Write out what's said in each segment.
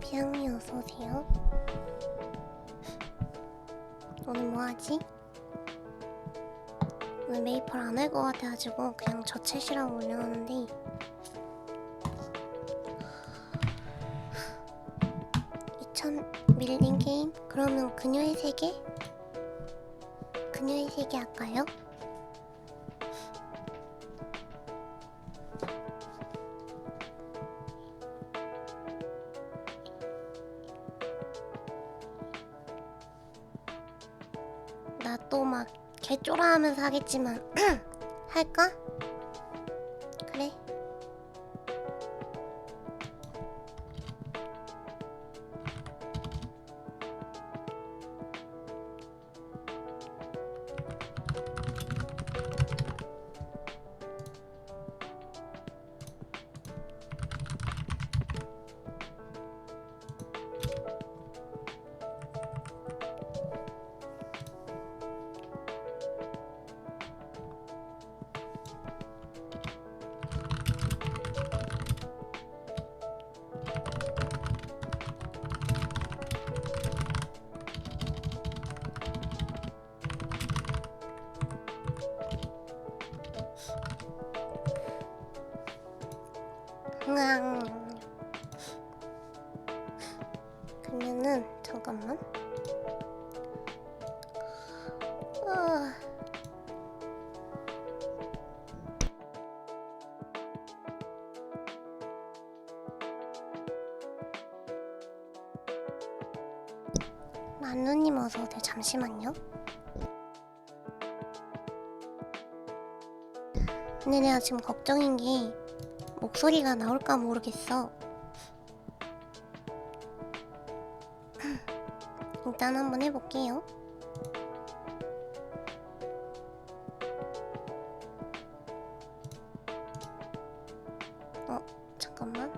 비양이 어서오세요. 오늘 뭐하지? 오늘 메이플 안 할 것 같아가지고 그냥 저 챗이라고 올려놨는데 2000 밀린 게임? 그러면 그녀의 세계? 그녀의 세계 할까요? 나 또 막 개쫄아하면서 하겠지만 할까? 그래. 그러면은 잠깐만. 만누님 어서오세요. 잠시만요. 근데 내가 지금 걱정인 게 목소리가 나올까 모르겠어. 일단 한번 해볼게요. 잠깐만.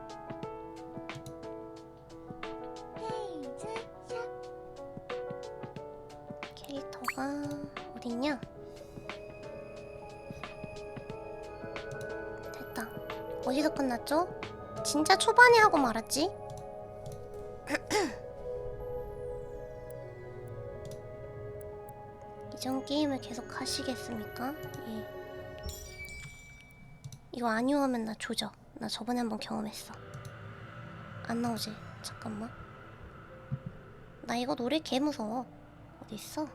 캐릭터가 어딨냐? 됐다. 어디서 끝났죠? 진짜 초반에 하고 말았지? 이전 게임을 계속 하시겠습니까? 예. 이거 아니오 하면 나 조져. 나 저번에 한번 경험했어. 안 나오지? 잠깐만. 나 이거 노래 개 무서워. 어딨어?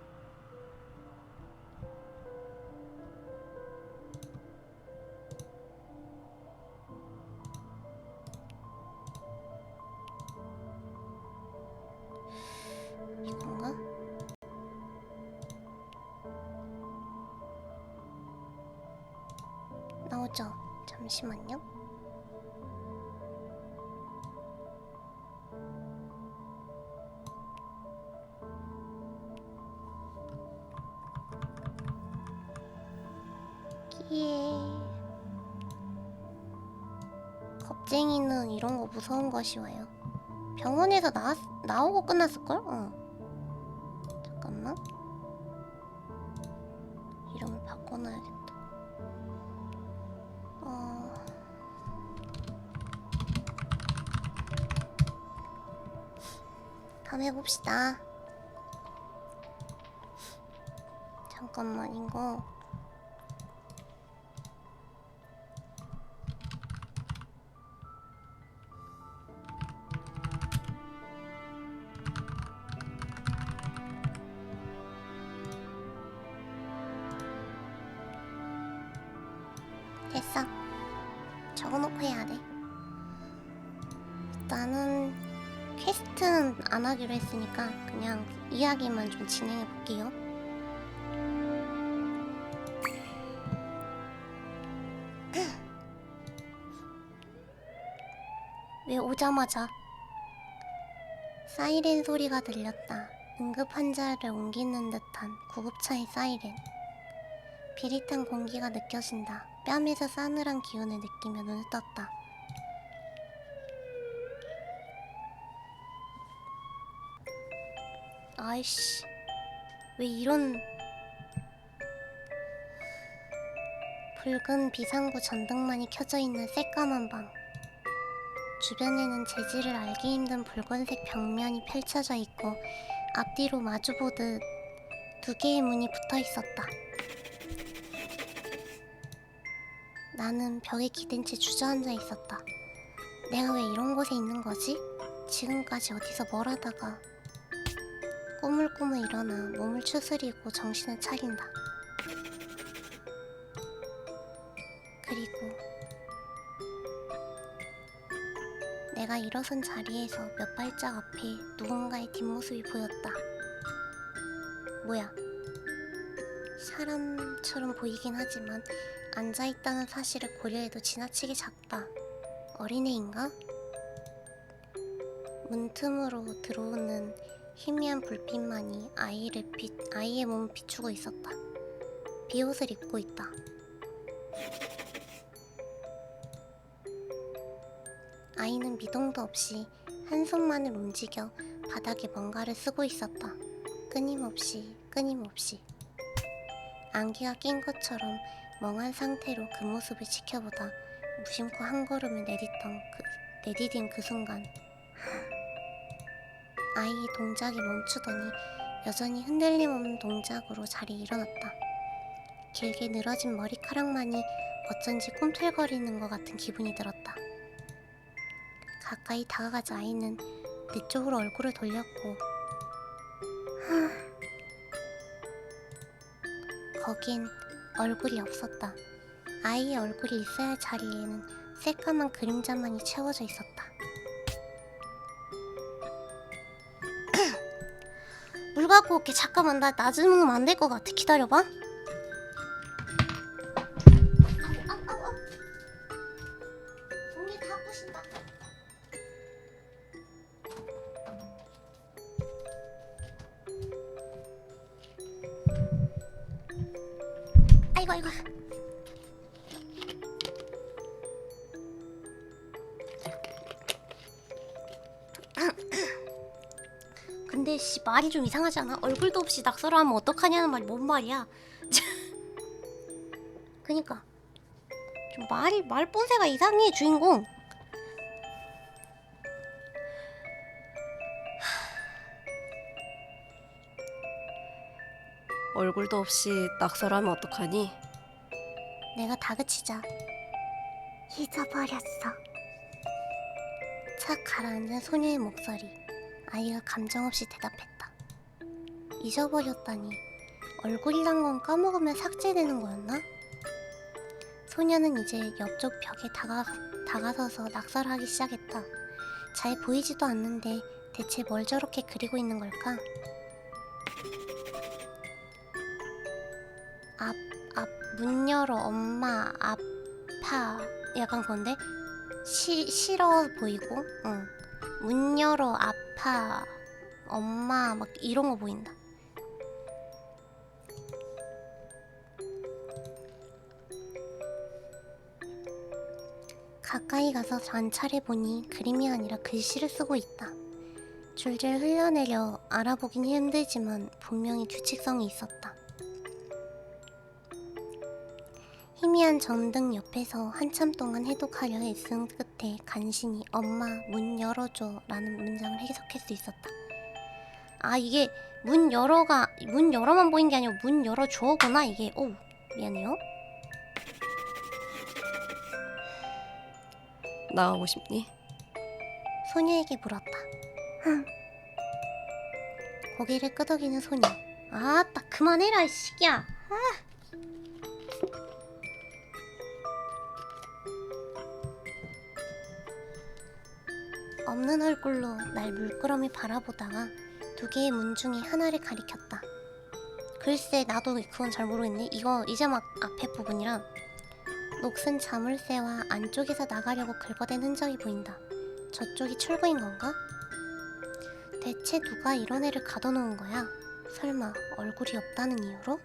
이건가? 나오죠? 잠시만요. 끼에 겁쟁이는 이런 거 무서운 거 쉬워요. 병원에서 나오고 끝났을걸? 잠깐만. 이름을 바꿔놔야겠다. 다음에 해봅시다. 잠깐만 이거 됐어. 적어놓고 해야 돼. 나는 퀘스트는 안 하기로 했으니까 그냥 이야기만 좀 진행해 볼게요. 왜 오자마자 사이렌 소리가 들렸다. 응급 환자를 옮기는 듯한 구급차의 사이렌. 비릿한 공기가 느껴진다. 뺨에서 싸늘한 기운을 느끼며 눈을 떴다. 아이씨, 왜 이런 붉은 비상구 전등만이 켜져 있는 새까만 방. 주변에는 재질을 알기 힘든 붉은색 벽면이 펼쳐져 있고 앞뒤로 마주보듯 2개의 문이 붙어 있었다. 나는 벽에 기댄 채 주저앉아 있었다. 내가 왜 이런 곳에 있는 거지? 지금까지 어디서 뭘 하다가 꾸물꾸물 일어나 몸을 추스리고 정신을 차린다. 그리고 내가 일어선 자리에서 몇 발짝 앞에 누군가의 뒷모습이 보였다. 뭐야? 사람처럼 보이긴 하지만 앉아있다는 사실을 고려해도 지나치게 작다. 어린애인가? 문틈으로 들어오는 희미한 불빛만이 아이의 몸을 비추고 있었다. 비옷을 입고 있다. 아이는 미동도 없이 한 손만을 움직여 바닥에 뭔가를 쓰고 있었다. 끊임없이. 안개가 낀 것처럼 멍한 상태로 그 모습을 지켜보다 무심코 한 걸음을 내디딘 그 순간 아이의 동작이 멈추더니 여전히 흔들림 없는 동작으로 자리에 일어났다. 길게 늘어진 머리카락만이 어쩐지 꿈틀거리는 것 같은 기분이 들었다. 가까이 다가가자 아이는 내 쪽으로 얼굴을 돌렸고 거긴 얼굴이 없었다. 아이의 얼굴이 있어야 할 자리에는 새까만 그림자만이 채워져 있었다. 물 갖고 올게. 잠깐만, 나 낮으면 안 될 것 같아. 기다려봐. 공기 다 부신다. 아이고. 근데 말이 좀 이상하지 않아? 얼굴도 없이 낙서를 하면 어떡하냐는 말이 뭔 말이야? 그니까 좀 말 본새가 이상해 주인공. 얼굴도 없이 낙서를 하면 어떡하니? 내가 다그치자 잊어버렸어. 착 가라앉은 소녀의 목소리. 아이가 감정없이 대답했다. 잊어버렸다니. 얼굴이란 건 까먹으면 삭제되는 거였나? 소녀는 이제 옆쪽 벽에 다가서서 낙서를 하기 시작했다. 잘 보이지도 않는데 대체 뭘 저렇게 그리고 있는 걸까? 문 열어 엄마 아파 약간 건데? 싫어 보이고 문 열어 아파 엄마 막 이런 거 보인다. 가까이 가서 관찰해 보니 그림이 아니라 글씨를 쓰고 있다. 줄줄 흘려내려 알아보긴 힘들지만 분명히 규칙성이 있었다. 희미한 전등 옆에서 한참 동안 해독하려 애쓴 끝에 간신히 엄마 문 열어줘 라는 문장을 해석할 수 있었다. 아, 이게 문 열어만 보인 게 아니고 문 열어줘구나 이게. 오, 미안해요. 나가고 싶니? 소녀에게 물었다. 고개를 끄덕이는 소녀. 아따 그만해라 이 새끼야. 없는 얼굴로 날 물끄러미 바라보다가 2개의 문 중에 하나를 가리켰다. 글쎄 나도 그건 잘 모르겠네. 이거 이제 막 앞에 부분이라 녹슨 자물쇠와 안쪽에서 나가려고 긁어댄 흔적이 보인다. 저쪽이 출구인 건가? 대체 누가 이런 애를 가둬놓은 거야? 설마 얼굴이 없다는 이유로?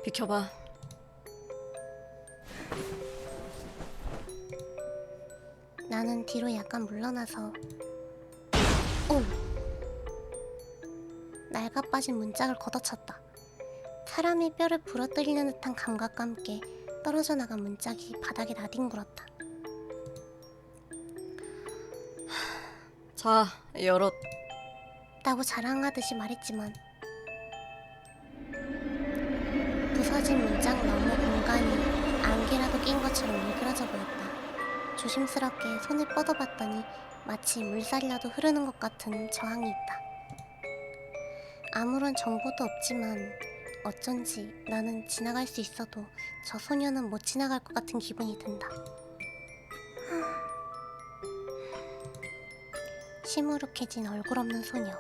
비켜봐. 나는 뒤로 약간 물러나서 오! 낡아 빠진 문짝을 걷어찼다. 사람의 뼈를 부러뜨리는 듯한 감각과 함께 떨어져 나간 문짝이 바닥에 나뒹굴었다. 자, 열어. 라고 자랑하듯이 말했지만 부서진 문장 너머 공간이 안개라도 낀 것처럼 일그러져 보였다. 조심스럽게 손을 뻗어봤더니 마치 물살이라도 흐르는 것 같은 저항이 있다. 아무런 정보도 없지만 어쩐지 나는 지나갈 수 있어도 저 소녀는 못 지나갈 것 같은 기분이 든다. 시무룩해진 얼굴 없는 소녀.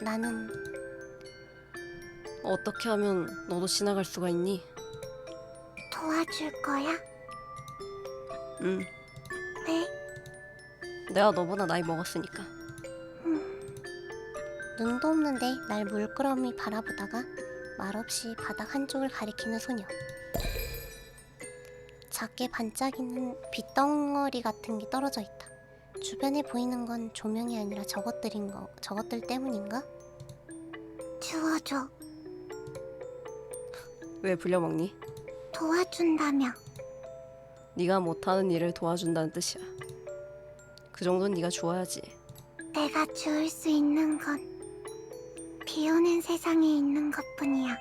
나는 어떻게 하면 너도 지나갈 수가 있니? 도와줄 거야? 응. 왜? 내가 너보다 나이 먹었으니까. 눈도 없는데 날 물끄러미 바라보다가 말없이 바닥 한쪽을 가리키는 소녀. 작게 반짝이는 빗덩어리 같은 게 떨어져 있다. 주변에 보이는 건 조명이 아니라 저것들 때문인가? 주워줘. 왜 불려먹니? 도와준다며. 네가 못하는 일을 도와준다는 뜻이야. 그 정도는 네가 주어야지. 내가 주울 수 있는 건 비 오는 세상에 있는 것뿐이야.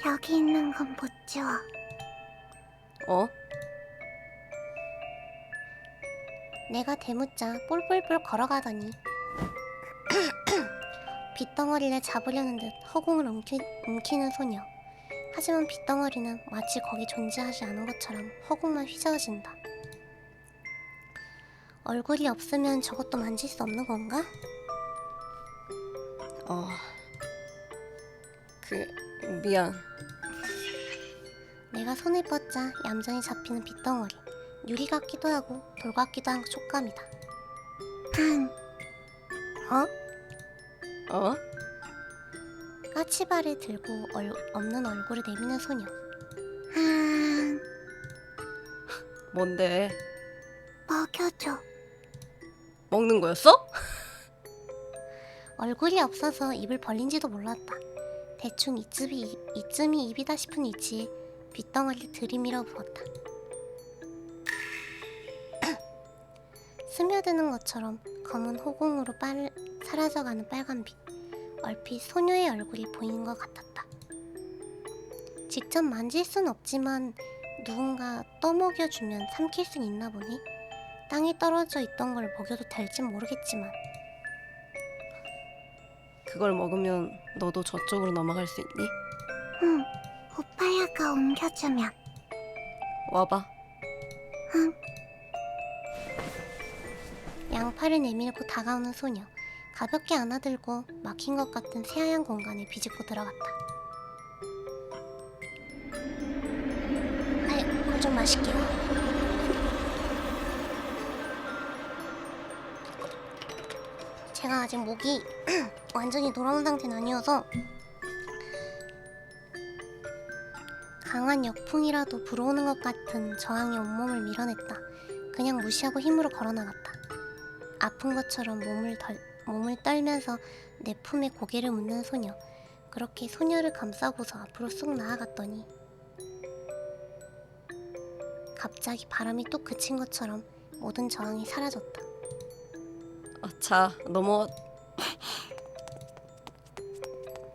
여기 있는 건 못 주워. 어? 내가 대묻자 뿔뿔뿔 걸어가더니 빗덩어리를 잡으려는 듯 허공을 움키는 소녀. 하지만 빗덩어리는 마치 거기 존재하지 않은 것처럼 허공만 휘저어진다. 얼굴이 없으면 저것도 만질 수 없는 건가? 미안. 내가 손을 뻗자 얌전히 잡히는 빗덩어리. 유리 같기도 하고 돌 같기도 한 촉감이다. 어? 까치발을 들고 없는 얼굴을 내미는 소녀. 뭔데? 먹여줘. 먹는 거였어? 얼굴이 없어서 입을 벌린지도 몰랐다. 대충 이쯤이 입이다 싶은 위치에 빗덩어리를 들이밀어 부었다. 스며드는 것처럼 검은 호공으로 사라져가는 빨간빛. 얼핏 소녀의 얼굴이 보이는 것 같았다. 직접 만질 순 없지만 누군가 떠먹여주면 삼킬 순 있나 보니 땅에 떨어져 있던 걸 먹여도 될진 모르겠지만 그걸 먹으면 너도 저쪽으로 넘어갈 수 있니? 응, 오빠야가 옮겨주면. 와봐. 양팔을 내밀고 다가오는 소녀. 가볍게 안아들고 막힌 것 같은 새하얀 공간에 비집고 들어갔다. 아이, 물 좀 마실게요. 제가 아직 목이 완전히 돌아온 상태는 아니어서 강한 역풍이라도 불어오는 것 같은 저항이 온몸을 밀어냈다. 그냥 무시하고 힘으로 걸어나갔다. 아픈 것처럼 몸을 떨면서 내 품에 고개를 묻는 소녀. 그렇게 소녀를 감싸고서 앞으로 쑥 나아갔더니 갑자기 바람이 뚝 그친 것처럼 모든 저항이 사라졌다. 자, 넘어.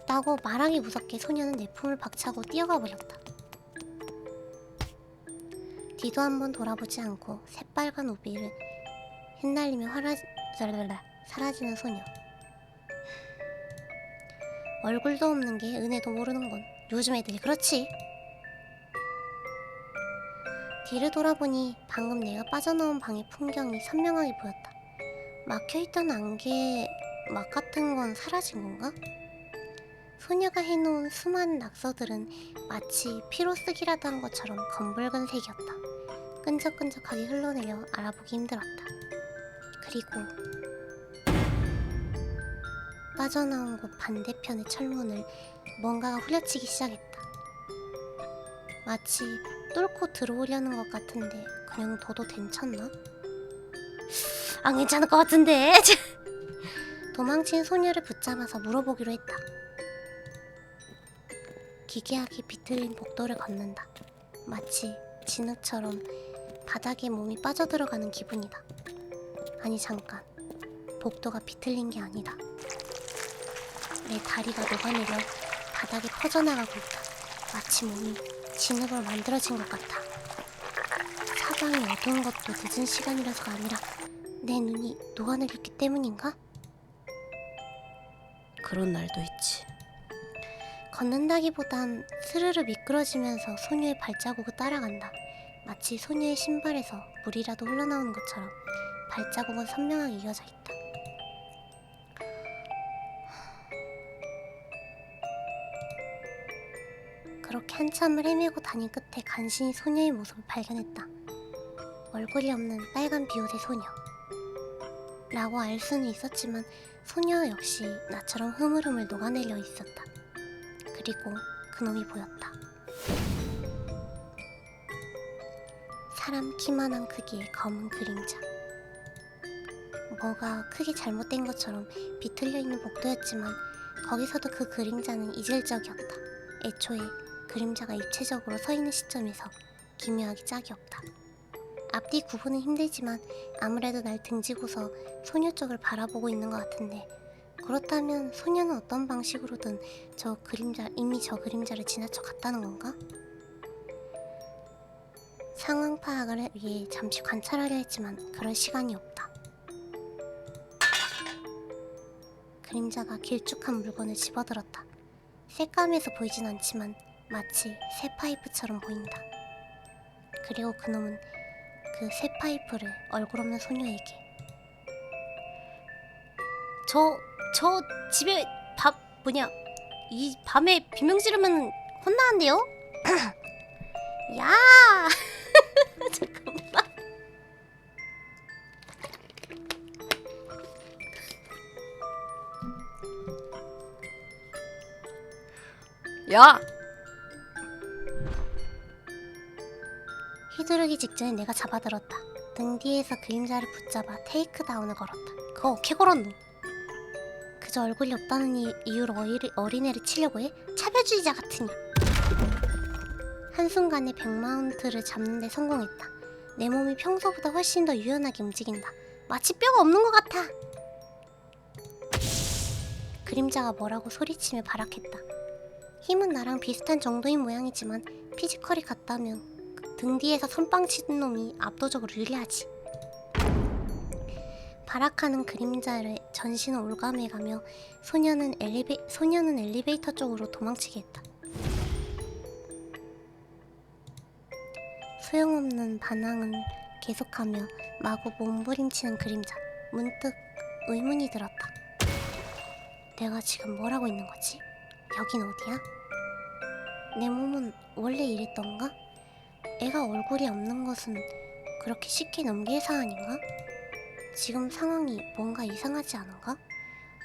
라고 말하기 무섭게 소녀는 내 품을 박차고 뛰어가 버렸다. 뒤도 한번 돌아보지 않고 새빨간 우비를 흩날리며 사라지는 소녀. 얼굴도 없는 게 은혜도 모르는 건 요즘 애들이 그렇지. 뒤를 돌아보니 방금 내가 빠져나온 방의 풍경이 선명하게 보였다. 막혀있던 안개 막 같은 건 사라진 건가? 소녀가 해놓은 수많은 낙서들은 마치 피로 쓰기라도 한 것처럼 검붉은 색이었다. 끈적끈적하게 흘러내려 알아보기 힘들었다. 그리고 빠져나온 곳 반대편의 철문을 뭔가가 후려치기 시작했다. 마치 뚫고 들어오려는 것 같은데 그냥 둬도 괜찮나? 안 괜찮을 것 같은데. 도망친 소녀를 붙잡아서 물어보기로 했다. 기괴하게 비틀린 복도를 걷는다. 마치 진흙처럼 바닥에 몸이 빠져들어가는 기분이다. 아니 잠깐, 복도가 비틀린 게 아니다. 내 다리가 녹아내려 바닥에 퍼져나가고 있다. 마치 몸이 진흙으로 만들어진 것 같아. 사방이 어두운 것도 늦은 시간이라서가 아니라 내 눈이 녹아내렸기 때문인가? 그런 날도 있지. 걷는다기보단 스르르 미끄러지면서 소녀의 발자국을 따라간다. 마치 소녀의 신발에서 물이라도 흘러나오는 것처럼 발자국은 선명하게 이어져 있다. 그렇게 한참을 헤매고 다닌 끝에 간신히 소녀의 모습을 발견했다. 얼굴이 없는 빨간 비옷의 소녀 라고 알 수는 있었지만 소녀 역시 나처럼 흐물흐물 녹아내려 있었다. 그리고 그놈이 보였다. 사람 키만한 크기의 검은 그림자. 뭐가 크게 잘못된 것처럼 비틀려 있는 복도였지만 거기서도 그 그림자는 이질적이었다. 애초에 그림자가 입체적으로 서 있는 시점에서 기묘하게 짝이 없다. 앞뒤 구분은 힘들지만 아무래도 날 등지고서 소녀 쪽을 바라보고 있는 것 같은데, 그렇다면 소녀는 어떤 방식으로든 이미 저 그림자를 지나쳐 갔다는 건가? 상황 파악을 위해 잠시 관찰하려 했지만 그럴 시간이 없다. 그림자가 길쭉한 물건을 집어들었다. 새까매서 보이진 않지만 마치 새 파이프처럼 보인다. 그리고 그놈은 그 새 파이프를 얼굴 없는 소녀에게, 저 집에 이 밤에 비명 지르면 혼나는데요? 야! 잠깐만. 야! 휘두르기 직전에 내가 잡아들었다. 등 뒤에서 그림자를 붙잡아 테이크다운을 걸었다. 그거 어떻게 걸었노? 그저 얼굴이 없다는 이유로 어린애를 치려고 해? 차별주의자 같으니. 한순간에 100마운트를 잡는 데 성공했다. 내 몸이 평소보다 훨씬 더 유연하게 움직인다. 마치 뼈가 없는 것 같아. 그림자가 뭐라고 소리치며 발악했다. 힘은 나랑 비슷한 정도인 모양이지만 피지컬이 같다면 등 뒤에서 선빵 치는 놈이 압도적으로 유리하지. 발악하는 그림자를 전신을 올가매가며 소녀는 엘리베이터 쪽으로 도망치게 했다. 소용없는 반항은 계속하며 마구 몸부림치는 그림자. 문득 의문이 들었다. 내가 지금 뭘 하고 있는 거지? 여긴 어디야? 내 몸은 원래 이랬던가? 애가 얼굴이 없는 것은 그렇게 쉽게 넘길 사안인가? 지금 상황이 뭔가 이상하지 않은가?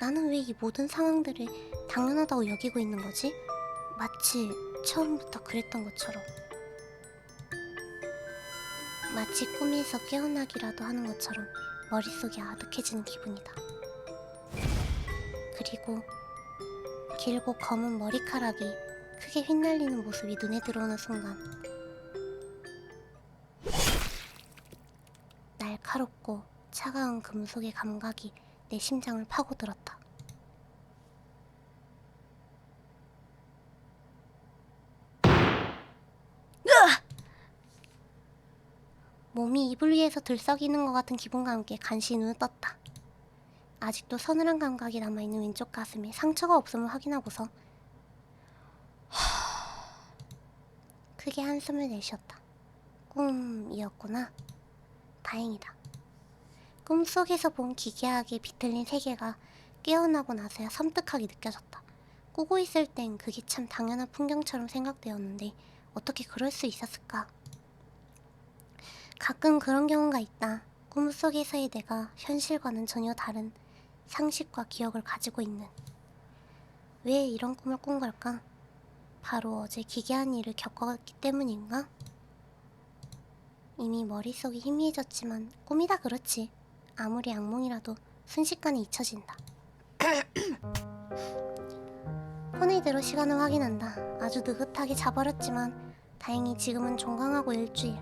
나는 왜 이 모든 상황들을 당연하다고 여기고 있는 거지? 마치 처음부터 그랬던 것처럼. 마치 꿈에서 깨어나기라도 하는 것처럼 머릿속이 아득해지는 기분이다. 그리고 길고 검은 머리카락이 크게 휘날리는 모습이 눈에 들어오는 순간, 날카롭고 차가운 금속의 감각이 내 심장을 파고들었다. 몸이 이불 위에서 들썩이는 것 같은 기분과 함께 간신히 눈을 떴다. 아직도 서늘한 감각이 남아있는 왼쪽 가슴에 상처가 없음을 확인하고서 크게 한숨을 내쉬었다. 꿈이었구나. 다행이다. 꿈속에서 본 기괴하게 비틀린 세계가 깨어나고 나서야 섬뜩하게 느껴졌다. 꾸고 있을 땐 그게 참 당연한 풍경처럼 생각되었는데 어떻게 그럴 수 있었을까? 가끔 그런 경우가 있다. 꿈속에서의 내가 현실과는 전혀 다른 상식과 기억을 가지고 있는. 왜 이런 꿈을 꾼 걸까? 바로 어제 기괴한 일을 겪었기 때문인가? 이미 머릿속이 희미해졌지만 꿈이다 그렇지. 아무리 악몽이라도 순식간에 잊혀진다. 폰을 들어 시간을 확인한다. 아주 느긋하게 자버렸지만 다행히 지금은 종강하고 일주일.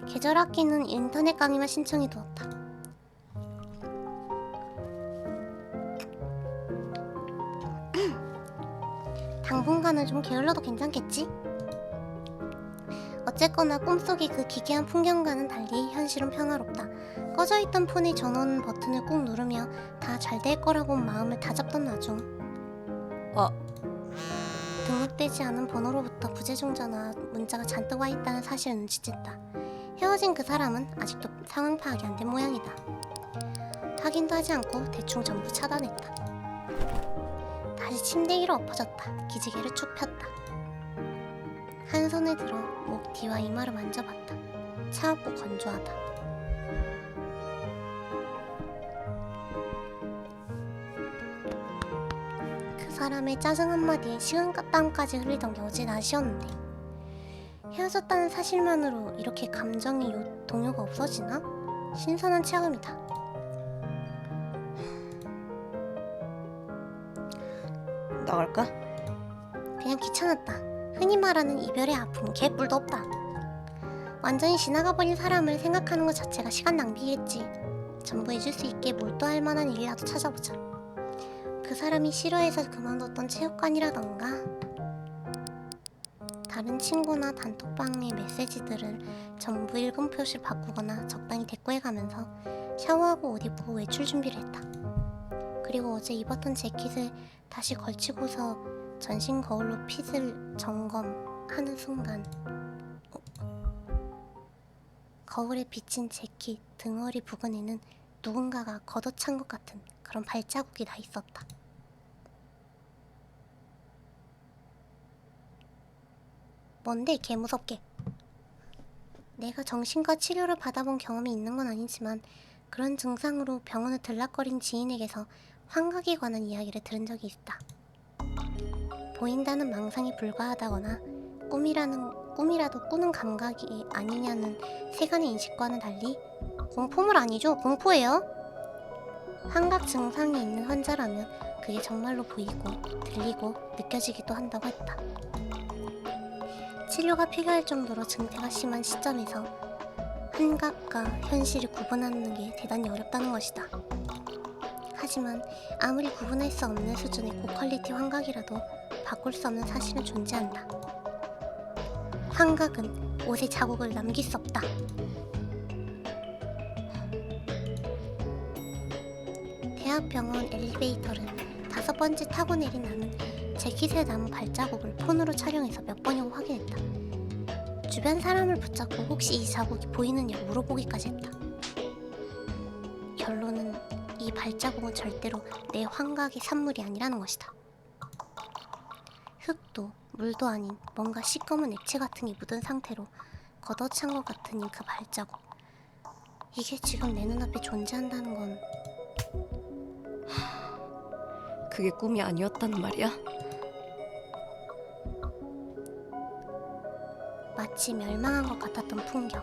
계절 아끼는 인터넷 강의만 신청해 두었다. 당분간은 좀 게을러도 괜찮겠지? 어쨌거나 꿈속의 그 기괴한 풍경과는 달리 현실은 평화롭다. 꺼져있던 폰의 전원 버튼을 꾹 누르며 다 잘 될 거라고 마음을 다잡던 와중 등록되지 않은 번호로부터 부재중 전화 문자가 잔뜩 와 있다는 사실을 눈치챘다. 헤어진 그 사람은 아직도 상황 파악이 안 된 모양이다. 확인도 하지 않고 대충 전부 차단했다. 다시 침대 위로 엎어졌다. 기지개를 쭉 폈다. 한 손을 들어 목 뒤와 이마를 만져봤다. 차갑고 건조하다. 그 사람의 짜증 한마디에 식은땀까지 흘리던 게 어제 낮이었는데 헤어졌다는 사실만으로 이렇게 감정의 동요가 없어지나? 신선한 체험이다. 나갈까? 그냥 귀찮았다. 흔히 말하는 이별의 아픔 개뿔도 없다. 완전히 지나가버린 사람을 생각하는 것 자체가 시간 낭비겠지. 전부 잊을 수 있게 몰두할 만한 일이라도 찾아보자. 그 사람이 싫어해서 그만뒀던 체육관이라던가 다른 친구나 단톡방의 메시지들을 전부 읽음 표시를 바꾸거나 적당히 대꾸해가면서 샤워하고 옷 입고 외출 준비를 했다. 그리고 어제 입었던 재킷을 다시 걸치고서 전신 거울로 핏을 점검하는 순간 거울에 비친 재킷 등허리 부근에는 누군가가 걷어찬 것 같은 그런 발자국이 나 있었다. 뭔데 개무섭게. 내가 정신과 치료를 받아본 경험이 있는 건 아니지만 그런 증상으로 병원을 들락거린 지인에게서 환각에 관한 이야기를 들은 적이 있다. 보인다는 망상에 불과하다거나 꿈이라도 꾸는 감각이 아니냐는 세간의 인식과는 달리 공포물 아니죠? 공포예요. 환각 증상이 있는 환자라면 그게 정말로 보이고 들리고 느껴지기도 한다고 했다. 치료가 필요할 정도로 증세가 심한 시점에서 환각과 현실을 구분하는 게 대단히 어렵다는 것이다. 하지만 아무리 구분할 수 없는 수준의 고퀄리티 환각이라도 바꿀 수 없는 사실은 존재한다. 환각은 옷에 자국을 남길 수 없다. 대학병원 엘리베이터를 5번째 타고 내린 나는 재킷에 남은 발자국을 폰으로 촬영해서 몇 번이고 확인했다. 주변 사람을 붙잡고 혹시 이 자국이 보이느냐 물어보기까지 했다. 결론은 이 발자국은 절대로 내 환각의 산물이 아니라는 것이다. 흙도 물도 아닌 뭔가 시꺼먼 액체 같은 게 묻은 상태로 걷어찬 것 같은 이 그 발자국. 이게 지금 내 눈앞에 존재한다는 건 그게 꿈이 아니었단 말이야? 마치 멸망한 것 같았던 풍경.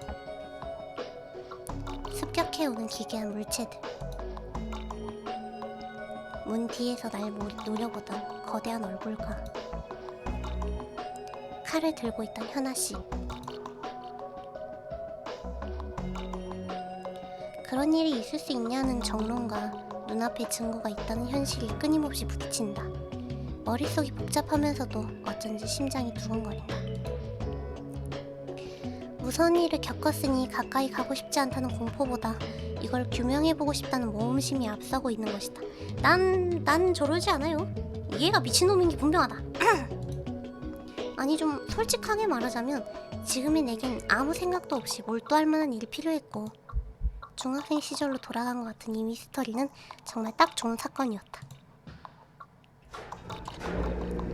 습격해오는 기괴한 물체들. 문 뒤에서 날 노려보던 거대한 얼굴과 칼을 들고 있던 현아씨. 그런 일이 있을 수 있냐는 정론과 눈앞에 증거가 있다는 현실이 끊임없이 부딪힌다. 머릿속이 복잡하면서도 어쩐지 심장이 두근거린다. 무서운 일을 겪었으니 가까이 가고 싶지 않다는 공포보다 이걸 규명해보고 싶다는 모험심이 앞서고 있는 것이다. 난 저러지 않아요. 얘가 미친놈인 게 분명하다. 아니 좀 솔직하게 말하자면 지금의 내겐 아무 생각도 없이 몰두할 만한 일이 필요했고 중학생 시절로 돌아간 것 같은 이 미스터리는 정말 딱 좋은 사건이었다.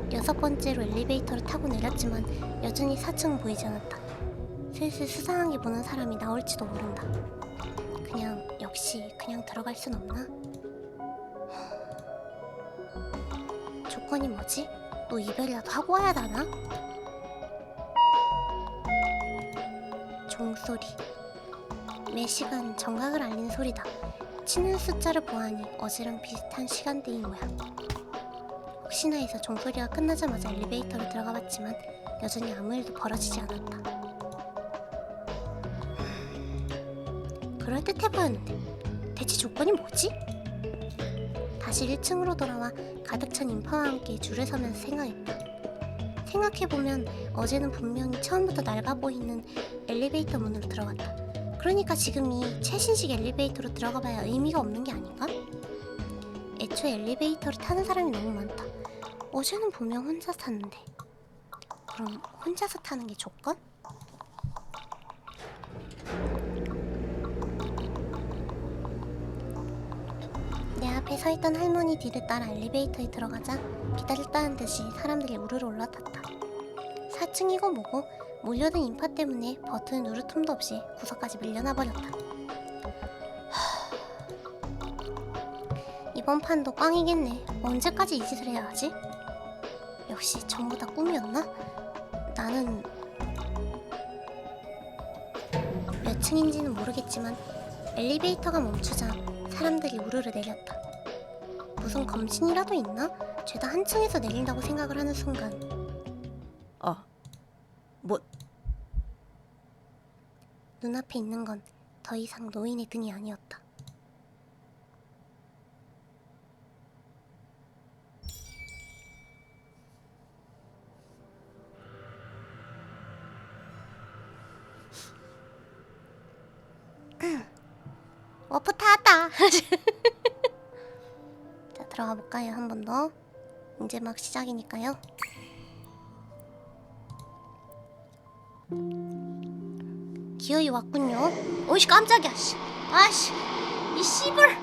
6번째로 엘리베이터를 타고 내렸지만 여전히 4층은 보이지 않았다. 슬슬 수상하게 보는 사람이 나올지도 모른다. 역시 그냥 들어갈 순 없나? 조건이 뭐지? 또 이별이라도 하고 와야 하나? 종소리. 매 시간 정각을 알리는 소리다. 치는 숫자를 보아하니 어제랑 비슷한 시간대인 모양. 혹시나 해서 종소리가 끝나자마자 엘리베이터로 들어가봤지만 여전히 아무 일도 벌어지지 않았다. 그럴듯해 보였는데 대체 조건이 뭐지? 다시 1층으로 돌아와 가득 찬 인파와 함께 줄을 서면서 생각했다. 생각해보면 어제는 분명히 처음부터 낡아 보이는 엘리베이터 문으로 들어갔다. 그러니까 지금 이 최신식 엘리베이터로 들어가봐야 의미가 없는 게 아닌가? 애초에 엘리베이터를 타는 사람이 너무 많다. 어제는 분명 혼자 탔는데 그럼 혼자서 타는 게 조건? 내 앞에 서있던 할머니 뒤를 따라 엘리베이터에 들어가자 기다렸다는 듯이 사람들이 우르르 올라탔다. 4층이고 뭐고 몰려든 인파 때문에 버튼을 누를 틈도 없이 구석까지 밀려나 버렸다. 이번 판도 꽝이겠네. 언제까지 이 짓을 해야 하지? 역시 전부 다 꿈이었나? 나는 몇 층인지는 모르겠지만 엘리베이터가 멈추자 사람들이 우르르 내렸다. 무슨 검신이라도 있나? 죄다 한 층에서 내린다고 생각을 하는 순간 뭐 눈앞에 있는 건 더 이상 노인의 등이 아니었다. 워프 타왔다. 자, 들어가 볼까요? 한 번 더. 이제 막 시작이니까요. 기어이 왔군요. 오이씨 깜짝이야. 씨. 아씨 이 씨발.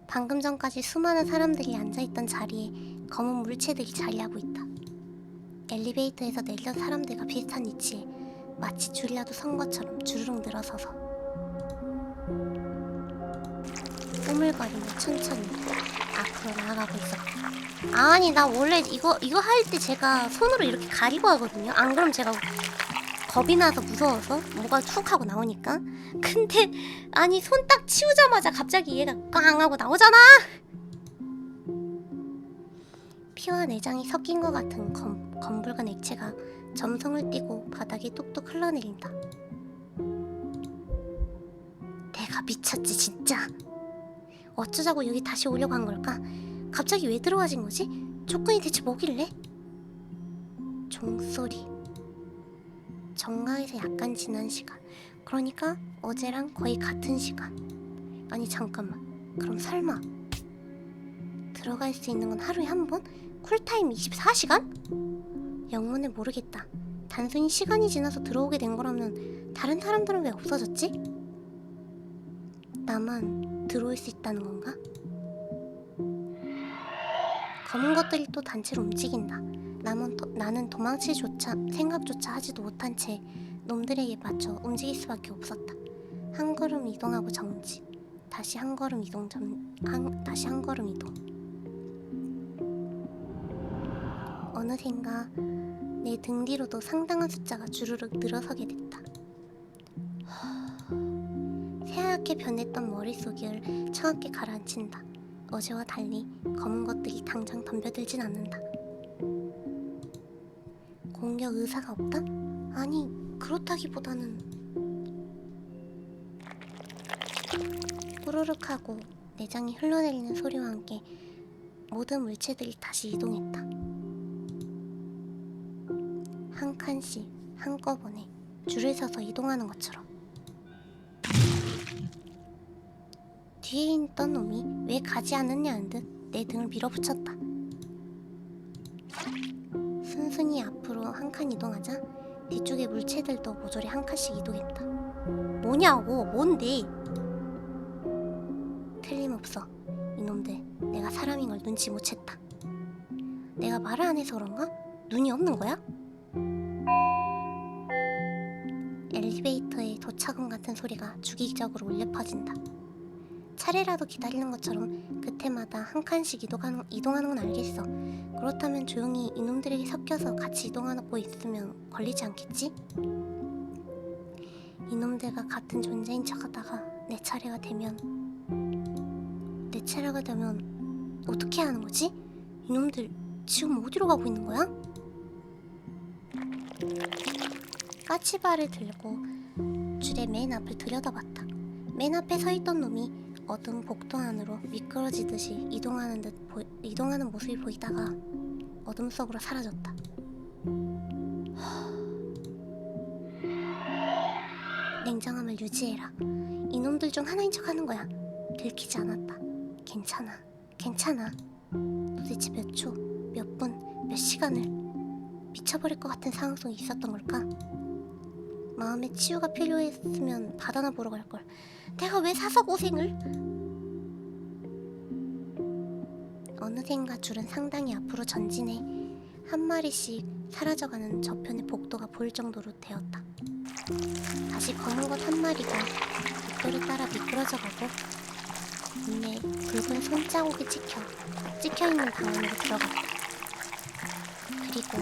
방금 전까지 수많은 사람들이 앉아있던 자리에 검은 물체들이 자리하고 있다. 엘리베이터에서 내리던 사람들과 비슷한 위치에 마치 줄이라도 선 것처럼 주르륵 늘어서서 꾸물거리며 천천히 앞으로 나아가고 있었다. 아니 나 원래 이거 할 때 제가 손으로 이렇게 가리고 하거든요. 안 그럼 제가 겁이 나서 무서워서 뭐가 툭 하고 나오니까. 근데 아니 손 딱 치우자마자 갑자기 얘가 꽝 하고 나오잖아. 피와 내장이 섞인 것 같은 검붉은 액체가 점성을 띠고 바닥에 뚝뚝 흘러내린다. 내가 미쳤지 진짜. 어쩌자고 여기 다시 오려고 한 걸까? 갑자기 왜 들어와진 거지? 조건이 대체 뭐길래? 종소리. 정가에서 약간 지난 시간. 그러니까 어제랑 거의 같은 시간. 아니 잠깐만. 그럼 설마 들어갈 수 있는 건 하루에 한 번? 쿨타임 24시간? 영문을 모르겠다. 단순히 시간이 지나서 들어오게 된 거라면 다른 사람들은 왜 없어졌지? 나만 들어올 수 있다는 건가? 검은 것들이 또 단체로 움직인다. 나는 도망칠 생각조차 하지도 못한 채 놈들에게 맞춰 움직일 수밖에 없었다. 한 걸음 이동하고 정지. 다시 한 걸음 이동. 다시 한 걸음 이동. 어느샌가 내 등 뒤로도 상당한 숫자가 주르륵 늘어서게 됐다. 새하얗게 변했던 머릿속을 차갑게 가라앉힌다. 어제와 달리 검은 것들이 당장 덤벼들진 않는다. 공격 의사가 없다? 아니 그렇다기보다는 꾸르륵 하고 내장이 흘러내리는 소리와 함께 모든 물체들이 다시 이동했다. 한 칸씩 한꺼번에 줄을 서서 이동하는 것처럼. 뒤에 있던 놈이 왜 가지 않느냐는 듯 내 등을 밀어붙였다. 순순히 앞으로 한 칸 이동하자 뒤쪽의 물체들도 모조리 한 칸씩 이동했다. 뭐냐고, 뭔데? 틀림없어. 이놈들 내가 사람인 걸 눈치 못 챘다. 내가 말을 안 해서 그런가? 눈이 없는 거야? 엘리베이터의 도착음 같은 소리가 주기적으로 울려 퍼진다. 차례라도 기다리는 것처럼 그때마다 한 칸씩 이동하는 건 알겠어. 그렇다면 조용히 이놈들에게 섞여서 같이 이동하고 있으면 걸리지 않겠지? 이놈들과 같은 존재인 척하다가 내 차례가 되면 어떻게 하는 거지? 이놈들 지금 어디로 가고 있는 거야? 까치발을 들고 줄의 맨 앞을 들여다봤다. 맨 앞에 서 있던 놈이 어두운 복도 안으로 미끄러지듯이 이동하는 모습이 보이다가 어둠 속으로 사라졌다. 냉정함을 유지해라. 이놈들 중 하나인 척하는 거야. 들키지 않았다. 괜찮아. 도대체 몇 초, 몇 분, 몇 시간을 미쳐버릴 것 같은 상황 속에 있었던 걸까? 마음의 치유가 필요했으면 바다나 보러 갈걸. 내가 왜 사서 고생을? 어느샌가 줄은 상당히 앞으로 전진해 한 마리씩 사라져가는 저편의 복도가 보일 정도로 되었다. 다시 검은 것 한 마리가 복도를 따라 미끄러져가고 문에 붉은 손자국이 찍혀있는 방 안으로 들어갔다. 그리고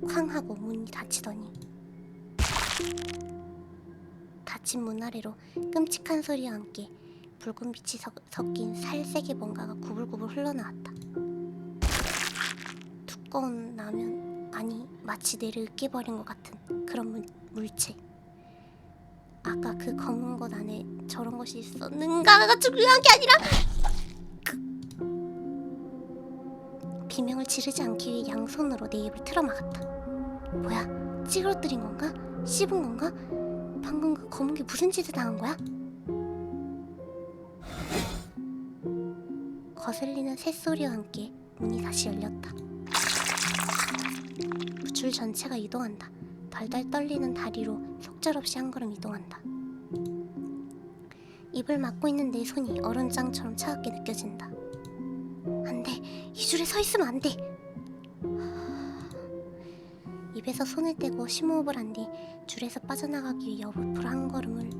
쾅 하고 문이 닫히더니 닫힌 문 아래로 끔찍한 소리와 함께 붉은 빛이 섞인 살색의 뭔가가 구불구불 흘러나왔다. 두꺼운 라면, 아니 마치 뇌를 으깨버린 것 같은 그런 물체. 아까 그 검은 것 안에 저런 것이 있었는가가 중요한 게 아니라 비명을 지르지 않기 위해 양손으로 내 입을 틀어막았다. 뭐야? 찌그러뜨린 건가? 씹은 건가? 방금 그 검은 게 무슨 짓을 당한 거야? 거슬리는 새소리와 함께 문이 다시 열렸다. 줄 전체가 이동한다. 달달 떨리는 다리로 속절없이 한 걸음 이동한다. 입을 막고 있는 내 손이 얼음장처럼 차갑게 느껴진다. 안 돼. 이 줄에 서 있으면 안 돼. 입에서 손을 떼고 심호흡을 한 뒤 줄에서 빠져나가기 위해 옆으로 한 걸음을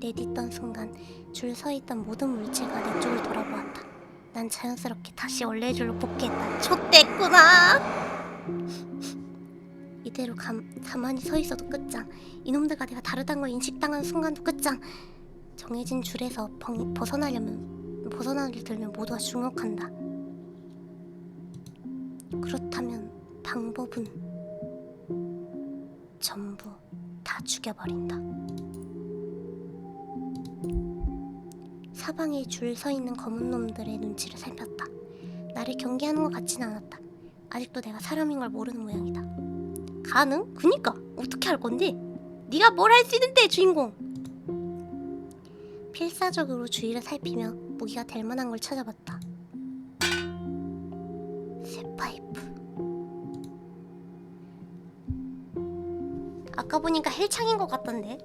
내딛던 순간 줄 서 있던 모든 물체가 내 쪽을 돌아보았다. 난 자연스럽게 다시 원래의 줄로 복귀했다. 좆됐구나. 이대로 가만히 서 있어도 끝장. 이놈들과 내가 다르다는 걸 인식당한 순간도 끝장. 정해진 줄에서 벗어나려 들면 모두가 중혹한다. 그렇다면 방법은 전부 다 죽여버린다. 사방에 줄 서 있는 검은 놈들의 눈치를 살폈다. 나를 경계하는 것 같진 않았다. 아직도 내가 사람인 걸 모르는 모양이다. 가능? 그니까 어떻게 할 건데? 네가 뭘 할 수 있는데 주인공. 필사적으로 주위를 살피며 무기가 될 만한 걸 찾아봤다. 쇠파이프. 아까 보니까 헬창인 것 같던데.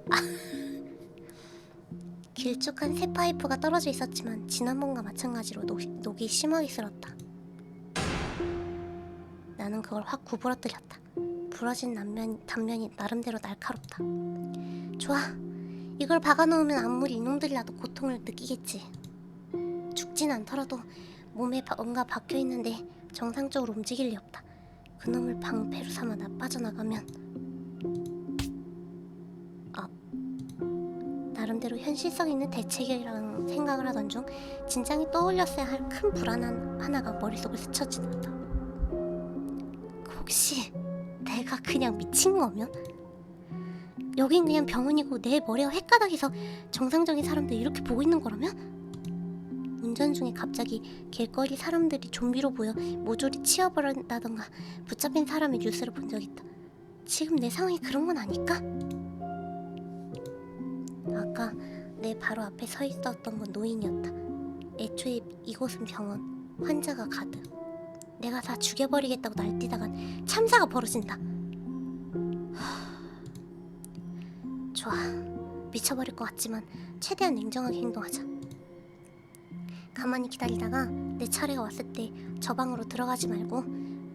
길쭉한 쇠파이프가 떨어져 있었지만 지난번과 마찬가지로 녹이 심하게 슬었다. 나는 그걸 확 구부러뜨렸다. 부러진 단면이 나름대로 날카롭다. 좋아. 이걸 박아놓으면 아무리 이놈들이라도 고통을 느끼겠지. 죽진 않더라도 몸에 뭔가 박혀있는데 정상적으로 움직일 리 없다. 그놈을 방패로 삼아 나 빠져나가면 나름대로 현실성 있는 대책이라는 생각을 하던 중 진작에 떠올렸어야 할 큰 불안 하나가 머릿속을 스쳐지는다. 혹시 내가 그냥 미친 거면? 여긴 그냥 병원이고 내 머리가 횟가닥에서 정상적인 사람들 이렇게 보고 있는 거라면? 운전 중에 갑자기 길거리 사람들이 좀비로 보여 모조리 치워버린다던가 붙잡힌 사람의 뉴스를 본 적 있다. 지금 내 상황이 그런 건 아닐까? 아까 내 바로 앞에 서 있었던 건 노인이었다. 애초에 이곳은 병원, 환자가 가득. 내가 다 죽여버리겠다고 날뛰다간 참사가 벌어진다. 좋아. 미쳐버릴 것 같지만 최대한 냉정하게 행동하자. 가만히 기다리다가 내 차례가 왔을 때 저 방으로 들어가지 말고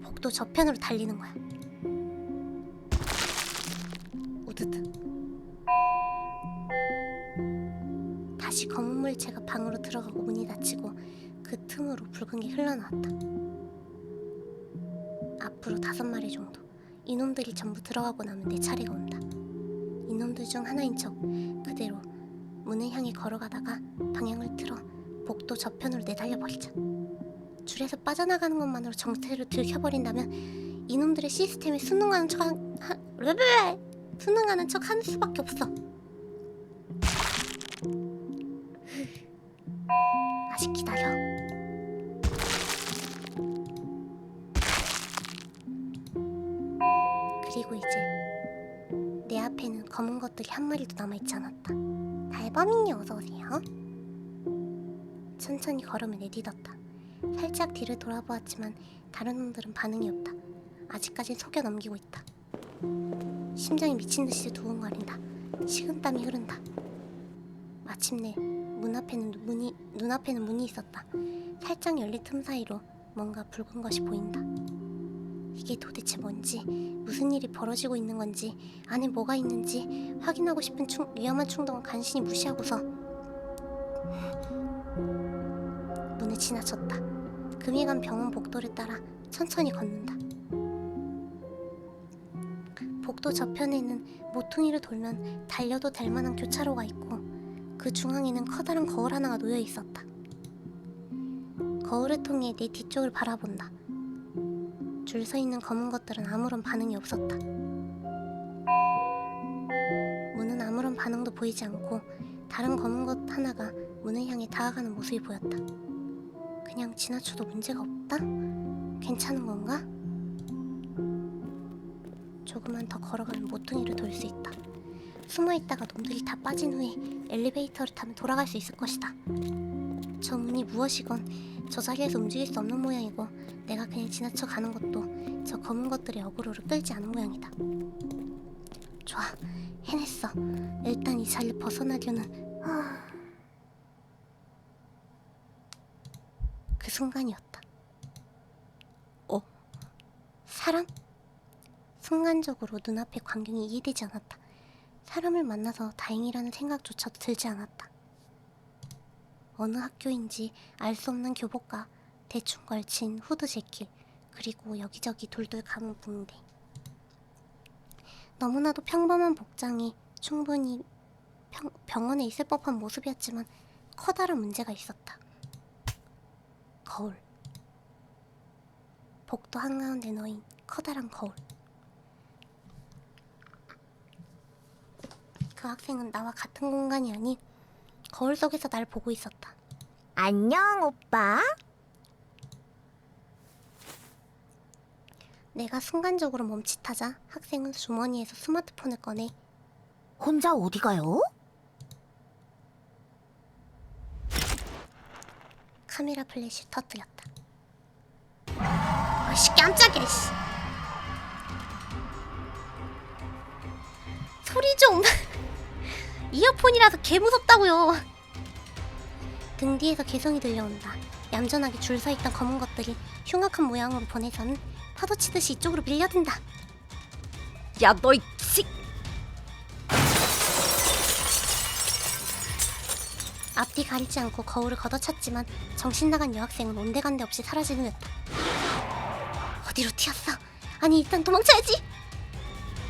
복도 저편으로 달리는 거야. 우드드. 다시 검은 물체가 방으로 들어가고 문이 닫히고 그 틈으로 붉은 게 흘러나왔다. 앞으로 5마리 정도. 이놈들이 전부 들어가고 나면 내 차례가 온다. 이놈들 중 하나인 척 그대로 문을 향해 걸어가다가 방향을 틀어 복도 저편으로 내달려버리자. 줄에서 빠져나가는 것만으로 정체를 들켜버린다면 이놈들의 시스템에 순응하는 척 순응하는 척 하는 수밖에 없어. 아직 기다려. 그리고 이제 내 앞에는 검은 것들이 한 마리도 남아있지 않았다. 달범이님 어서오세요. 천천히 걸음을 내딛었다. 살짝 뒤를 돌아보았지만 다른 놈들은 반응이 없다. 아직까진 속여 넘기고 있다. 심장이 미친듯이 두근거린다. 식은땀이 흐른다. 마침내 눈앞에는 문이 있었다. 살짝 열린 틈 사이로 뭔가 붉은 것이 보인다. 이게 도대체 뭔지, 무슨 일이 벌어지고 있는 건지, 안에 뭐가 있는지 확인하고 싶은 위험한 충동은 간신히 무시하고서 문을 지나쳤다. 금이 간 병원 복도를 따라 천천히 걷는다. 복도 저편에는 모퉁이를 돌면 달려도 될 만한 교차로가 있고 그 중앙에는 커다란 거울 하나가 놓여 있었다. 거울을 통해 내 뒤쪽을 바라본다. 줄 서 있는 검은 것들은 아무런 반응이 없었다. 문은 아무런 반응도 보이지 않고 다른 검은 것 하나가 문을 향해 다가가는 모습이 보였다. 그냥 지나쳐도 문제가 없다? 괜찮은 건가? 조금만 더 걸어가면 모퉁이를 돌 수 있다. 숨어있다가 놈들이 다 빠진 후에 엘리베이터를 타면 돌아갈 수 있을 것이다. 저 문이 무엇이건 저 자리에서 움직일 수 없는 모양이고 내가 그냥 지나쳐 가는 것도 저 검은 것들의 어그로를 끌지 않은 모양이다. 좋아, 해냈어. 일단 이 자리를 벗어나려는 그 순간이었다. 사람? 순간적으로 눈앞의 광경이 이해되지 않았다. 사람을 만나서 다행이라는 생각조차도 들지 않았다. 어느 학교인지 알 수 없는 교복과 대충 걸친 후드 재킷, 그리고 여기저기 돌돌 감은 붕대. 너무나도 평범한 복장이 충분히 병원에 있을 법한 모습이었지만 커다란 문제가 있었다. 거울. 복도 한가운데 놓인 커다란 거울. 그 학생은 나와 같은 공간이 아닌 거울 속에서 날 보고 있었다. 안녕, 오빠. 내가 순간적으로 멈칫하자 학생은 주머니에서 스마트폰을 꺼내 혼자 어디 가요? 카메라 플래시를 터뜨렸다. 아씨, 깜짝이야, 씨. 소리 좀. 이어폰이라서 개 무섭다고요. 등 뒤에서 개성이 들려온다. 얌전하게 줄 서 있던 검은 것들이 흉악한 모양으로 보내서는 파도치듯이 이쪽으로 밀려든다. 야, 너 이 씨. 앞뒤 가리지 않고 거울을 걷어찼지만 정신 나간 여학생은 온데간데 없이 사라진 후였다. 어디로 튀었어? 아니, 일단 도망쳐야지.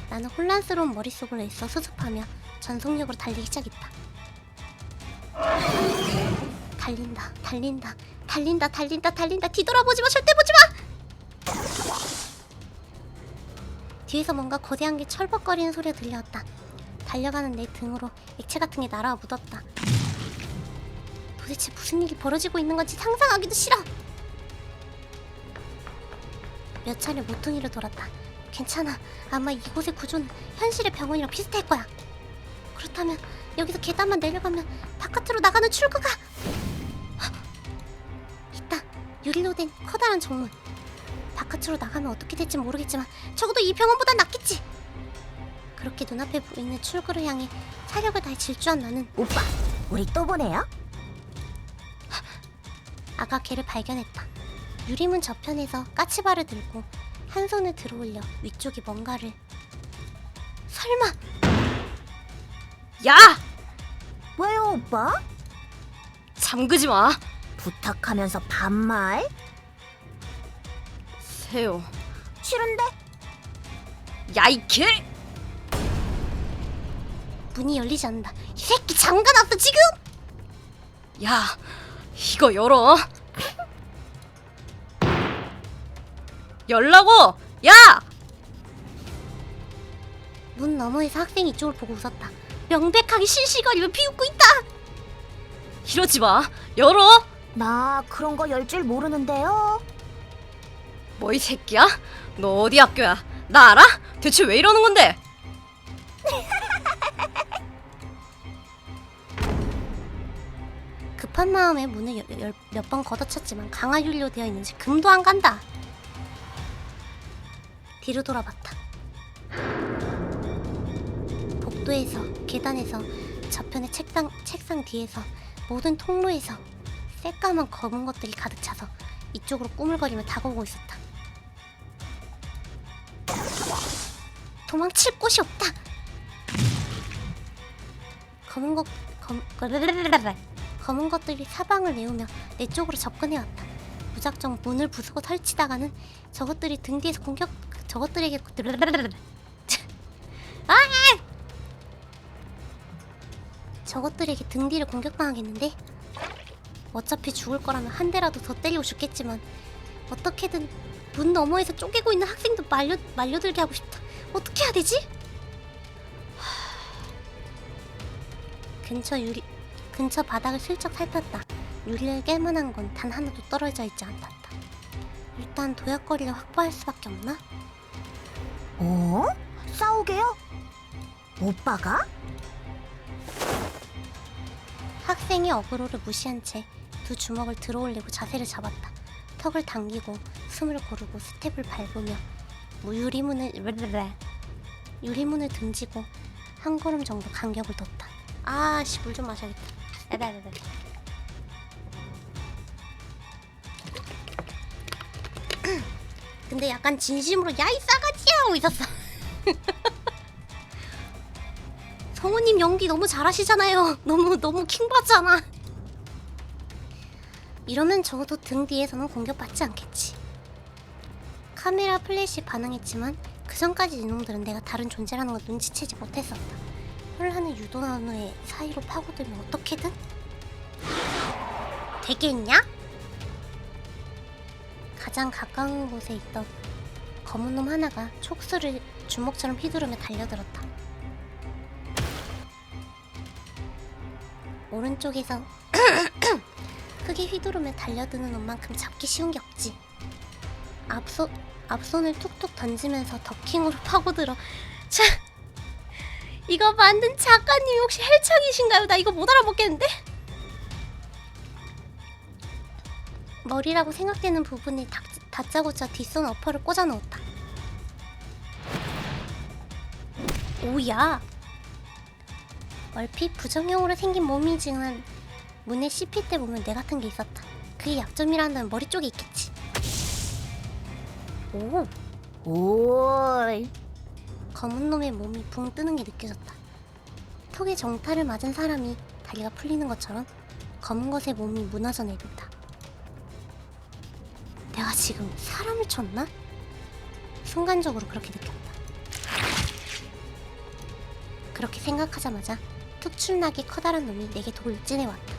나는 혼란스러운 머릿속을 애써 수습하며 전속력으로 달리기 시작했다. 달린다. 뒤돌아보지 마, 절대 보지 마. 뒤에서 뭔가 거대한 게 철벅거리는 소리가 들려왔다. 달려가는 내 등으로 액체 같은 게 날아와 묻었다. 도대체 무슨 일이 벌어지고 있는 건지 상상하기도 싫어. 몇 차례 모퉁이를 돌았다. 괜찮아. 아마 이곳의 구조는 현실의 병원이랑 비슷할 거야. 그렇다면 여기서 계단만 내려가면 바깥으로 나가는 출구가 있다. 유리로 된 커다란 정문. 바깥으로 나가면 어떻게 될지 모르겠지만 적어도 이 병원보단 낫겠지. 그렇게 눈앞에 보이는 출구를 향해 사력을 다해 질주한 나는 오빠, 우리 또 보내요? 아가 걔를 발견했다. 유리문 저편에서 까치발을 들고 한 손을 들어올려 위쪽에 뭔가를. 설마. 야! 왜요, 오빠? 잠그지 마. 부탁하면서 반말? 세요. 싫은데? 야, 이 개! 문이 열리지 않는다. 이 새끼 잠가놨어 지금. 야, 이거 열어. 열라고! 야! 문 너머에서 학생이 이쪽을 보고 웃었다. 명백하게 실실거리며 비웃고 있다. 이러지 마. 열어. 나 그런 거 열 줄 모르는데요. 뭐 이 새끼야? 너 어디 학교야? 나 알아? 대체 왜 이러는 건데? 급한 마음에 문을 몇 번 걷어찼지만 강화 유리로 되어 있는지 금도 안 간다. 뒤로 돌아봤다. 복도에서, 계단에서, 저편의 책상 뒤에서, 모든 통로에서 새까만 검은 것들이 가득 차서 이쪽으로 꾸물거리며 다가오고 있었다. 도망칠 곳이 없다. 검은 것들이 사방을 메우며 내 쪽으로 접근해왔다. 무작정 문을 부수고 설치다가는 저것들이 등 뒤에서 저것들에게 저것들에게 등 뒤를 공격당하겠는데? 어차피 죽을 거라면 한 대라도 더 때리고 죽겠지만 어떻게든 문 너머에서 쪼개고 있는 학생도 말려들게 하고 싶다. 어떻게 해야 되지? 근처 바닥을 슬쩍 살폈다. 유리를 깰 만한 건 단 하나도 떨어져 있지 않았다. 일단 도약거리를 확보할 수밖에 없나? 어? 싸우게요? 오빠가? 학생이 어그로를 무시한 채 두 주먹을 들어올리고 자세를 잡았다. 턱을 당기고 숨을 고르고 스텝을 밟으며 유리문을 등지고 한 걸음 정도 간격을 뒀다. 아씨, 물 좀 마셔야겠다. 근데 약간 진심으로 야 이 싸가지야 하고 있었어. 성우님 연기 너무 잘하시잖아요. 너무 킹받잖아. 이러면 적어도 등 뒤에서는 공격받지 않겠지. 카메라 플래시 반응했지만 그 전까지 이놈들은 내가 다른 존재라는 걸 눈치채지 못했었다. 혼란의 유도나무의 사이로 파고들면 어떻게든 되겠냐? 가장 가까운 곳에 있던 검은 놈 하나가 촉수를 주먹처럼 휘두르며 달려들었다. 오른쪽에서 크게 휘두르며 달려드는 놈만큼 잡기 쉬운 게 없지. 앞손을 툭툭 던지면서 더킹으로 파고들어. 자, 이거 만든 작가님 혹시 헬창이신가요? 나 이거 못 알아먹겠는데? 머리라고 생각되는 부분에 다짜고짜 뒷손 어퍼를 꽂아 넣었다. 오야! 얼핏 부정형으로 생긴 몸이지만 문에 씹힐 때 보면 뇌 같은 게 있었다. 그게 약점이라는 머리 쪽에 있겠지. 오! 오이. 검은 놈의 몸이 붕 뜨는 게 느껴졌다. 턱에 정타를 맞은 사람이 다리가 풀리는 것처럼 검은 것의 몸이 무너져 내린다. 내가 지금 사람을 쳤나? 순간적으로 그렇게 느꼈다. 그렇게 생각하자마자 특출나게 커다란 놈이 내게 돌진해왔다.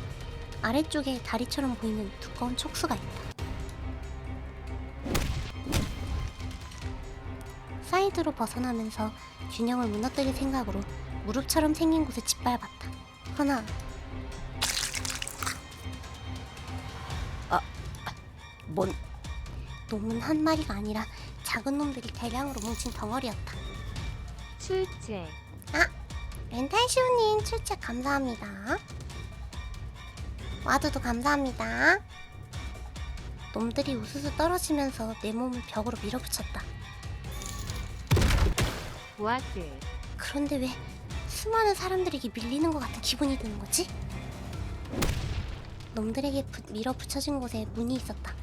아래쪽에 다리처럼 보이는 두꺼운 촉수가 있다. 사이드로 벗어나면서 균형을 무너뜨릴 생각으로 무릎처럼 생긴 곳에 짓밟았다. 하나, 뭔? 놈은 한 마리가 아니라 작은 놈들이 대량으로 뭉친 덩어리였다. 출제. 렌탈시우님 출첵 감사합니다. 와두도 감사합니다. 놈들이 우수수 떨어지면서 내 몸을 벽으로 밀어붙였다. 와드. 그런데 왜 수많은 사람들에게 밀리는 것 같은 기분이 드는 거지? 놈들에게 밀어붙여진 곳에 문이 있었다.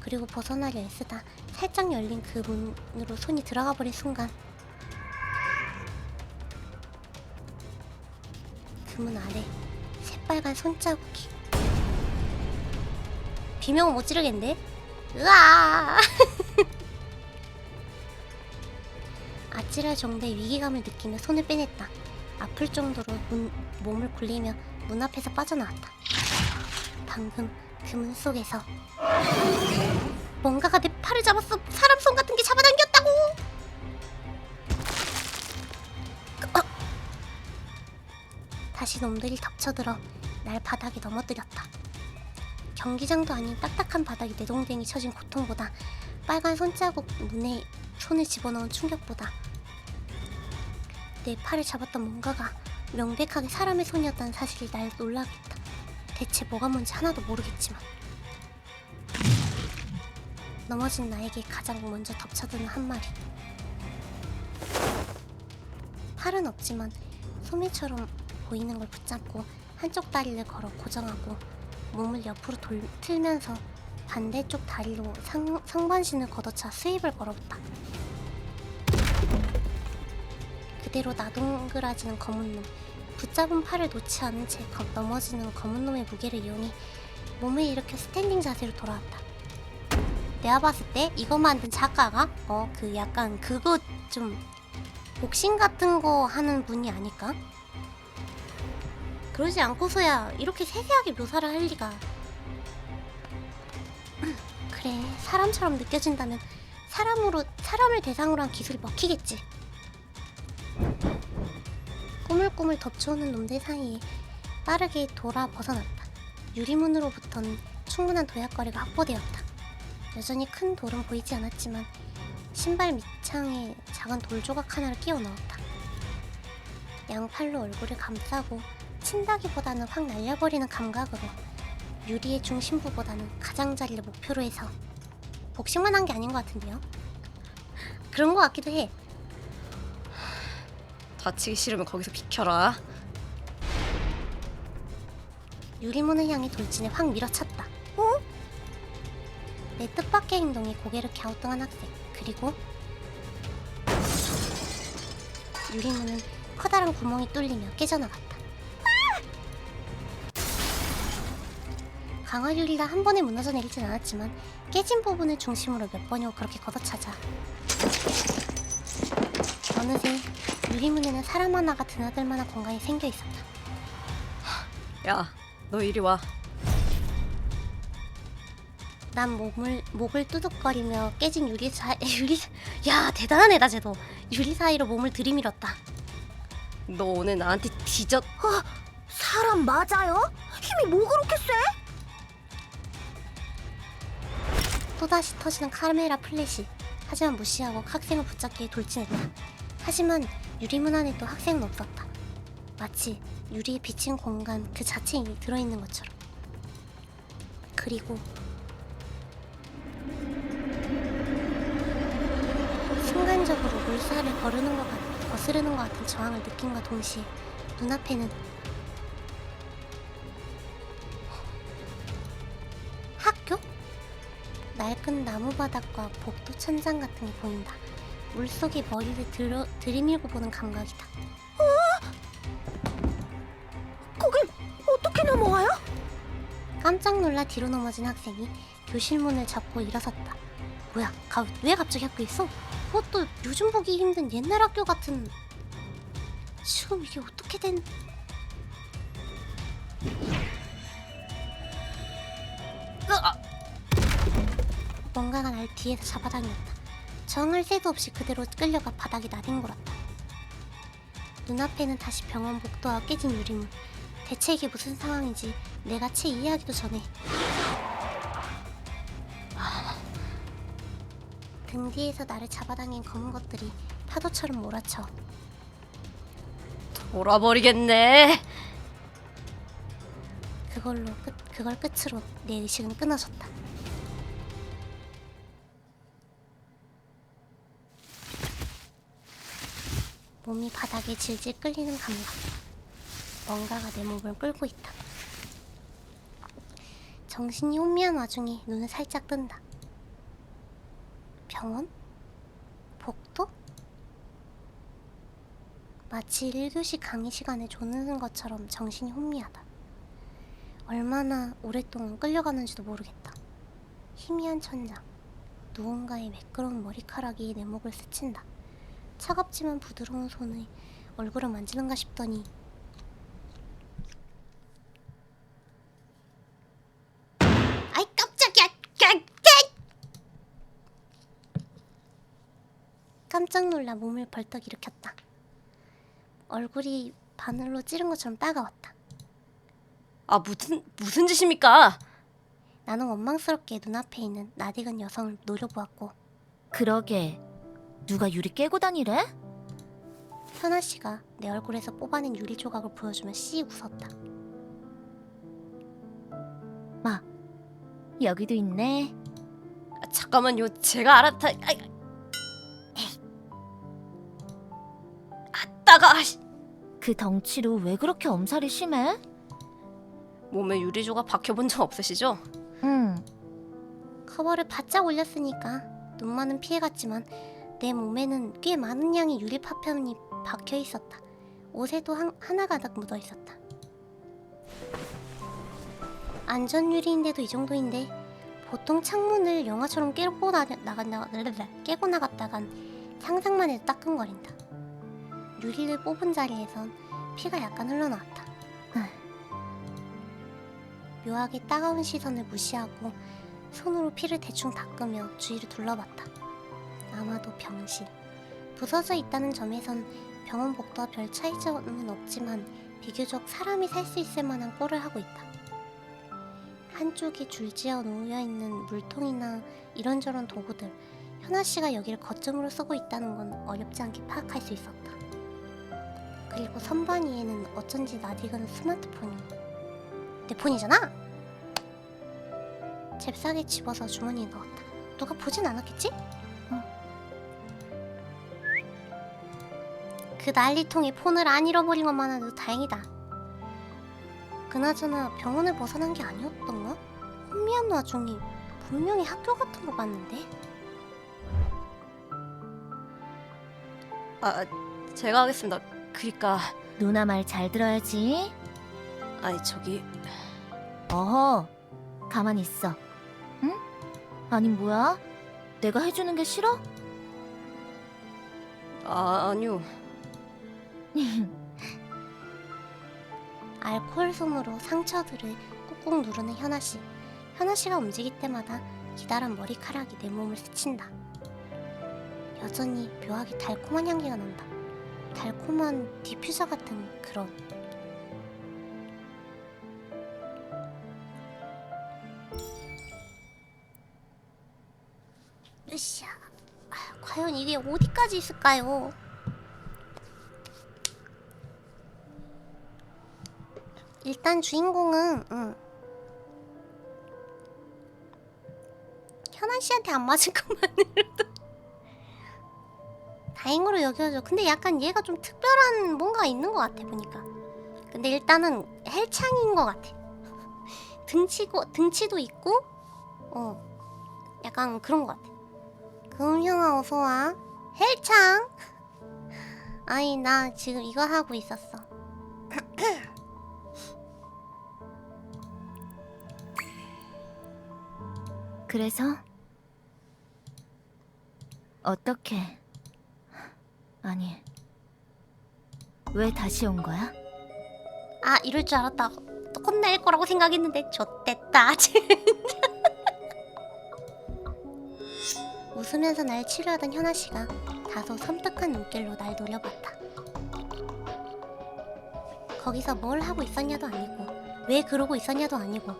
그리고 벗어나려 애쓰다 살짝 열린 그 문으로 손이 들어가 버린 순간 그 문 아래 새빨간 손자국이. 비명은 못 지르겠는데? 으아! 아찔할 정도의 위기감을 느끼며 손을 빼냈다. 아플 정도로 몸을 굴리며 문 앞에서 빠져나왔다. 방금 그 문 속에서 뭔가가 내 팔을 잡았어. 사람 손 같은 게 잡아당겼다고. 다시 놈들이 덮쳐들어 날 바닥에 넘어뜨렸다. 경기장도 아닌 딱딱한 바닥에 내동댕이 쳐진 고통보다 빨간 손자국 눈에 손을 집어넣은 충격보다 내 팔을 잡았던 뭔가가 명백하게 사람의 손이었다는 사실이 날 놀라게 했다. 대체 뭐가 뭔지 하나도 모르겠지만 넘어진 나에게 가장 먼저 덮쳐드는 한 마리. 팔은 없지만 소매처럼 보이는 걸 붙잡고 한쪽 다리를 걸어 고정하고 몸을 옆으로 틀면서 반대쪽 다리로 상반신을 걷어차 스윕을 걸어봤다. 그대로 나동그라지는 검은 놈, 붙잡은 팔을 놓지 않은 채 넘어지는 검은 놈의 무게를 이용해 몸을 일으켜 스탠딩 자세로 돌아왔다. 내가 봤을 때 이거 만든 작가가 그 약간 그거 좀 복싱 같은 거 하는 분이 아닐까? 그러지 않고서야 이렇게 세세하게 묘사를 할 리가. 그래, 사람처럼 느껴진다면 사람을 대상으로 한 기술이 먹히겠지. 꾸물꾸물 덮쳐오는 놈들 사이에 빠르게 돌아 벗어났다. 유리문으로부터는 충분한 도약거리가 확보되었다. 여전히 큰 돌은 보이지 않았지만 신발 밑창에 작은 돌 조각 하나를 끼워 넣었다. 양팔로 얼굴을 감싸고 친다기보다는 확 날려버리는 감각으로 유리의 중심부보다는 가장자리를 목표로 해서 복싱만 한 게 아닌 것 같은데요? 그런 것 같기도 해. 다치기 싫으면 거기서 비켜라. 유리문을 향해 돌진에 확 밀어쳤다. 어? 내 뜻밖의 행동에 고개를 갸우뚱한 학생. 그리고 유리문은 커다란 구멍이 뚫리며 깨져나갔다. 강화 유리라 한 번에 무너져 내리진 않았지만 깨진 부분을 중심으로 몇 번이고 그렇게 걷어차자 어느새 유리문에는 사람 하나가 드나들 만한 공간이 생겨 있었다. 야, 너 이리 와. 난 목을 두둑거리며 깨진 야, 대단한 애다 쟤도. 유리 사이로 몸을 들이밀었다. 너 오늘 나한테 뒤졌... 사람 맞아요? 힘이 뭐 그렇게 세? 또다시 터지는 카메라 플래시. 하지만 무시하고 학생을 붙잡기에 돌진했다. 하지만 유리문 안에도 학생은 없었다. 마치 유리에 비친 공간 그 자체에 들어있는 것처럼. 그리고 순간적으로 물살을 거스르는 것 같은 저항을 느낌과 동시에 눈앞에는 학교? 낡은 나무바닥과 복도 천장 같은 게 보인다. 물속에 머리를 들이밀고 보는 감각이다. 거길 어떻게 넘어와요? 깜짝 놀라 뒤로 넘어진 학생이 교실 문을 잡고 일어섰다. 뭐야, 왜 갑자기 학교에 있어? 그것도 요즘 보기 힘든 옛날 학교 같은... 지금 이게 어떻게 된... 뭔가가 날 뒤에서 잡아당겼다. 정할 새도 없이 그대로 끌려가 바닥에 나뒹굴었다. 눈앞에는 다시 병원 복도와 깨진 유리문. 대체 이게 무슨 상황인지 내가 채 이해하기도 전에 등 뒤에서 나를 잡아당긴 검은 것들이 파도처럼 몰아쳐 돌아버리겠네. 그걸 끝으로 내 의식은 끊어졌다. 몸이 바닥에 질질 끌리는 감각. 뭔가가 내 몸을 끌고 있다. 정신이 혼미한 와중에 눈을 살짝 뜬다. 병원? 복도? 마치 1교시 강의 시간에 조는 것처럼 정신이 혼미하다. 얼마나 오랫동안 끌려가는지도 모르겠다. 희미한 천장, 누군가의 매끄러운 머리카락이 내 목을 스친다. 차갑지만 부드러운 손에 얼굴을 만지는가 싶더니 아이 깜짝이야! 깜짝 놀라 몸을 벌떡 일으켰다. 얼굴이 바늘로 찌른 것처럼 따가웠다. 아, 무슨 짓입니까? 나는 원망스럽게 눈앞에 있는 낯익은 여성을 노려보았고 그러게 누가 유리 깨고 다니래? 현아 씨가 내 얼굴에서 뽑아낸 유리 조각을 보여주며 씩 웃었다. 여기도 있네. 아, 잠깐만요. 제가 알아다. 아따가. 그 덩치로 왜 그렇게 엄살이 심해? 몸에 유리 조각 박혀본 적 없으시죠? 응. 커버를 바짝 올렸으니까 눈만은 피해갔지만 내 몸에는 꽤 많은 양의 유리 파편이 박혀 있었다. 옷에도 하나 가득 묻어 있었다. 안전 유리인데도 이 정도인데 보통 창문을 영화처럼 깨고 나갔다간 상상만 해도 따끔거린다. 유리를 뽑은 자리에선 피가 약간 흘러나왔다. 묘하게 따가운 시선을 무시하고 손으로 피를 대충 닦으며 주위를 둘러봤다. 아마도 병실. 부서져 있다는 점에선 병원복도와 별 차이점은 없지만 비교적 사람이 살 수 있을 만한 꼴을 하고 있다. 한쪽에 줄지어 놓여있는 물통이나 이런저런 도구들, 현아 씨가 여기를 거점으로 쓰고 있다는 건 어렵지 않게 파악할 수 있었다. 그리고 선반 위에는 어쩐지 낯익은 스마트폰이. 내 폰이잖아? 잽싸게 집어서 주머니에 넣었다. 누가 보진 않았겠지? 그 난리통에 폰을 안 잃어버린 것만 해도 다행이다. 그나저나 병원을 벗어난 게 아니었던가? 혼미한 와중에 분명히 학교 같은 거 봤는데? 아, 제가 하겠습니다. 그니까 누나 말 잘 들어야지. 아니 저기 어허, 가만히 있어. 응? 아니 뭐야? 내가 해주는 게 싫어? 아니요. 알코올 솜으로 상처들을 꾹꾹 누르는 현아씨. 현아씨가 움직일 때마다 기다란 머리카락이 내 몸을 스친다. 여전히 묘하게 달콤한 향기가 난다. 달콤한 디퓨저 같은 그런. 으쌰. 과연 이게 어디까지 있을까요? 일단 주인공은 현아 씨한테 안 맞은 것만으로도 다행으로 여겨져. 근데 약간 얘가 좀 특별한 뭔가 있는 것 같아 보니까. 근데 일단은 헬창인 것 같아. 등치도 있고, 약간 그런 것 같아. 금형아 어서 와. 헬창. 아니 나 지금 이거 하고 있었어. 그래서 어떻게? 아니 왜 다시 온 거야? 아 이럴 줄 알았다. 또 혼낼 거라고 생각했는데 좆됐다. 웃으면서 날 치료하던 현아 씨가 다소 섬뜩한 눈길로 날 노려봤다. 거기서 뭘 하고 있었냐도 아니고 왜 그러고 있었냐도 아니고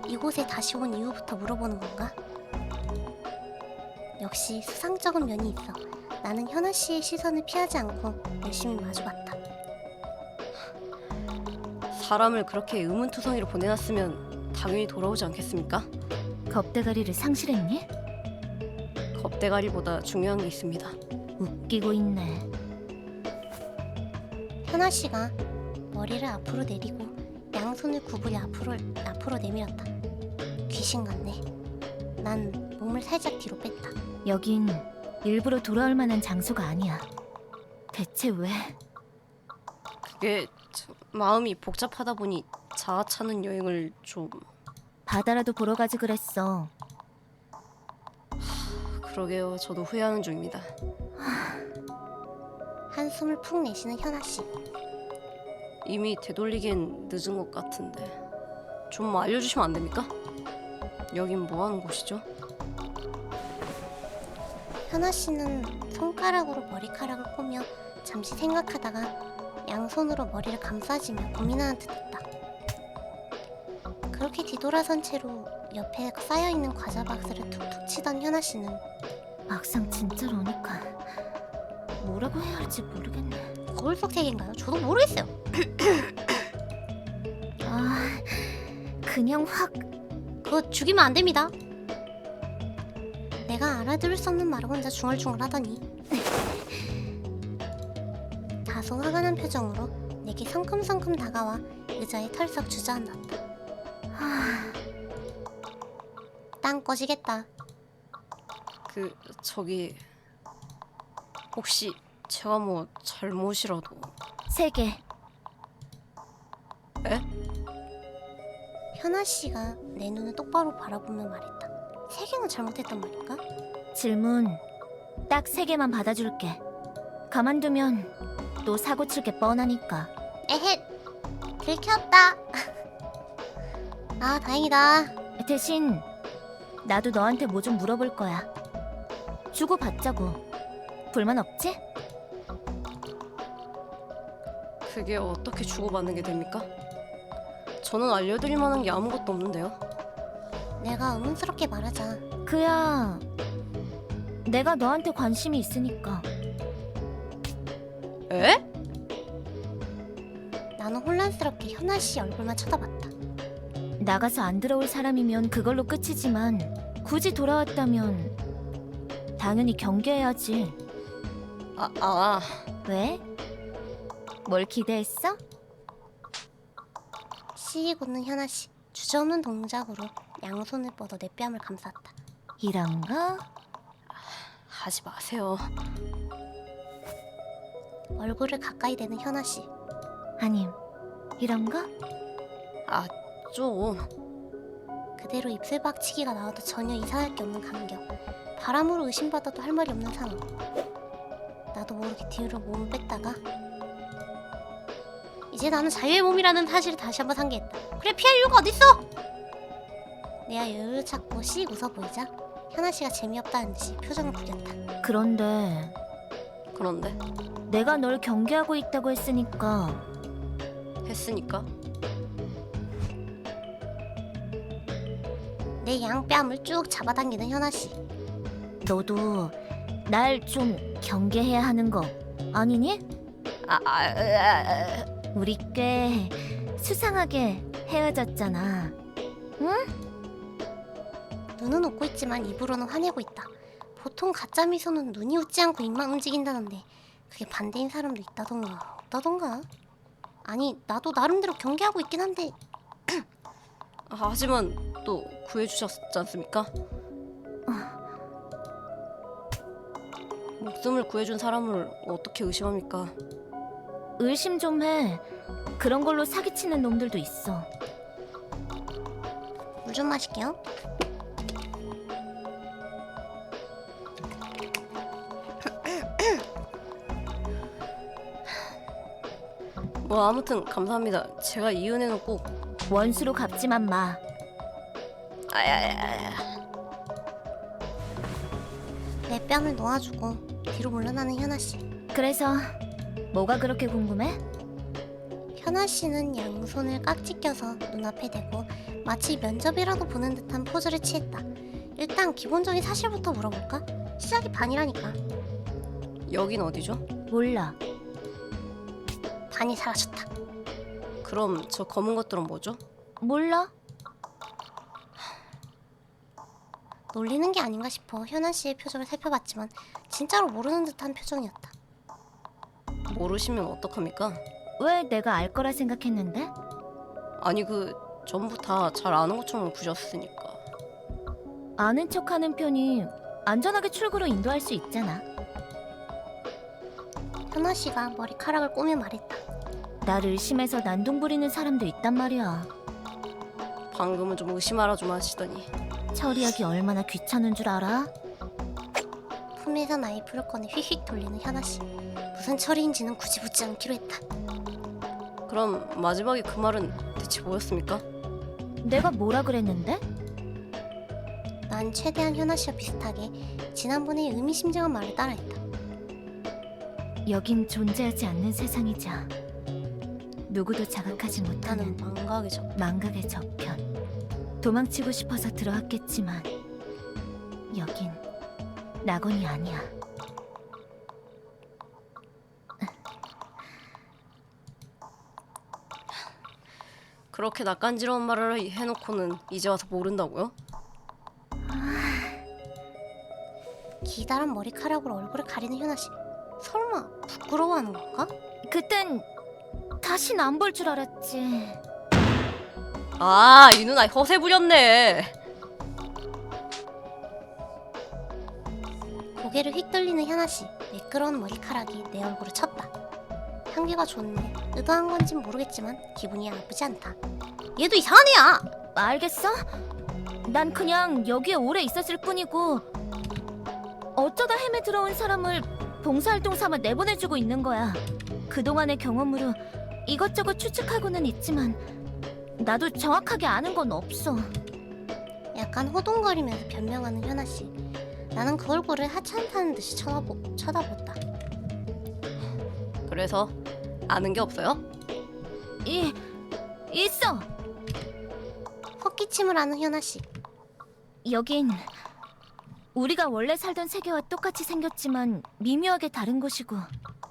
이곳에 다시 온 이유부터 물어보는 건가? 역시 수상쩍은 면이 있어. 나는 현아 씨의 시선을 피하지 않고 열심히 마주봤다. 사람을 그렇게 의문투성이로 보내놨으면 당연히 돌아오지 않겠습니까? 겁대가리를 상실했니? 겁대가리보다 중요한 게 있습니다. 웃기고 있네. 현아 씨가 머리를 앞으로 내리고 양손을 구부려 앞으로 내밀었다. 귀신 같네. 난 몸을 살짝 뒤로 뺐다. 여긴 일부러 돌아올 만한 장소가 아니야. 대체 왜? 그게 마음이 복잡하다 보니 자아 찾는 여행을 좀. 바다라도 보러 가지 그랬어. 그러게요. 저도 후회하는 중입니다. 한숨을 푹 내쉬는 현아 씨. 이미 되돌리기엔 늦은 것 같은데 좀 알려주시면 안 됩니까? 여긴 뭐 하는 곳이죠? 현아 씨는 손가락으로 머리카락을 꼬며 잠시 생각하다가 양손으로 머리를 감싸지며 고민하는 듯했다. 그렇게 뒤돌아선 채로 옆에 쌓여있는 과자 박스를 툭툭 치던 현아 씨는 막상 진짜로 오니까 뭐라고 해야 할지 모르겠네. 거울 속 세계인가요? 저도 모르겠어요. 아, 그냥 확. 그거 죽이면 안 됩니다. 내가 알아들을 수 없는 말을 혼자 중얼중얼하더니 다소 화가 난 표정으로 내게 성큼성큼 다가와 의자에 털썩 주저앉았다. 땅 꺼지겠다. 저기 혹시 제가 뭐 잘못이라도... 3개. 에? 현아 씨가 내 눈을 똑바로 바라보며 말했다. 3개는 잘못했단 말인가? 질문 딱 3개만 받아줄게. 가만두면 또 사고 칠 게 뻔하니까. 에헷! 들켰다. 아, 다행이다. 대신 나도 너한테 뭐 좀 물어볼 거야. 주고받자고. 불만 없지? 그게 어떻게 주고받는 게 됩니까? 저는 알려드릴 만한 게 아무것도 없는데요. 내가 의문스럽게 말하자. 그야 내가 너한테 관심이 있으니까. 에? 나는 혼란스럽게 현아 씨 얼굴만 쳐다봤다. 나가서 안 들어올 사람이면 그걸로 끝이지만 굳이 돌아왔다면 당연히 경계해야지. 왜? 뭘 기대했어? 씩 웃는 현아 씨. 주저없는 동작으로 양손을 뻗어 내 뺨을 감쌌다. 이런가? 하지 마세요. 얼굴을 가까이 대는 현아 씨. 아님 이런가? 좀... 그대로 입술 박치기가 나와도 전혀 이상할 게 없는 감격. 바람으로 의심받아도 할 말이 없는 상황. 나도 모르게 뒤로 몸을 뺐다가 이제 나는 자유의 몸이라는 사실을 다시 한번 상기했다. 그래, 피할 이유가 어딨어? 내가 여유를 찾고 씩 웃어 보이자 현아 씨가 재미없다는 듯이 표정을 구겼다. 그런데 내가 널 경계하고 있다고 했으니까 했으니까? 내 양뺨을 쭉 잡아당기는 현아 씨. 너도 날 좀 경계해야 하는 거 아니니? 우리 꽤 수상하게 헤어졌잖아. 눈은 웃고 있지만 입으로는 화내고 있다. 보통 가짜 미소는 눈이 웃지 않고 입만 움직인다던데 그게 반대인 사람도 있다던가 없다던가. 아니, 나도 나름대로 경계하고 있긴 한데 하지만 또 구해주셨지 않습니까? 목숨을 구해준 사람을 어떻게 의심합니까? 의심 좀 해. 그런 걸로 사기치는 놈들도 있어. 물 좀 마실게요. 뭐 아무튼 감사합니다. 제가 이 은혜는 꼭... 원수로 갚지만 마. 내 뺨을 놓아주고 뒤로 물러나는 현아 씨. 그래서 뭐가 그렇게 궁금해? 현아 씨는 양손을 깍지 껴서 눈앞에 대고 마치 면접이라도 보는 듯한 포즈를 취했다. 일단 기본적인 사실부터 물어볼까? 시작이 반이라니까. 여긴 어디죠? 몰라. 반이 사라졌다. 그럼 저 검은 것들은 뭐죠? 몰라? 놀리는 게 아닌가 싶어 현아 씨의 표정을 살펴봤지만 진짜로 모르는 듯한 표정이었다. 모르시면 어떡합니까? 왜 내가 알 거라 생각했는데? 아니 전부 다 잘 아는 것처럼 구셨으니까. 아는 척하는 편이 안전하게 출구로 인도할 수 있잖아. 현아 씨가 머리카락을 꼬며 말했다. 날 의심해서 난동 부리는 사람도 있단 말이야. 방금은 좀 의심하라 좀 하시더니. 처리하기 얼마나 귀찮은 줄 알아? 품에서 나이프를 꺼내 휙휙 돌리는 현아 씨. 무슨 처리인지는 굳이 묻지 않기로 했다. 그럼 마지막에 그 말은 대체 뭐였습니까? 내가 뭐라 그랬는데? 난 최대한 현아 씨와 비슷하게 지난번에 의미심장한 말을 따라했다. 여긴 존재하지 않는 세상이자 누구도 자각하지 못하는 나는 망각의 적. 망각의 저편. 도망치고 싶어서 들어왔겠지만 여긴 낙원이 아니야. 그렇게 낯간지러운 말을 해놓고는 이제 와서 모른다고요? 기다란 머리카락으로 얼굴을 가리는 현아 씨. 설마 부끄러워하는 건가? 그땐 다신 안 볼 줄 알았지. 아, 이 누나 허세 부렸네. 고개를 휙 돌리는 현아 씨. 매끄러운 머리카락이 내 얼굴을 쳤다. 향기가 좋네. 의도한 건진 모르겠지만 기분이 나쁘지 않다. 얘도 이상한 애야. 알겠어? 난 그냥 여기에 오래 있었을 뿐이고 어쩌다 헤매 들어온 사람을 봉사활동 삼아 내보내주고 있는 거야. 그동안의 경험으로 이것저것 추측하고는 있지만 나도 정확하게 아는 건 없어. 약간 호동거리면서 변명하는 현아 씨. 나는 그 얼굴을 하찮다는 듯이 쳐다본다. 그래서 아는 게 없어요? 있어. 헛기침을 하는 현아 씨. 여긴 우리가 원래 살던 세계와 똑같이 생겼지만 미묘하게 다른 곳이고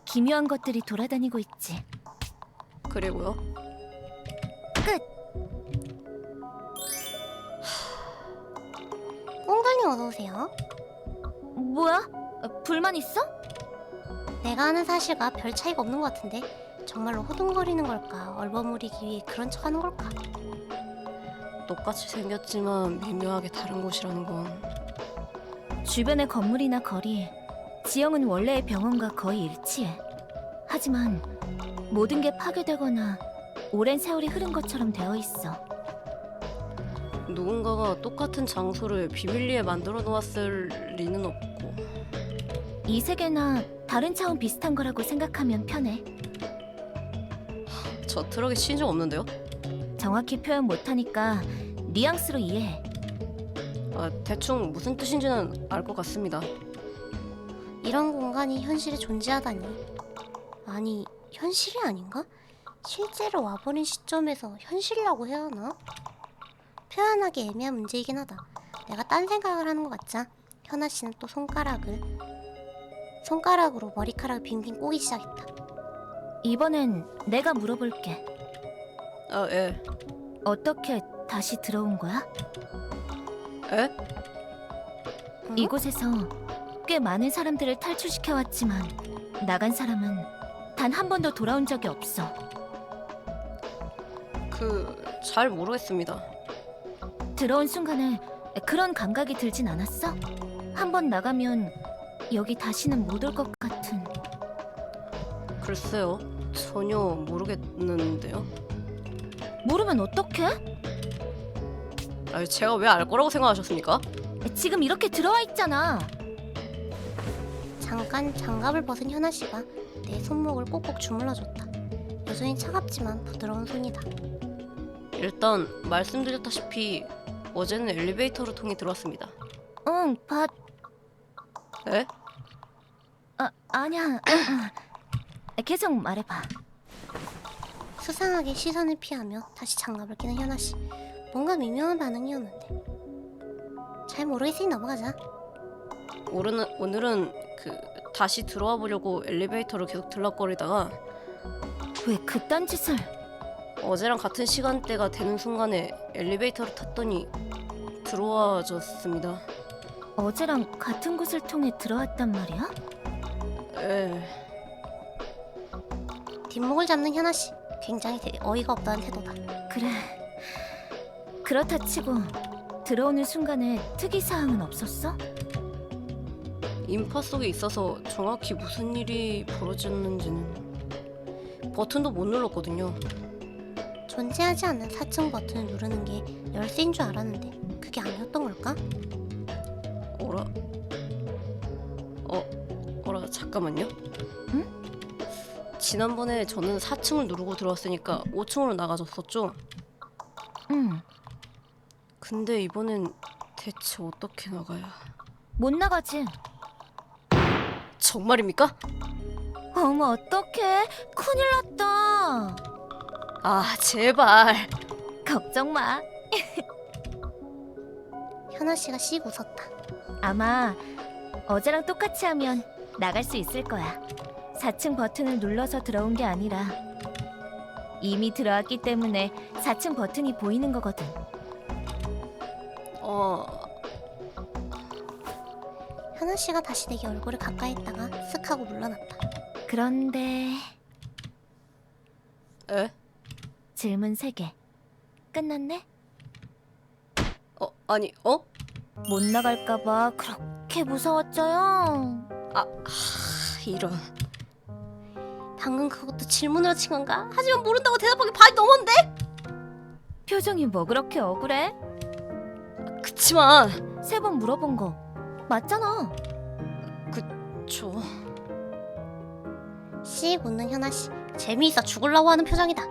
기묘한 것들이 돌아다니고 있지. 그리고요? 꽁돌님 어서 오세요. 뭐야? 불만 있어? 내가 아는 사실과 별 차이가 없는 것 같은데 정말로 호둥거리는 걸까? 얼버무리기 위해 그런 척하는 걸까? 똑같이 생겼지만 미묘하게 다른 곳이라는 건 주변의 건물이나 거리, 지형은 원래의 병원과 거의 일치해. 하지만 모든 게 파괴되거나 오랜 세월이 흐른 것처럼 되어 있어. 누군가가 똑같은 장소를 비밀리에 만들어 놓았을 리는 없고. 이 세계나 다른 차원 비슷한 거라고 생각하면 편해. 저 트럭에 씌인 적 없는데요? 정확히 표현 못하니까 뉘앙스로 이해해. 아, 대충 무슨 뜻인지는 알 것 같습니다. 이런 공간이 현실에 존재하다니. 아니, 현실이 아닌가? 실제로 와버린 시점에서 현실이라고 해야 하나? 표현하기 애매한 문제이긴 하다. 내가 딴 생각을 하는 것 같자 현아 씨는 또 손가락으로 머리카락을 빙빙 꼬기 시작했다. 이번엔 내가 물어볼게. 아, 예. 어떻게 다시 들어온 거야? 에? 응? 이곳에서 꽤 많은 사람들을 탈출시켜왔지만 나간 사람은 단 한 번도 돌아온 적이 없어. 잘 모르겠습니다. 들어온 순간에 그런 감각이 들진 않았어? 한 번 나가면 여기 다시는 못 올 것 같은. 글쎄요. 전혀 모르겠는데요. 모르면 어떡해? 아, 제가 왜 알 거라고 생각하셨습니까? 지금 이렇게 들어와 있잖아. 잠깐 장갑을 벗은 현아 씨가 내 손목을 꼭꼭 주물러줬다. 여전히 차갑지만 부드러운 손이다. 일단 말씀드렸다시피 어제는 엘리베이터를 통해 들어왔습니다. 응, 에? 아니야. 계속 말해봐. 수상하게 시선을 피하며 다시 장갑을 끼는 현아 씨. 뭔가 미묘한 반응이었는데. 잘 모르겠으니 넘어가자. 오늘은 다시 들어와 보려고 엘리베이터를 계속 들락거리다가 왜 그딴 짓을? 어제랑 같은 시간대가 되는 순간에 엘리베이터를 탔더니 들어와졌습니다. 어제랑 같은 곳을 통해 들어왔단 말이야? 에, 뒷목을 잡는 현아 씨. 굉장히 어이가 없다는 태도다. 그래. 그렇다 치고 들어오는 순간에 특이사항은 없었어? 인파 속에 있어서 정확히 무슨 일이 벌어졌는지는 버튼도 못 눌렀거든요. 존재하지 않는 4층 버튼을 누르는 게 열쇠인 줄 알았는데 그게 아니었던 걸까? 어라 잠깐만요. 응? 지난번에 저는 4층을 누르고 들어왔으니까 5층으로 나가졌었죠? 응. 근데 이번엔 대체 어떻게 나가야? 못 나가지. 정말입니까? 어머 어떡해. 큰일 났다. 아 제발. 걱정 마. 현아 씨가 씩 웃었다. 아마 어제랑 똑같이 하면 나갈 수 있을 거야. 4층 버튼을 눌러서 들어온 게 아니라 이미 들어왔기 때문에 4층 버튼이 보이는 거거든. 현아 씨가 다시 내게 얼굴을 가까이 했다가 쓱 하고 물러났다. 그런데 에? 질문 3개. 끝났네? 아니 못 나갈까 봐 그렇게 무서웠죠요. 이런. 방금 그것도 질문으로 친 건가? 하지만 모른다고 대답하기 반이 넘었는데? 표정이 뭐 그렇게 억울해? 그치만 3번 물어본 거 맞잖아. 저 씩 웃는 현아 씨. 재미있어 죽으려고 하는 표정이다.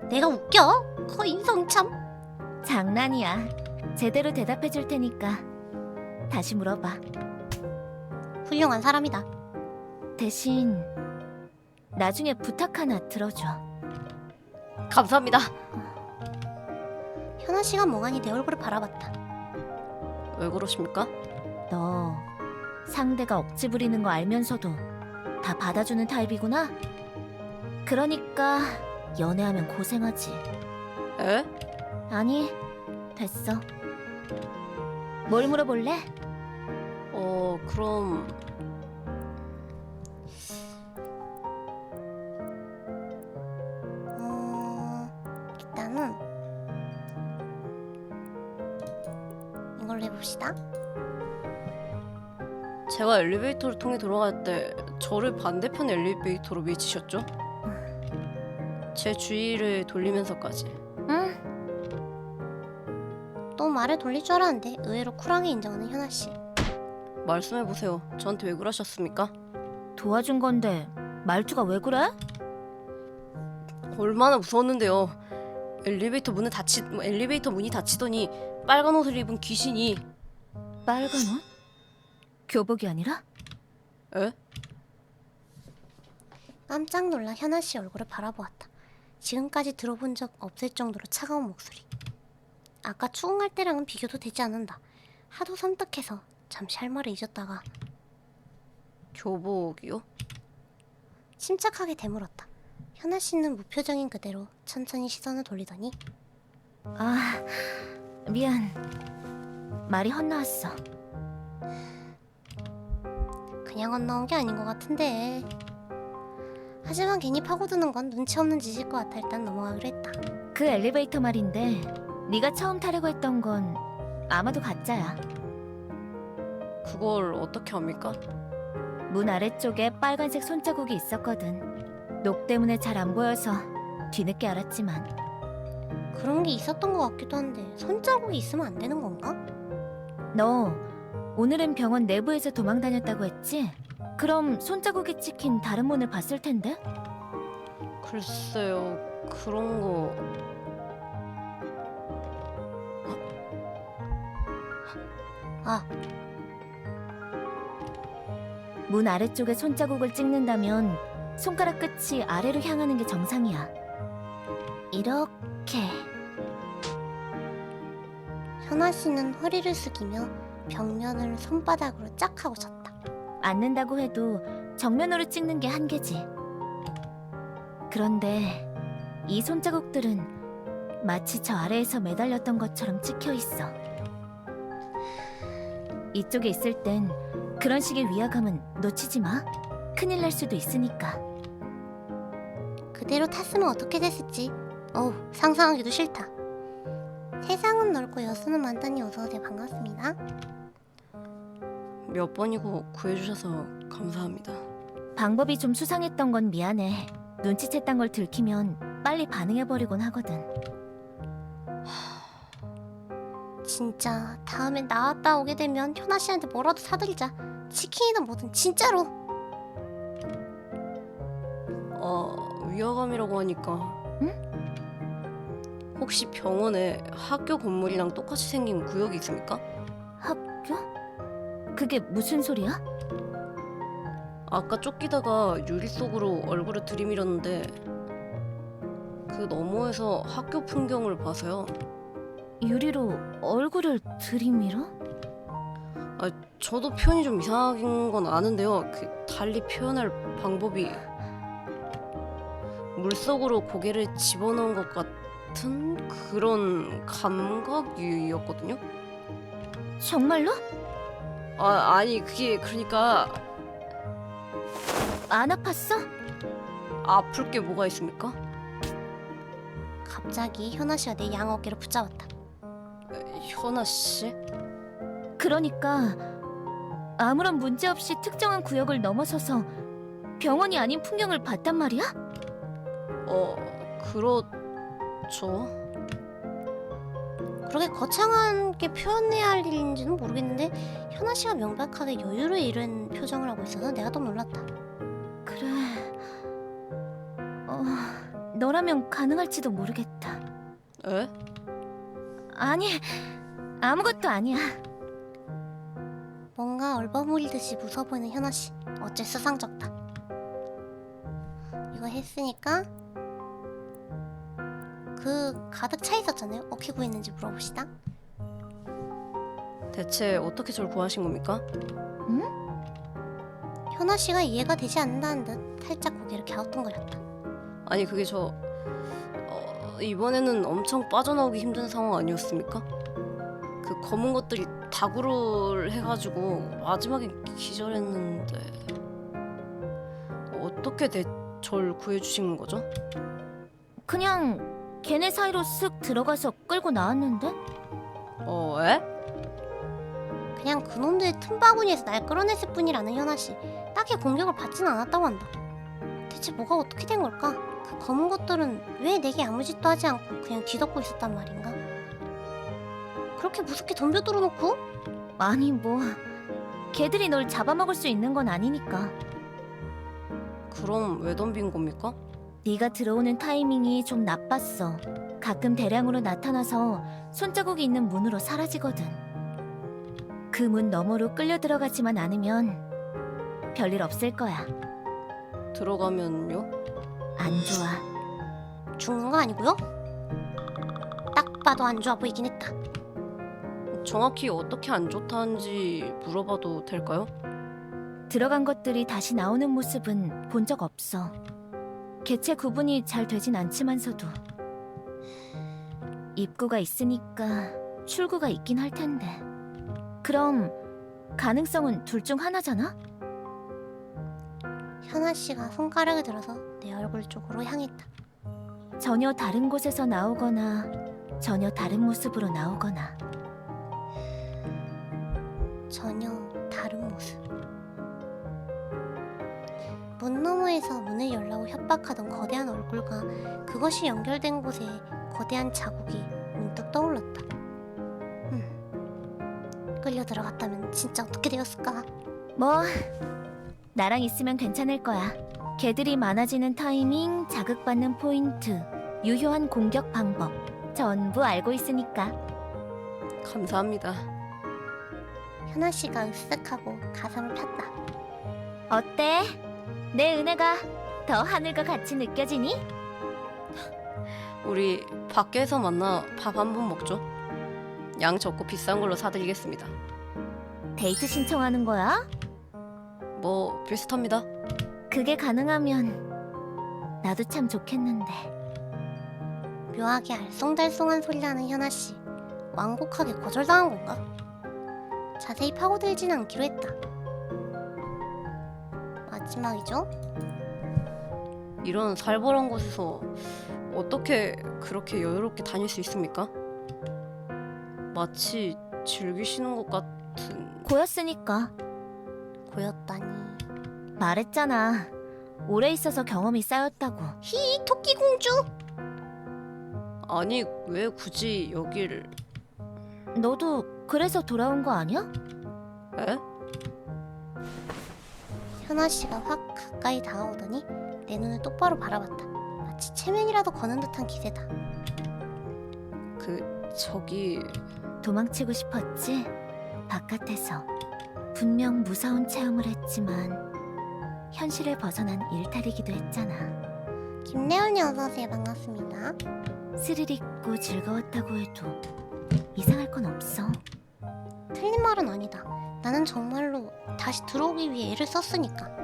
내가 웃겨? 그 인성 참. 장난이야. 제대로 대답해 줄 테니까 다시 물어봐. 훌륭한 사람이다. 대신 나중에 부탁 하나 들어줘. 감사합니다. 현아 씨가 멍하니 내 얼굴을 바라봤다. 왜 그러십니까? 너 상대가 억지 부리는 거 알면서도 다 받아주는 타입이구나? 그러니까 연애하면 고생하지. 에? 아니, 됐어. 뭘 물어볼래? 그럼 일단은 이걸로 해봅시다. 제가 엘리베이터를 통해 들어갈 때 저를 반대편 엘리베이터로 밀치셨죠? 제 주위를 돌리면서까지. 응? 또 말을 돌릴 줄 알았는데 의외로 쿨하게 인정하는 현아 씨. 말씀해보세요. 저한테 왜 그러셨습니까? 도와준 건데 말투가 왜 그래? 얼마나 무서웠는데요. 엘리베이터 문이 닫히더니 빨간 옷을 입은 귀신이. 빨간 옷? 교복이 아니라? 에? 깜짝 놀라 현아 씨 얼굴을 바라보았다. 지금까지 들어본 적 없을 정도로 차가운 목소리. 아까 추궁할 때랑은 비교도 되지 않는다. 하도 섬뜩해서 잠시 할 말을 잊었다가 교복이요? 침착하게 되물었다. 현아 씨는 무표정인 그대로 천천히 시선을 돌리더니 아, 미안. 말이 헛나왔어. 그냥 건너온 게 아닌 것 같은데. 하지만 괜히 파고드는 건 눈치 없는 짓일 것 같아 일단 넘어가기로 했다. 그 엘리베이터 말인데 네가 처음 타려고 했던 건 아마도 가짜야. 그걸 어떻게 합니까? 문 아래쪽에 빨간색 손자국이 있었거든. 녹 때문에 잘 안 보여서 뒤늦게 알았지만. 그런 게 있었던 것 같기도 한데 손자국이 있으면 안 되는 건가? 너 오늘은 병원 내부에서 도망 다녔다고 했지? 그럼 손자국이 찍힌 다른 문을 봤을 텐데? 글쎄요, 그런 거. 아, 문 아래쪽에 손자국을 찍는다면 손가락 끝이 아래로 향하는 게 정상이야. 이렇게. 현아 씨는 허리를 숙이며 벽면을 손바닥으로 짝 하고 쳤다. 앉는다고 해도 정면으로 찍는 게 한계지. 그런데 이 손자국들은 마치 저 아래에서 매달렸던 것처럼 찍혀 있어. 이쪽에 있을 땐 그런 식의 위화감은 놓치지 마. 큰일 날 수도 있으니까. 그대로 탔으면 어떻게 됐을지 어우 상상하기도 싫다. 세상은 넓고 여수는 많다니 어서오세요. 반갑습니다. 몇 번이고 구해주셔서 감사합니다. 방법이 좀 수상했던 건 미안해. 눈치챘단 걸 들키면 빨리 반응해버리곤 하거든. 진짜 다음엔 나왔다 오게 되면 현아 씨한테 뭐라도 사드리자. 치킨이든 뭐든 진짜로. 위화감이라고 하니까. 응? 혹시 병원에 학교 건물이랑 똑같이 생긴 구역이 있습니까? 학교? 그게 무슨 소리야? 아까 쫓기다가 유리 속으로 얼굴을 들이밀었는데 그 너머에서 학교 풍경을 봐서요. 유리로 얼굴을 들이밀어? 저도 표현이 좀 이상한 건 아는데요. 그 달리 표현할 방법이 물속으로 고개를 집어넣은 것 같은 그런 감각이었거든요. 정말로? 아니 그게 그러니까 안 아팠어? 아플 게 뭐가 있습니까? 갑자기 현아 씨가 내 양 어깨를 붙잡았다. 현아 씨? 그러니까 아무런 문제 없이 특정한 구역을 넘어서서 병원이 아닌 풍경을 봤단 말이야? 그렇죠. 그렇게 거창하게 표현해야 할 일인지는 모르겠는데 현아 씨가 명백하게 여유를 잃은 표정을 하고 있어서 내가 더 놀랐다. 그래. 너라면 가능할지도 모르겠다. 에? 아니, 아무것도 아니야. 뭔가 얼버무리듯이 무서워 보이는 현아 씨. 어째 수상쩍다. 이거 했으니까 그 가득 차 있었잖아요. 어떻게 구했는지 물어봅시다. 대체 어떻게 절 구하신 겁니까? 현아 씨가 이해가 되지 않는다는 듯 살짝 고개를 갸우뚱거렸다. 아니 그게 이번에는 엄청 빠져나오기 힘든 상황 아니었습니까? 그 검은 것들이 다구를 해가지고 마지막에 기절했는데 어떻게 절 구해주신 거죠? 그냥 걔네 사이로 쓱 들어가서 끌고 나왔는데? 에? 그냥 그놈들의 틈바구니에서 날 끌어냈을 뿐이라는 현아 씨. 딱히 공격을 받진 않았다고 한다. 대체 뭐가 어떻게 된 걸까? 그 검은 것들은 왜 내게 아무 짓도 하지 않고 그냥 뒤덮고 있었단 말인가? 그렇게 무섭게 덤벼들어 놓고? 아니 뭐 걔들이 널 잡아먹을 수 있는 건 아니니까. 그럼 왜 덤빈 겁니까? 네가 들어오는 타이밍이 좀 나빴어. 가끔 대량으로 나타나서 손자국이 있는 문으로 사라지거든. 그 문 너머로 끌려 들어가지만 않으면 별일 없을 거야. 들어가면요? 안 좋아. 죽는 거 아니고요? 딱 봐도 안 좋아 보이긴 했다. 정확히 어떻게 안 좋다는지 물어봐도 될까요? 들어간 것들이 다시 나오는 모습은 본 적 없어. 개체 구분이 잘 되진 않지만서도 입구가 있으니까 출구가 있긴 할 텐데. 그럼 가능성은 둘 중 하나잖아? 현아 씨가 손가락을 들어서 내 얼굴 쪽으로 향했다. 전혀 다른 곳에서 나오거나 전혀 다른 모습으로 나오거나. 전혀 다른 모습. 문 너머에서 문을 열라고 협박하던 거대한 얼굴과 그것이 연결된 곳에 거대한 자국이 문득 떠올랐다. 끌려 들어갔다면 진짜 어떻게 되었을까? 뭐 나랑 있으면 괜찮을 거야. 걔들이 많아지는 타이밍, 자극받는 포인트, 유효한 공격 방법 전부 알고 있으니까. 감사합니다. 현아 씨가 으쓱하고 가슴을 폈다. 어때? 내 은혜가 더 하늘과 같이 느껴지니? 우리 밖에서 만나 밥 한 번 먹죠. 양 적고 비싼 걸로 사드리겠습니다. 데이트 신청하는 거야? 뭐 비슷합니다. 그게 가능하면 나도 참 좋겠는데. 묘하게 알쏭달쏭한 소리 나는 현아 씨. 완곡하게 거절당한 건가? 자세히 파고들진 않기로 했다. 마지막이죠? 이런 살벌한 곳에서 어떻게 그렇게 여유롭게 다닐 수 있습니까? 마치 즐기시는 것 같은... 고였으니까. 고였다니. 말했잖아. 오래 있어서 경험이 쌓였다고. 히 토끼공주! 아니 왜 굳이 여길... 너도 그래서 돌아온 거 아니야? 에? 현아 씨가 확 가까이 다가오더니 내 눈을 똑바로 바라봤다. 마치 체면이라도 거는 듯한 기세다. 저기... 도망치고 싶었지? 바깥에서. 분명 무서운 체험을 했지만 현실을 벗어난 일탈이기도 했잖아. 김래원이 어서오세요. 반갑습니다. 스릴 있고 즐거웠다고 해도 이상할 건 없어. 틀린 말은 아니다. 나는 정말로 다시 들어오기 위해 애를 썼으니까.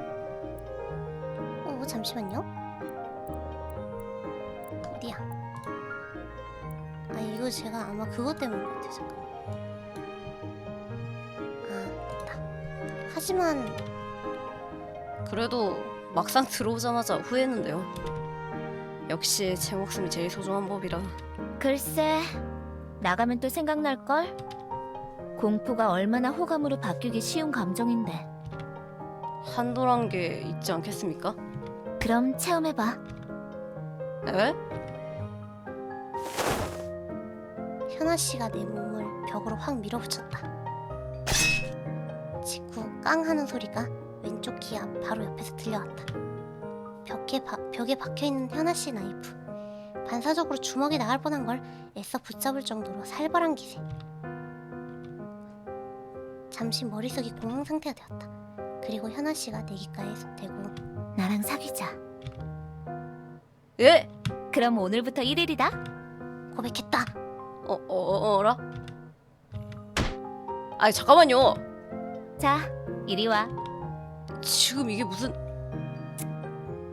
잠시만요. 어디야? 아, 이거 제가 아마 그것 때문인 것 같아요. 잠깐만. 아, 됐다. 하지만 그래도 막상 들어오자마자 후회했는데요. 역시 제 목숨이 제일 소중한 법이라. 글쎄, 나가면 또 생각날걸? 공포가 얼마나 호감으로 바뀌기 쉬운 감정인데. 한도란 게 있지 않겠습니까? 그럼 체험해봐. 에? 현아 씨가 내 몸을 벽으로 확 밀어붙였다. 직후 깡 하는 소리가 왼쪽 귀 앞 바로 옆에서 들려왔다. 벽에 박혀있는 현아 씨 나이프. 반사적으로 주먹이 나갈 뻔한 걸 애써 붙잡을 정도로 살벌한 기세. 잠시 머릿속이 공황 상태가 되었다. 그리고 현아 씨가 내 귓가에 대고 나랑 사귀자. 예? 그럼 오늘부터 1일이다. 고백했다. 어라? 아니 잠깐만요. 자, 이리 와. 지금 이게 무슨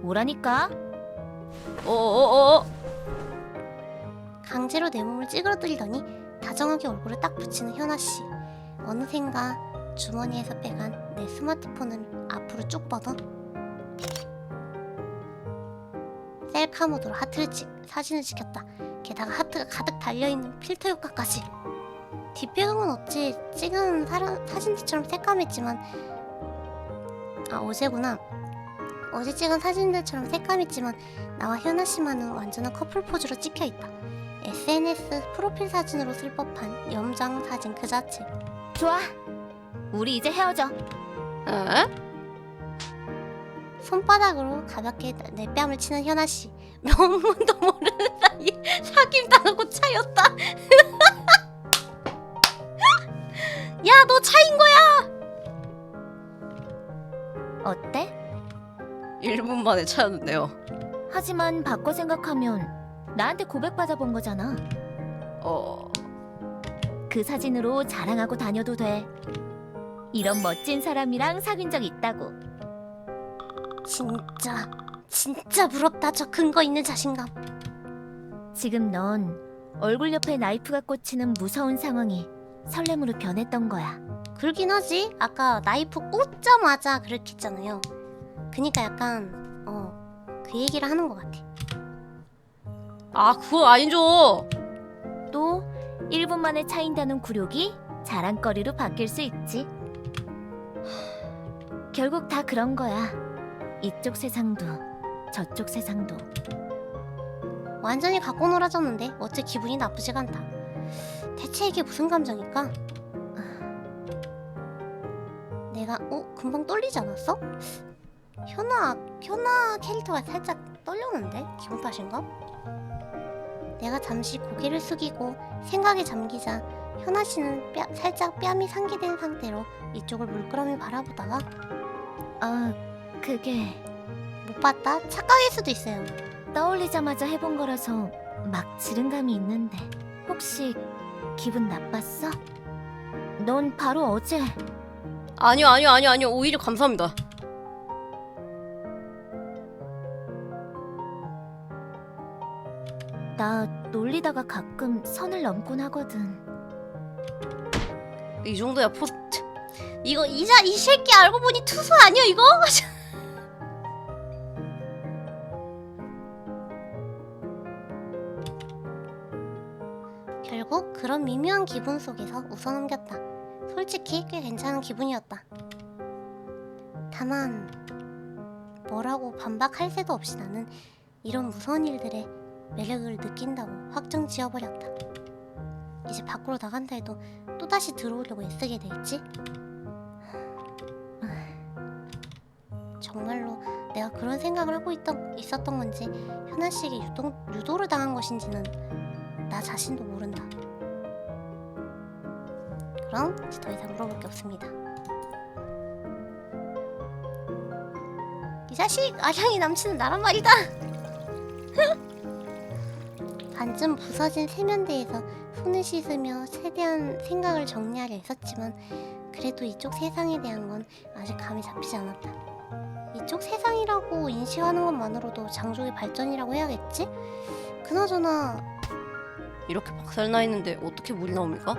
오라니까. 강제로 내 몸을 찌그러뜨리더니 다정하게 얼굴을 딱 붙이는 현아 씨. 어느샌가 주머니에서 빼간 내 스마트폰을 앞으로 쭉 뻗어 셀카 모드로 사진을 찍혔다. 게다가 하트가 가득 달려있는 필터 효과까지. 뒷배경은 어찌 찍은 사진들처럼 새까맸지만 어제구나. 어제 찍은 사진들처럼 새까맸지만 나와 현아 씨만은 완전한 커플 포즈로 찍혀있다. SNS 프로필 사진으로 쓸 법한 염장 사진 그 자체. 좋아. 우리 이제 헤어져. 에? 손바닥으로 가볍게 내 뺨을 치는 현아 씨. 명문도 모르는 사이에 사귐 당하고 차였다. 야, 너 차인 거야. 어때? 1분 만에 차였는데요. 하지만 바꿔 생각하면 나한테 고백받아본 거잖아. 그 사진으로 자랑하고 다녀도 돼. 이런 멋진 사람이랑 사귄 적 있다고. 진짜 부럽다. 저 근거 있는 자신감. 지금 넌 얼굴 옆에 나이프가 꽂히는 무서운 상황이 설렘으로 변했던 거야. 그러긴 하지. 아까 나이프 꽂자마자 그렇게 했잖아요. 그니까 약간 그 얘기를 하는 것 같아. 아 그건 아니죠. 또 1분 만에 차인다는 굴욕이 자랑거리로 바뀔 수 있지. 결국 다 그런 거야. 이쪽 세상도 저쪽 세상도. 완전히 갖고 놀아졌는데 어째 기분이 나쁘지가 않다. 대체 이게 무슨 감정일까? 내가 금방 떨리지 않았어? 현아 캐릭터가 살짝 떨렸는데? 기분 탓인가? 내가 잠시 고개를 숙이고 생각에 잠기자 현아 씨는 살짝 뺨이 상기된 상태로 이쪽을 물끄러미 바라보다가 그게 못 봤다? 착각일 수도 있어요. 떠올리자마자 해본 거라서 막 지른감이 있는데 혹시 기분 나빴어? 넌 바로 어제 아니요. 오히려 감사합니다. 나 놀리다가 가끔 선을 넘곤 하거든. 이 정도야 이거 이 새끼 알고 보니 투수 아니야 이거? 결국 그런 미묘한 기분 속에서 웃어넘겼다. 솔직히 꽤 괜찮은 기분이었다. 다만 뭐라고 반박할 새도 없이 나는 이런 무서운 일들에 매력을 느낀다고 확정 지어버렸다. 이제 밖으로 나간다 해도 또다시 들어오려고 애쓰게 될지? 정말로 내가 그런 생각을 하고 있었던 건지 현아 씨에게 유도를 당한 것인지는 나 자신도 모른다. 그럼 이제 더 이상 물어볼 게 없습니다. 이 자식! 아량이 남친은 나란 말이다! 반쯤 부서진 세면대에서 손을 씻으며 최대한 생각을 정리하려 했었지만 그래도 이쪽 세상에 대한 건 아직 감이 잡히지 않았다. 이쪽 세상이라고 인식하는 것만으로도 장족의 발전이라고 해야겠지? 그나저나 이렇게 박살나 있는데 어떻게 물이 나옵니까?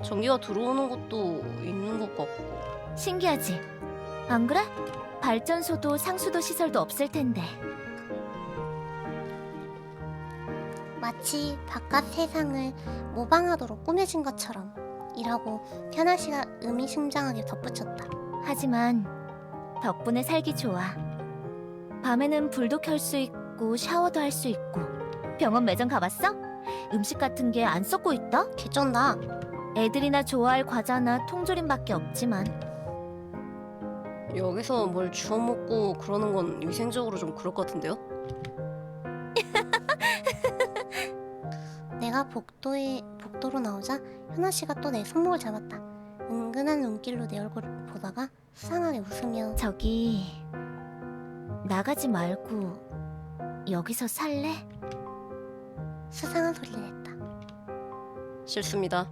전기가 들어오는 것도 있는 것 같고. 신기하지? 안 그래? 발전소도 상수도 시설도 없을 텐데. 마치 바깥 세상을 모방하도록 꾸며진 것처럼 이라고 현아 씨가 의미심장하게 덧붙였다. 하지만 덕분에 살기 좋아. 밤에는 불도 켤 수 있고 샤워도 할 수 있고. 병원 매점 가봤어? 음식 같은 게 안 썩고 있다? 개쩐다. 애들이나 좋아할 과자나 통조림밖에 없지만. 여기서 뭘 주워 먹고 그러는 건 위생적으로 좀 그럴 것 같은데요? 내가 복도로 나오자 현아 씨가 또 내 손목을 잡았다. 은근한 눈길로 내 얼굴을 보다가 수상하게 웃으며 저기 나가지 말고 여기서 살래? 수상한 소리를 했다. 싫습니다.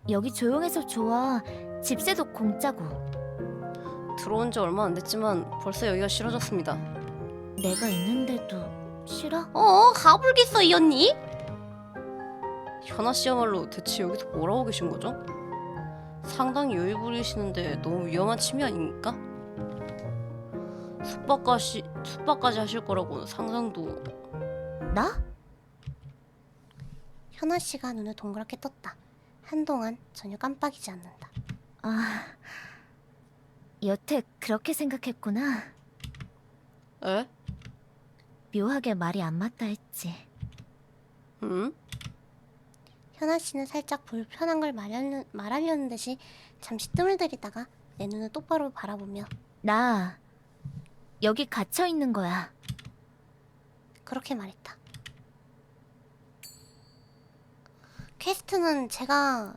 여기 조용해서 좋아. 집세도 공짜고. 들어온 지 얼마 안 됐지만 벌써 여기가 싫어졌습니다. 내가 있는데도 싫어? 가불겠어 이 언니? 현아 씨야말로 대체 여기서 뭘 하고 계신 거죠? 상당히 여유 부리시는데 너무 위험한 침해 아닙니까? 숙박까지 하실 거라고 상상도. 나? 현아 씨가 눈을 동그랗게 떴다. 한동안 전혀 깜빡이지 않는다. 아, 여태 그렇게 생각했구나. 에? 묘하게 말이 안 맞다 했지. 응? 현아 씨는 살짝 불편한 걸 말하려는 듯이 잠시 뜸을 들이다가 내 눈을 똑바로 바라보며 나 여기 갇혀 있는 거야. 그렇게 말했다. 퀘스트는 제가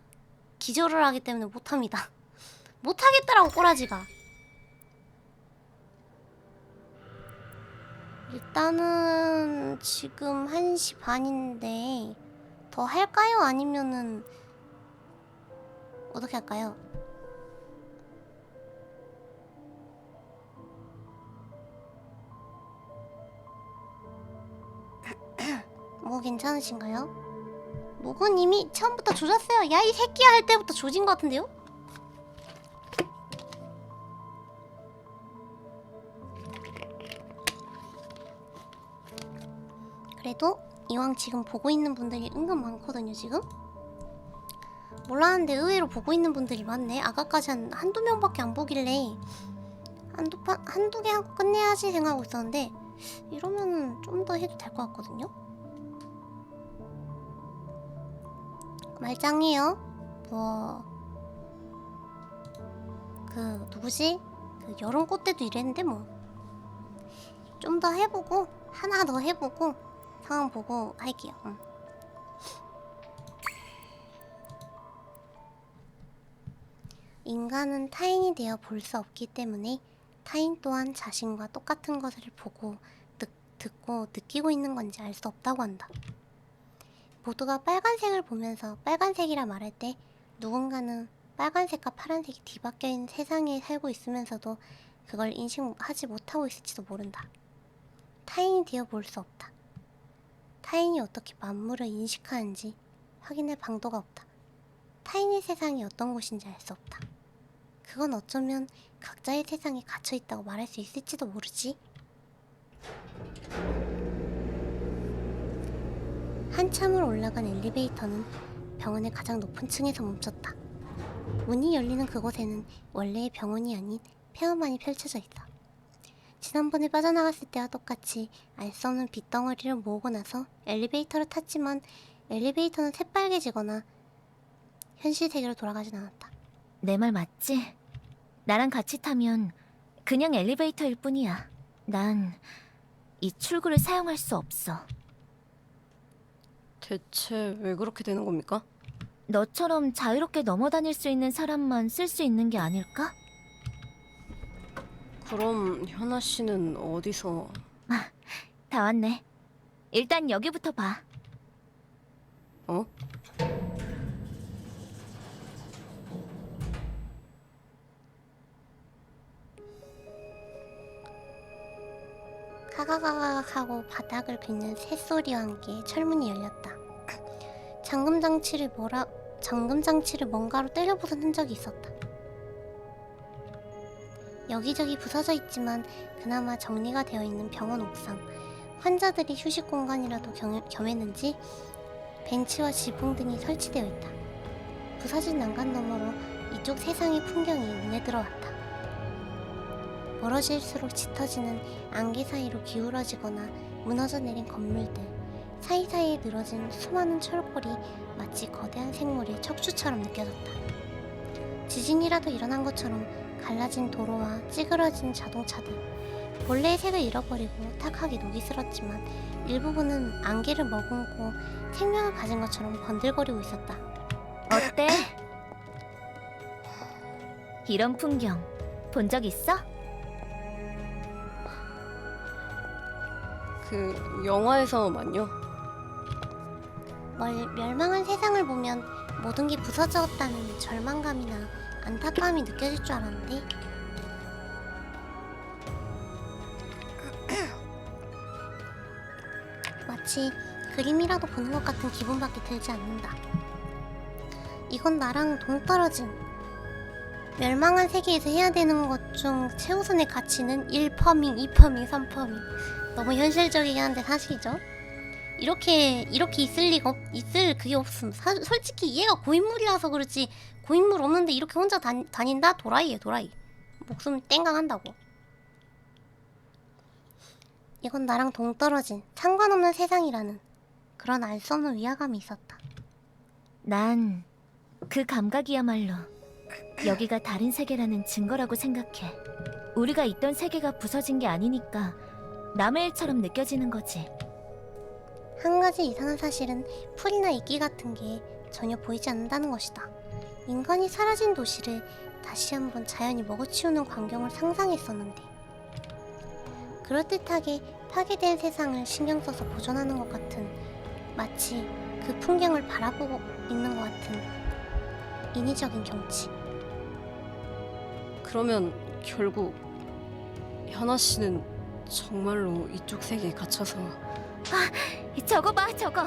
기절을 하기 때문에 못합니다. 못하겠다라고 꼬라지가. 일단은 지금 1시 반인데 더 할까요? 아니면은 어떻게 할까요? 뭐 괜찮으신가요? 목은 이미 처음부터 조졌어요. 야 이 새끼야 할 때부터 조진 것 같은데요? 그래도 이왕 지금 보고 있는 분들이 은근 많거든요 지금? 몰랐는데 의외로 보고 있는 분들이 많네. 아까까지 한두 명밖에 안 보길래 한두 개 하고 끝내야지 생각하고 있었는데 이러면은 좀 더 해도 될 것 같거든요? 말짱해요. 누구지? 그 여름 꽃때도 이랬는데 뭐 좀 더 해보고 하나 더 해보고 상황 보고 할게요. 인간은 타인이 되어 볼 수 없기 때문에 타인 또한 자신과 똑같은 것을 보고 듣고 느끼고 있는 건지 알 수 없다고 한다. 모두가 빨간색을 보면서 빨간색이라 말할 때 누군가는 빨간색과 파란색이 뒤바뀌어 있는 세상에 살고 있으면서도 그걸 인식하지 못하고 있을지도 모른다. 타인이 되어 볼 수 없다. 타인이 어떻게 만물을 인식하는지 확인할 방도가 없다. 타인의 세상이 어떤 곳인지 알 수 없다. 그건 어쩌면 각자의 세상에 갇혀 있다고 말할 수 있을지도 모르지. 한참을 올라간 엘리베이터는 병원의 가장 높은 층에서 멈췄다. 문이 열리는 그곳에는 원래의 병원이 아닌 폐허만이 펼쳐져 있어. 지난번에 빠져나갔을 때와 똑같이 알 수 없는 빗덩어리를 모으고 나서 엘리베이터를 탔지만 엘리베이터는 새빨개지거나 현실 세계로 돌아가진 않았다. 내 말 맞지? 나랑 같이 타면 그냥 엘리베이터일 뿐이야. 난 이 출구를 사용할 수 없어. 대체 왜 그렇게 되는 겁니까? 너처럼 자유롭게 넘어다닐 수 있는 사람만 쓸 수 있는 게 아닐까? 그럼 현아 씨는 어디서? 다 왔네. 일단 여기부터 봐. 어? 가가가각 하고 바닥을 긁는 새소리와 함께 철문이 열렸다. 잠금장치를 뭔가로 때려 부순 흔적이 있었다. 여기저기 부서져 있지만 그나마 정리가 되어 있는 병원 옥상. 환자들이 휴식 공간이라도 겸했는지 벤치와 지붕 등이 설치되어 있다. 부서진 난간 너머로 이쪽 세상의 풍경이 눈에 들어왔다. 멀어질수록 짙어지는 안개 사이로 기울어지거나 무너져 내린 건물들, 사이사이에 늘어진 수많은 철골이 마치 거대한 생물의 척추처럼 느껴졌다. 지진이라도 일어난 것처럼 갈라진 도로와 찌그러진 자동차들, 본래의 색을 잃어버리고 탁하게 녹이 슬었지만 일부분은 안개를 머금고 생명을 가진 것처럼 번들거리고 있었다. 어때? 이런 풍경 본 적 있어? 그 영화에서만요. 멸망한 세상을 보면 모든 게 부서졌다는 절망감이나 안타까움이 느껴질 줄 알았는데 마치 그림이라도 보는 것 같은 기분밖에 들지 않는다. 이건 나랑 동떨어진 멸망한 세계에서 해야 되는 것 중 최우선의 가치는 1퍼밍, 2퍼밍, 3퍼밍. 너무 현실적이긴 한데 사실이죠. 이렇게 있을 그게 없음. 솔직히 얘가 고인물이라서 그렇지 고인물 없는데 이렇게 혼자 다닌다? 도라이에 도라이. 목숨 땡강한다고. 이건 나랑 동떨어진 상관없는 세상이라는 그런 알 수 없는 위화감이 있었다. 난 그 감각이야말로 여기가 다른 세계라는 증거라고 생각해. 우리가 있던 세계가 부서진 게 아니니까 남의 일처럼 느껴지는 거지. 한 가지 이상한 사실은 풀이나 이끼 같은 게 전혀 보이지 않는다는 것이다. 인간이 사라진 도시를 다시 한번 자연이 먹어치우는 광경을 상상했었는데 그럴듯하게 파괴된 세상을 신경 써서 보존하는 것 같은 마치 그 풍경을 바라보고 있는 것 같은 인위적인 경치. 그러면 결국 현아 씨는 정말로 이쪽 세계에 갇혀서 저거 봐, 저거.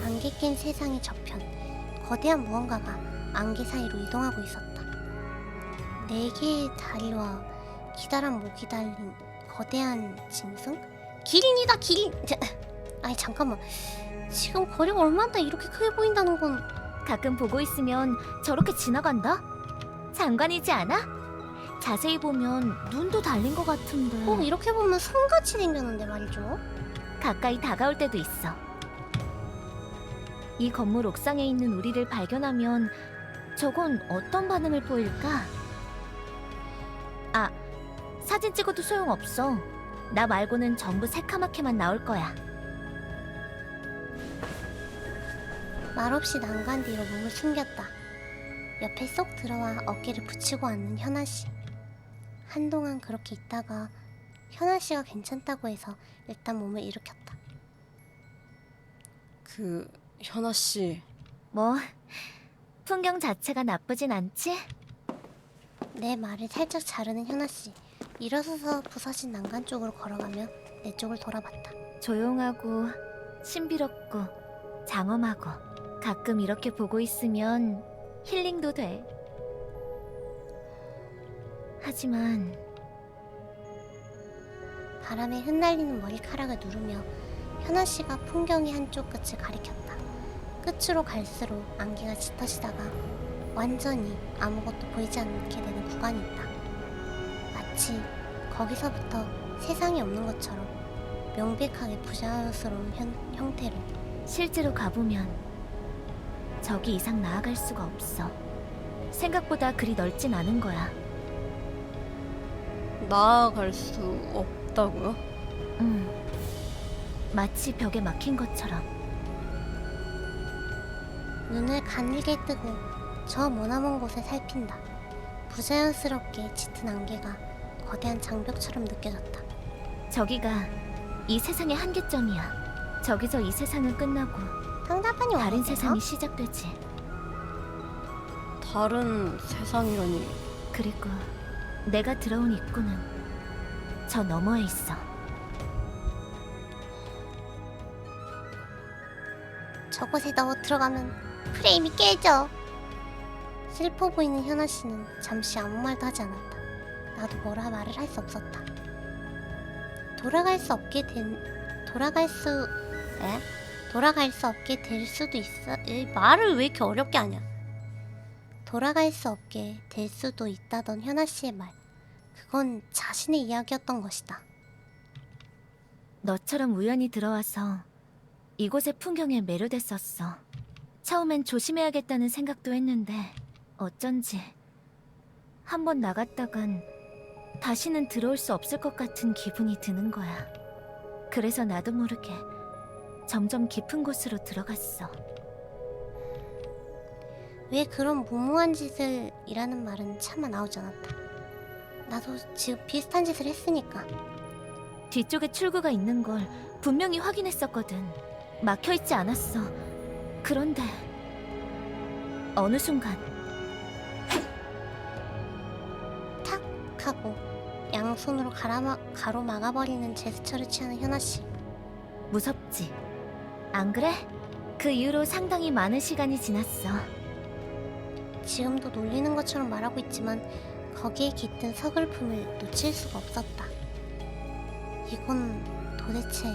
안개 낀 세상의 저편, 거대한 무언가가 안개 사이로 이동하고 있었다. 4개의 다리와 기다란 목이 달린 거대한 짐승? 기린이다, 기린! 아니 잠깐만, 지금 거리가 얼마나 이렇게 크게 보인다는 건 가끔 보고 있으면 저렇게 지나간다? 장관이지 않아? 자세히 보면 눈도 달린 것 같은데. 꼭 이렇게 보면 손같이 생겼는데 말이죠. 가까이 다가올 때도 있어. 이 건물 옥상에 있는 우리를 발견하면 저건 어떤 반응을 보일까? 아, 사진 찍어도 소용없어. 나 말고는 전부 새카맣게만 나올 거야. 말없이 난간 뒤로 몸을 숨겼다. 옆에 쏙 들어와 어깨를 붙이고 앉는 현아씨. 한동안 그렇게 있다가 현아씨가 괜찮다고 해서 일단 몸을 일으켰다. 그 현아 씨 뭐, 풍경 자체가 나쁘진 않지? 내 말을 살짝 자르는 현아씨. 일어서서 부서진 난간 쪽으로 걸어가며 내 쪽을 돌아봤다. 조용하고 신비롭고 장엄하고 가끔 이렇게 보고 있으면 힐링도 돼. 하지만 바람에 흩날리는 머리카락을 누르며 현아씨가 풍경의 한쪽 끝을 가리켰다. 끝으로 갈수록 안개가 짙어지다가 완전히 아무것도 보이지 않게 되는 구간이 있다. 마치 거기서부터 세상이 없는 것처럼 명백하게 부자연스러운 형태로. 실제로 가보면 저기 이상 나아갈 수가 없어. 생각보다 그리 넓진 않은 거야. 나아갈 수 없다고요? 마치 벽에 막힌 것처럼. 눈을 가늘게 뜨고 저 머나먼 곳을 살핀다. 부자연스럽게 짙은 안개가 거대한 장벽처럼 느껴졌다. 저기가 이 세상의 한계점이야. 저기서 이 세상은 끝나고 상자판이 다른 어디세요? 세상이 시작되지. 다른 세상이라니. 그리고 내가 들어온 입구는 저 너머에 있어. 저곳에 넣어 들어가면 프레임이 깨져. 슬퍼 보이는 현아 씨는 잠시 아무 말도 하지 않았다. 나도 뭐라 말을 할 수 없었다. 돌아갈 수 없게 될 수도 있어. 말을 왜 이렇게 어렵게 하냐? 돌아갈 수 없게 될 수도 있다던 현아 씨의 말. 그건 자신의 이야기였던 것이다. 너처럼 우연히 들어와서 이곳의 풍경에 매료됐었어. 처음엔 조심해야겠다는 생각도 했는데 어쩐지 한번 나갔다간 다시는 들어올 수 없을 것 같은 기분이 드는 거야. 그래서 나도 모르게 점점 깊은 곳으로 들어갔어. 왜 그런 무모한 짓을 이라는 말은 차마 나오지 않았다. 나도 지금 비슷한 짓을 했으니까. 뒤쪽에 출구가 있는 걸 분명히 확인했었거든. 막혀있지 않았어. 그런데 어느 순간 탁 하고 양손으로 가로막아버리는 제스처를 취하는 현아씨. 무섭지? 안 그래? 그 이후로 상당히 많은 시간이 지났어. 지금도 놀리는 것처럼 말하고 있지만 거기에 깃든 서글픔을 놓칠 수가 없었다. 이건 도대체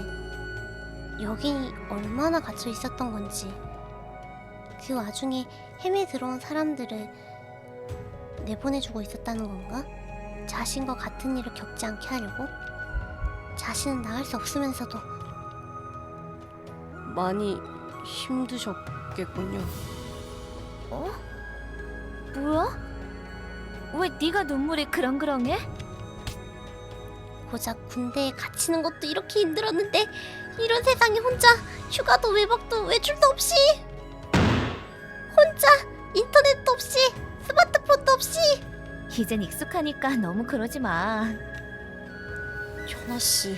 여기 얼마나 갇혀 있었던 건지, 그 와중에 헤매 들어온 사람들을 내보내주고 있었다는 건가? 자신과 같은 일을 겪지 않게 하려고? 자신은 나갈 수 없으면서도. 많이 힘드셨겠군요. 어? 뭐야? 왜 네가 눈물이 그렁그렁해? 고작 군대에 갇히는 것도 이렇게 힘들었는데 이런 세상에 혼자 휴가도 외박도 외출도 없이, 혼자 인터넷도 없이 스마트폰도 없이. 이젠 익숙하니까 너무 그러지 마. 현아 씨.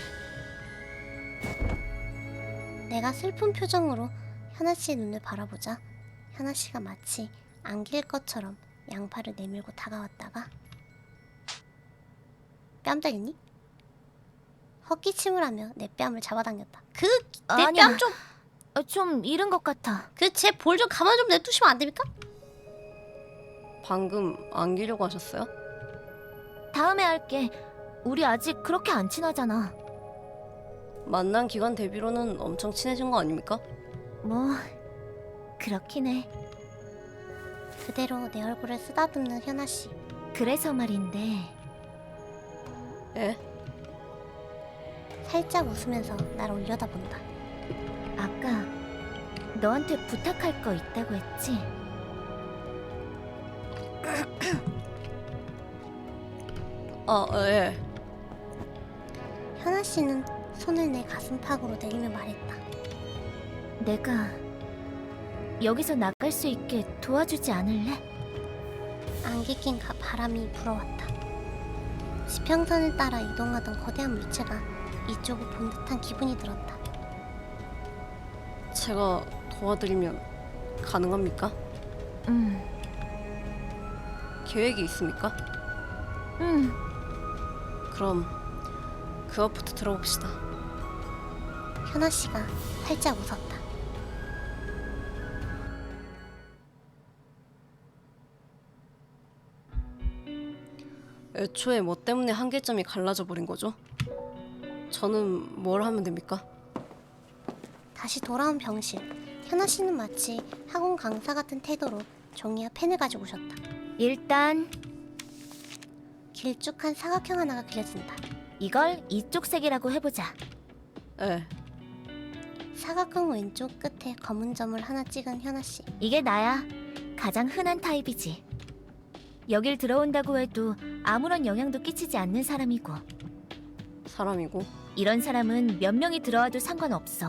내가 슬픈 표정으로 현아 씨의 눈을 바라보자 현아 씨가 마치 안길 것처럼 양팔을 내밀고 다가왔다가 뺨 때리니? 헛기침을 하며 내 뺨을 잡아당겼다. 내 아니야. 뺨 좀, 좀 잃은 것 같아. 제 볼 좀 가만 좀 내두시면 안 됩니까? 방금 안기려고 하셨어요? 다음에 할게. 우리 아직 그렇게 안 친하잖아. 만난 기간 대비로는 엄청 친해진 거 아닙니까? 뭐 그렇긴 해. 그대로 내 얼굴을 쓰다듬는 현아 씨. 그래서 말인데 예? 살짝 웃으면서 날 올려다본다. 아까 너한테 부탁할 거 있다고 했지? 예. 현아 씨는 손을 내 가슴팍으로 내리며 말했다. 내가 여기서 나갈 수 있게 도와주지 않을래? 안개 낀 바람이 불어왔다. 지평선을 따라 이동하던 거대한 물체가 이쪽을 본 듯한 기분이 들었다. 제가 도와드리면 가능합니까? 계획이 있습니까? 그럼 그것부터 들어봅시다. 현아 씨가 살짝 웃었다. 애초에 뭐 때문에 한계점이 갈라져 버린 거죠? 저는 뭘 하면 됩니까? 다시 돌아온 병실. 현아 씨는 마치 학원 강사 같은 태도로 종이와 펜을 가지고 오셨다. 일단 길쭉한 사각형 하나가 그려진다. 이걸 이쪽 색이라고 해보자. 예. 사각형 왼쪽 끝에 검은 점을 하나 찍은 현아 씨. 이게 나야. 가장 흔한 타입이지. 여길 들어온다고 해도 아무런 영향도 끼치지 않는 사람이고, 사람이고. 이런 사람은 몇 명이 들어와도 상관없어.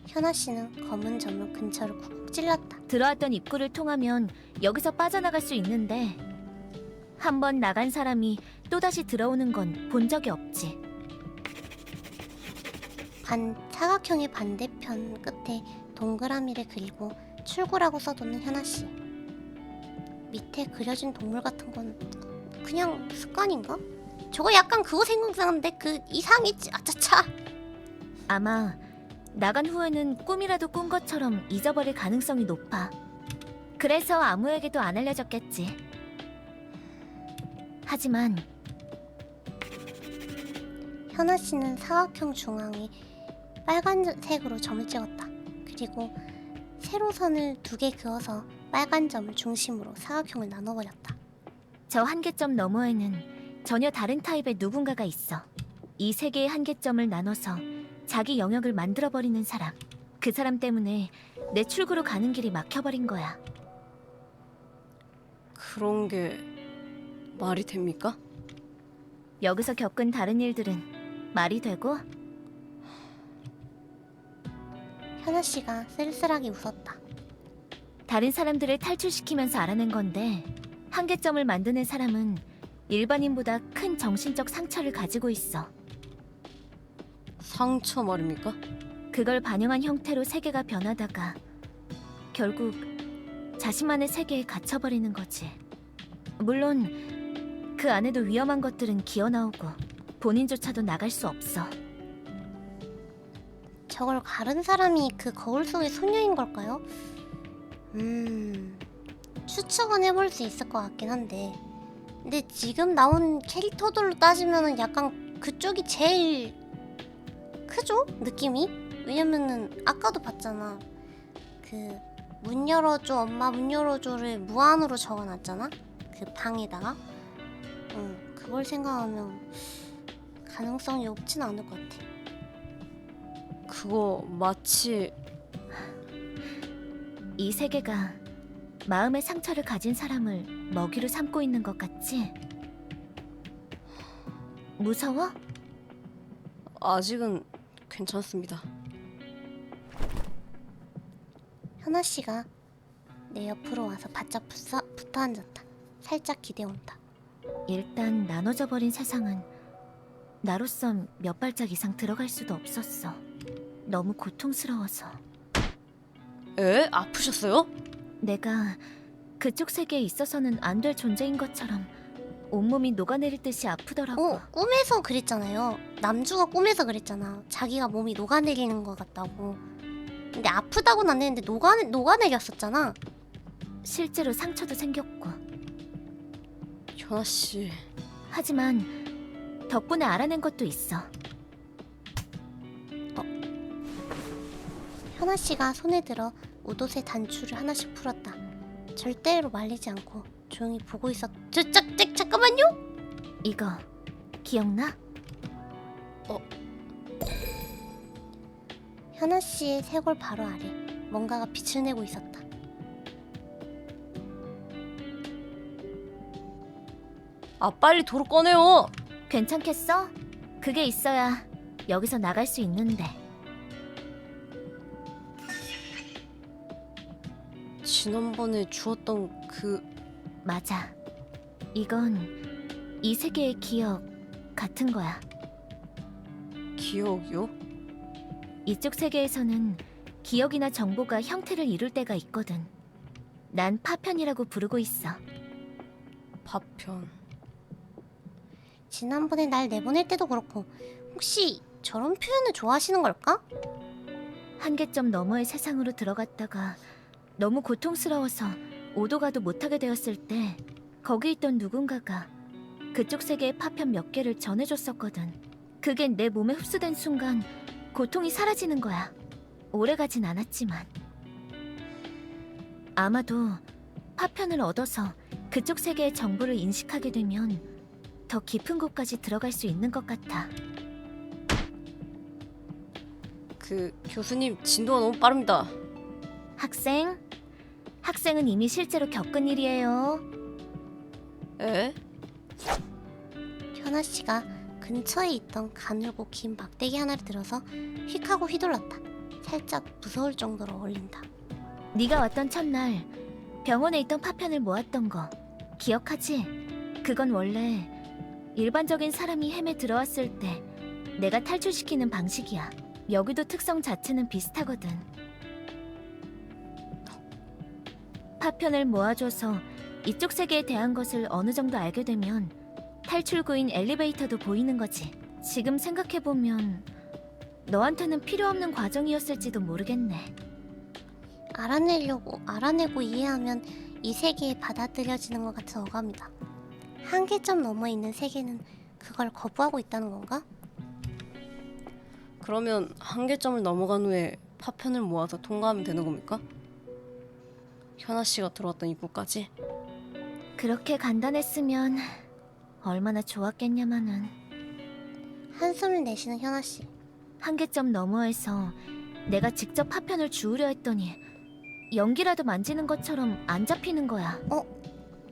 현아 씨는 검은 점을 근처를 쿡쿡 찔렀다. 들어왔던 입구를 통하면 여기서 빠져나갈 수 있는데 한 번 나간 사람이 또다시 들어오는 건 본 적이 없지. 사각형의 반대편 끝에 동그라미를 그리고 출구라고 써두는 현아 씨. 밑에 그려진 동물 같은 건 그냥 습관인가? 저거 약간 그거 생각나는데 그 이상했지. 아차차. 아마 나간 후에는 꿈이라도 꾼 것처럼 잊어버릴 가능성이 높아. 그래서 아무에게도 안 알려졌겠지. 하지만 현아 씨는 사각형 중앙에 빨간색으로 점을 찍었다. 그리고 세로선을 2개 그어서 빨간 점을 중심으로 사각형을 나눠버렸다. 저 한계점 너머에는 전혀 다른 타입의 누군가가 있어. 이 세 개의 한계점을 나눠서 자기 영역을 만들어버리는 사람. 그 사람 때문에 내 출구로 가는 길이 막혀버린 거야. 그런 게 말이 됩니까? 여기서 겪은 다른 일들은 말이 되고 현아 씨가 쓸쓸하게 웃었다. 다른 사람들을 탈출시키면서 알아낸 건데 한계점을 만드는 사람은 일반인보다 큰 정신적 상처를 가지고 있어. 상처 말입니까? 그걸 반영한 형태로 세계가 변하다가 결국 자신만의 세계에 갇혀버리는 거지. 물론 그 안에도 위험한 것들은 기어나오고 본인조차도 나갈 수 없어. 저걸 가른 사람이 그 거울 속의 소녀인 걸까요? 추측은 해볼 수 있을 것 같긴 한데, 근데 지금 나온 캐릭터들로 따지면은 약간 그쪽이 제일 크죠? 느낌이? 왜냐면은 아까도 봤잖아. 그 문 열어줘 엄마 문 열어줘를 무한으로 적어놨잖아? 그 방에다가. 그걸 생각하면 가능성이 없진 않을 것 같아. 그거 마치 이 세계가 마음의 상처를 가진 사람을 먹이로 삼고 있는 것 같지? 무서워? 아직은 괜찮습니다. 현아 씨가 내 옆으로 와서 바짝 붙어 앉았다. 살짝 기대온다. 일단 나눠져 버린 세상은 나로서 몇 발짝 이상 들어갈 수도 없었어. 너무 고통스러워서. 에? 아프셨어요? 내가 그쪽 세계에 있어서는 안 될 존재인 것처럼 온몸이 녹아내릴 듯이 아프더라고. 꿈에서 그랬잖아요. 남주가 꿈에서 그랬잖아. 자기가 몸이 녹아내리는 것 같다고. 근데 아프다고는 안 했는데 녹아내렸었잖아. 실제로 상처도 생겼고. 현아 씨, 하지만 덕분에 알아낸 것도 있어. 현아 씨가 손에 들어 옷옷의 단추를 하나씩 풀었다. 절대로 말리지 않고 조용히 보고 있었. 잠깐만요. 이거 기억나? 현아 씨의 쇄골 바로 아래 뭔가가 빛을 내고 있었다. 아 빨리 도로 꺼내요. 괜찮겠어? 그게 있어야 여기서 나갈 수 있는데. 지난번에 주었던 그 맞아. 이건 이 세계의 기억 같은 거야. 기억이요? 이쪽 세계에서는 기억이나 정보가 형태를 이룰 때가 있거든. 난 파편이라고 부르고 있어. 파편. 지난번에 날 내보낼 때도 그렇고 혹시 저런 표현을 좋아하시는 걸까? 한계점 너머의 세상으로 들어갔다가 너무 고통스러워서 오도 가도 못하게 되었을 때 거기 있던 누군가가 그쪽 세계의 파편 몇 개를 전해줬었거든. 그게 내 몸에 흡수된 순간 고통이 사라지는 거야. 오래가진 않았지만. 아마도 파편을 얻어서 그쪽 세계의 정보를 인식하게 되면 더 깊은 곳까지 들어갈 수 있는 것 같아. 그 교수님 진도가 너무 빠릅니다. 학생은 이미 실제로 겪은 일이에요. 에? 현아 씨가 근처에 있던 가늘고 긴 막대기 하나를 들어서 휙 하고 휘둘렀다. 살짝 무서울 정도로 어울린다. 네가 왔던 첫날 병원에 있던 파편을 모았던 거 기억하지? 그건 원래 일반적인 사람이 햄에 들어왔을 때 내가 탈출시키는 방식이야. 여기도 특성 자체는 비슷하거든. 파편을 모아줘서 이쪽 세계에 대한 것을 어느 정도 알게 되면 탈출구인 엘리베이터도 보이는 거지. 지금 생각해보면 너한테는 필요 없는 과정이었을지도 모르겠네. 알아내고 이해하면 이 세계에 받아들여지는 것 같은 어감이다. 한계점 너머에 있는 세계는 그걸 거부하고 있다는 건가? 그러면 한계점을 넘어간 후에 파편을 모아서 통과하면 되는 겁니까? 현아 씨가 들어왔던 입구까지? 그렇게 간단했으면 얼마나 좋았겠냐마는. 한숨을 내쉬는 현아씨. 한계점 너머에서 내가 직접 파편을 주우려 했더니 연기라도 만지는 것처럼 안 잡히는 거야.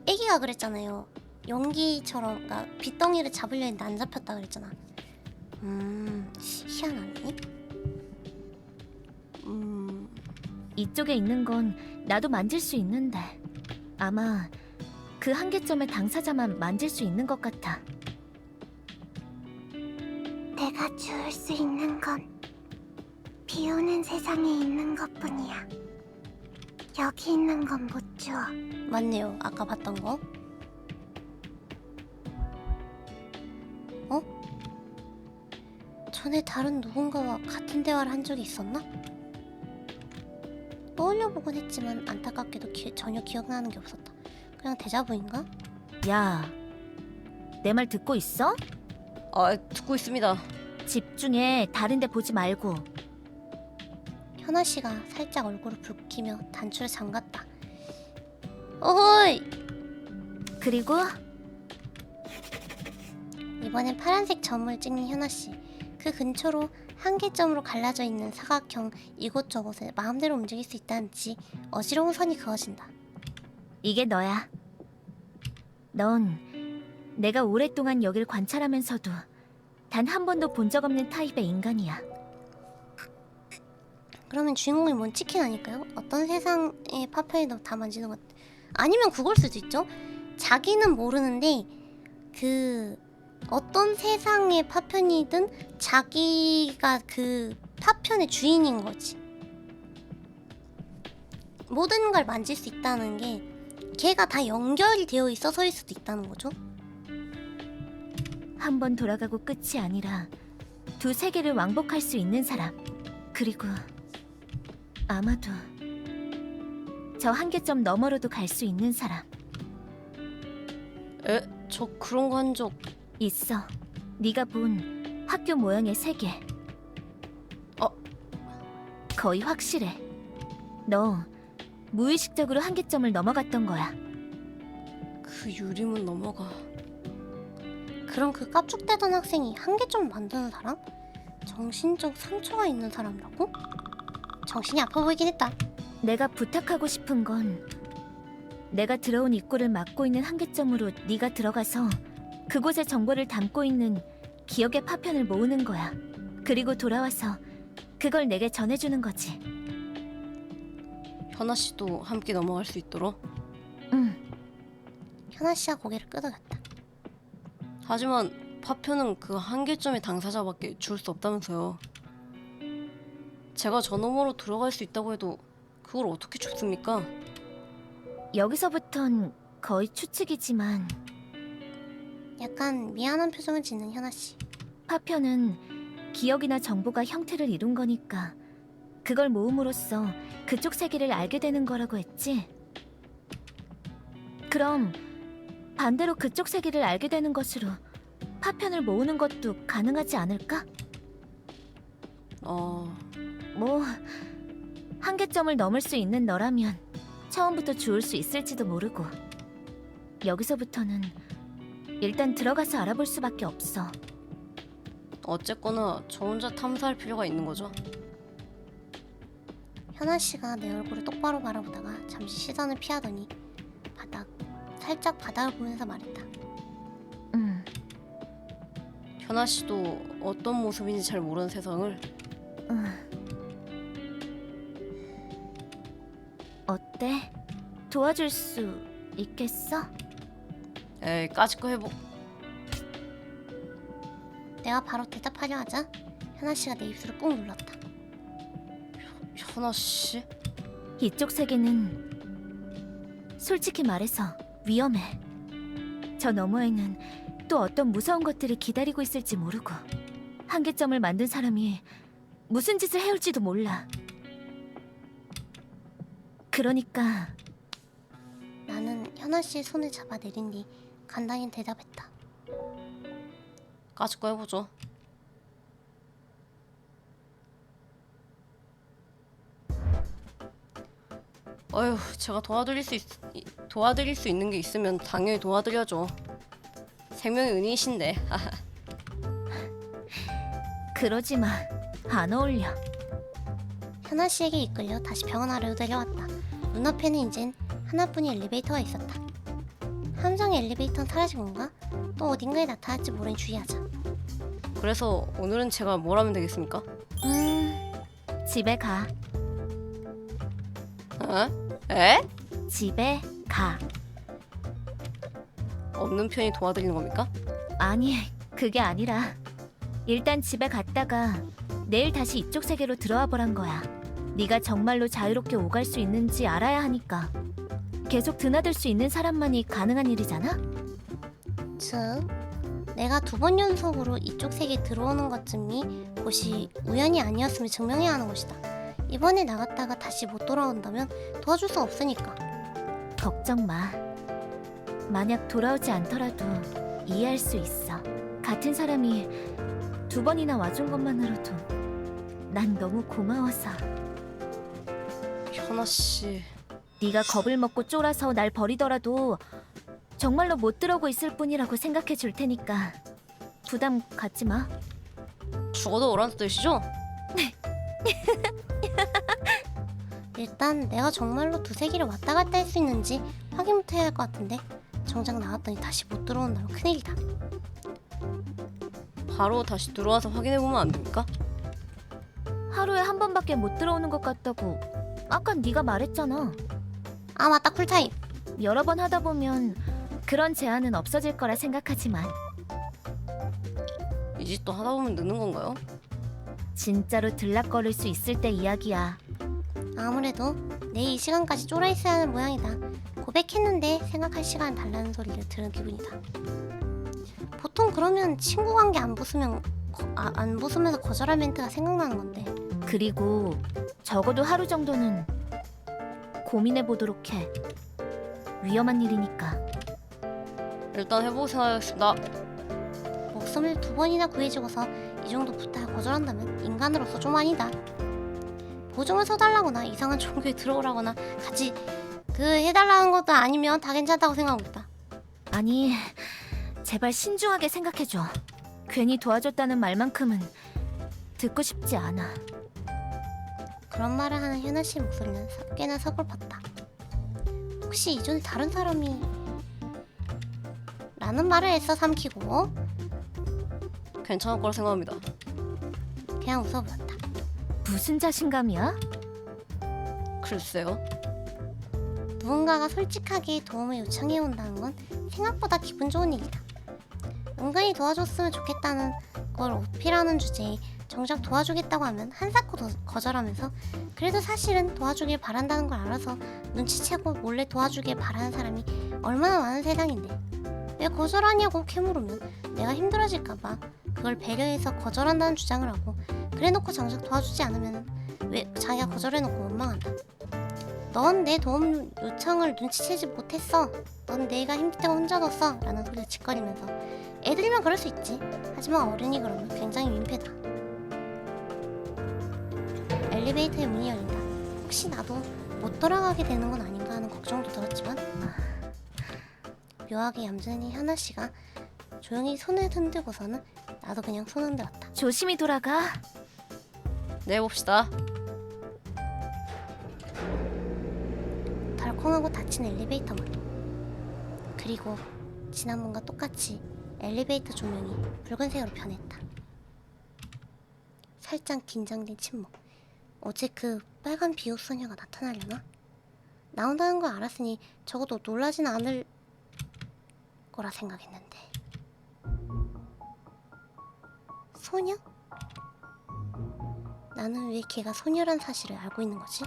애기가 그랬잖아요. 연기처럼, 그러니까 빗덩이를 잡으려 했는데 안 잡혔다 그랬잖아. 희한하네. 이쪽에 있는 건 나도 만질 수 있는데 아마 그 한계점의 당사자만 만질 수 있는 것 같아. 내가 주울 수 있는 건 비오는 세상에 있는 것뿐이야. 여기 있는 건 못 주워. 맞네요. 아까 봤던 거. 전에 다른 누군가와 같은 대화를 한 적이 있었나? 떠올려보곤 했지만 안타깝게도 전혀 기억나는 게 없었다. 그냥 데자부인가? 야, 내 말 듣고 있어? 아, 듣고 있습니다. 집중해. 다른 데 보지 말고. 현아씨가 살짝 얼굴을 붉히며 단추를 잠갔다. 어허이! 그리고 이번엔 파란색 점을 찍는 현아씨. 그 근처로 한계점으로 갈라져 있는 사각형 이곳저곳을 마음대로 움직일 수 있다는지 어지러운 선이 그어진다. 이게 너야. 넌 내가 오랫동안 여길 관찰하면서도 단 한 번도 본 적 없는 타입의 인간이야. 그러면 주인공이 뭔 치킨 아닐까요? 어떤 세상의 파편이도 다 만지는 것. 아니면 그걸 수도 있죠. 자기는 모르는데 그 어떤 세상의 파편이든 자기가 그 파편의 주인인 거지. 모든 걸 만질 수 있다는 게 걔가 다 연결이 되어 있어서일 수도 있다는 거죠. 한 번 돌아가고 끝이 아니라 두 세계를 왕복할 수 있는 사람. 그리고 아마도 저 한계점 너머로도 갈 수 있는 사람. 에? 저 그런 거 한 적... 있어. 네가 본 학교 모양의 세계. 거의 확실해. 너 무의식적으로 한계점을 넘어갔던 거야. 그 유림은 넘어가... 그럼 그 깝죽대던 학생이 한계점 만드는 사람? 정신적 상처가 있는 사람이라고? 정신이 아파 보이긴 했다. 내가 부탁하고 싶은 건 내가 들어온 입구를 막고 있는 한계점으로 네가 들어가서 그곳의 정보를 담고 있는 기억의 파편을 모으는 거야. 그리고 돌아와서 그걸 내게 전해주는 거지. 현아 씨도 함께 넘어갈 수 있도록? 응. 현아씨가 고개를 끄덕였다. 하지만 파편은 그 한계점의 당사자밖에 줄 수 없다면서요. 제가 저 너머로 들어갈 수 있다고 해도 그걸 어떻게 줍습니까? 여기서부턴 거의 추측이지만 약간 미안한 표정을 짓는 현아씨. 파편은 기억이나 정보가 형태를 이룬 거니까 그걸 모음으로써 그쪽 세계를 알게 되는 거라고 했지? 그럼 반대로 그쪽 세계를 알게 되는 것으로 파편을 모으는 것도 가능하지 않을까? 뭐 한계점을 넘을 수 있는 너라면 처음부터 주울 수 있을지도 모르고. 여기서부터는 일단 들어가서 알아볼 수밖에 없어. 어쨌거나 저 혼자 탐사할 필요가 있는 거죠? 현아씨가 내 얼굴을 똑바로 바라보다가 잠시 시선을 피하더니 살짝 바닥을 보면서 말했다. 현아 씨도 어떤 모습인지 잘 모르는 세상을... 어때? 도와줄 수 있겠어? 에? 에이 까짓 거 해보. 내가 바로 대답하려 하자 현아 씨가 내 입술을 꾹 눌렀다. 현아 씨? 이쪽 세계는 솔직히 말해서 위험해. 저 너머에는 또 어떤 무서운 것들이 기다리고 있을지 모르고 한계점을 만든 사람이 무슨 짓을 해올지도 몰라. 그러니까 나는 현아 씨의 손을 잡아 내린 뒤 간단히 대답했다. 까짓 거 해보죠. 어휴, 제가 도와드릴 수 있는 게 있으면 당연히 도와드려죠. 생명의 은인이신데. 그러지 마. 안 어울려. 현아 씨에게 이끌려 다시 병원 아래로 내려왔다. 눈앞에는 이젠 하나뿐인 엘리베이터가 있었다. 함정의 엘리베이터는 사라진 건가? 또 어딘가에 나타날지 모르니 주의하자. 그래서 오늘은 제가 뭘 하면 되겠습니까? 집에 가. 어? 에? 집에 가. 없는 편이 도와드리는 겁니까? 아니, 그게 아니라 일단 집에 갔다가 내일 다시 이쪽 세계로 들어와 보란 거야. 네가 정말로 자유롭게 오갈 수 있는지 알아야 하니까. 계속 드나들 수 있는 사람만이 가능한 일이잖아? 즉, 내가 2번 연속으로 이쪽 세계에 들어오는 것쯤이 곳이 우연이 아니었음을 증명해야 하는 것이다. 이번에 나갔다가 다시 못 돌아온다면 도와줄 수 없으니까. 걱정 마. 만약 돌아오지 않더라도 이해할 수 있어. 같은 사람이 2번이나 와준 것만으로도 난 너무 고마워서. 현아 씨. 네가 겁을 먹고 쫄아서 날 버리더라도 정말로 못 들어오고 있을 뿐이라고 생각해 줄 테니까 부담 갖지 마. 죽어도 오라는 뜻이죠? 일단 내가 정말로 2세계를 왔다 갔다 할 수 있는지 확인부터 해야 할 것 같은데 정작 나왔더니 다시 못 들어온다면 큰일이다. 바로 다시 들어와서 확인해보면 안 됩니까? 하루에 한 번밖에 못 들어오는 것 같다고 아까 네가 말했잖아. 아 맞다, 쿨타임. 여러 번 하다 보면 그런 제한은 없어질 거라 생각하지만 이 짓도 하다 보면 느는 건가요? 진짜로 들락거릴 수 있을 때 이야기야. 아무래도 내일 이 시간까지 쫄아 있어야 하는 모양이다. 고백했는데 생각할 시간 달라는 소리를 들은 기분이다. 보통 그러면 친구 관계 안 부수면서 거절할 멘트가 생각나는 건데. 그리고 적어도 하루 정도는 고민해 보도록 해. 위험한 일이니까. 일단 해보고 생각하겠습니다. 목숨을 2번이나 구해주고서 이 정도 부탁을 거절한다면 인간으로서 좀 아니다. 보증을 서달라거나 이상한 종교에 들어오라거나 같이 해달라는 것도 아니면 다 괜찮다고 생각하고 있다. 아니, 제발 신중하게 생각해줘. 괜히 도와줬다는 말만큼은 듣고 싶지 않아. 그런 말을 하는 현아 씨의 목소리는 꽤나 서글펐다. 혹시 이전에 다른 사람이 라는 말을 애써 삼키고 괜찮을 거라 생각합니다. 그냥 웃어보았다. 무슨 자신감이야? 글쎄요. 누군가가 솔직하게 도움을 요청해온다는 건 생각보다 기분 좋은 일이다. 은근히 도와줬으면 좋겠다는 걸 어필하는 주제에 정작 도와주겠다고 하면 한사코 거절하면서 그래도 사실은 도와주길 바란다는 걸 알아서 눈치채고 몰래 도와주길 바라는 사람이 얼마나 많은 세상인데 왜 거절하냐고 캐물으면 내가 힘들어질까봐 그걸 배려해서 거절한다는 주장을 하고 그래놓고 정작 도와주지 않으면 왜 자기가 거절해놓고 원망한다. 넌 내 도움 요청을 눈치채지 못했어. 넌 내가 힘들 때 혼자 뒀어. 라는 소리를 짓거리면서 애들이면 그럴 수 있지. 하지만 어른이 그러면 굉장히 민폐다. 엘리베이터의 문이 열린다. 혹시 나도 못 돌아가게 되는 건 아닌가 하는 걱정도 들었지만 묘하게 얌전히 현아씨가 조용히 손을 흔들고서는 나도 그냥 손 흔들었다. 조심히 돌아가. 네, 봅시다. 덜컹하고 닫힌 엘리베이터 문. 그리고 지난번과 똑같이 엘리베이터 조명이 붉은색으로 변했다. 살짝 긴장된 침묵. 어제 그 빨간 비옷 소녀가 나타나려나? 나온다는 걸 알았으니 적어도 놀라진 않을 거라 생각했는데. 소녀? 나는 왜 걔가 소녀란 사실을 알고 있는 거지?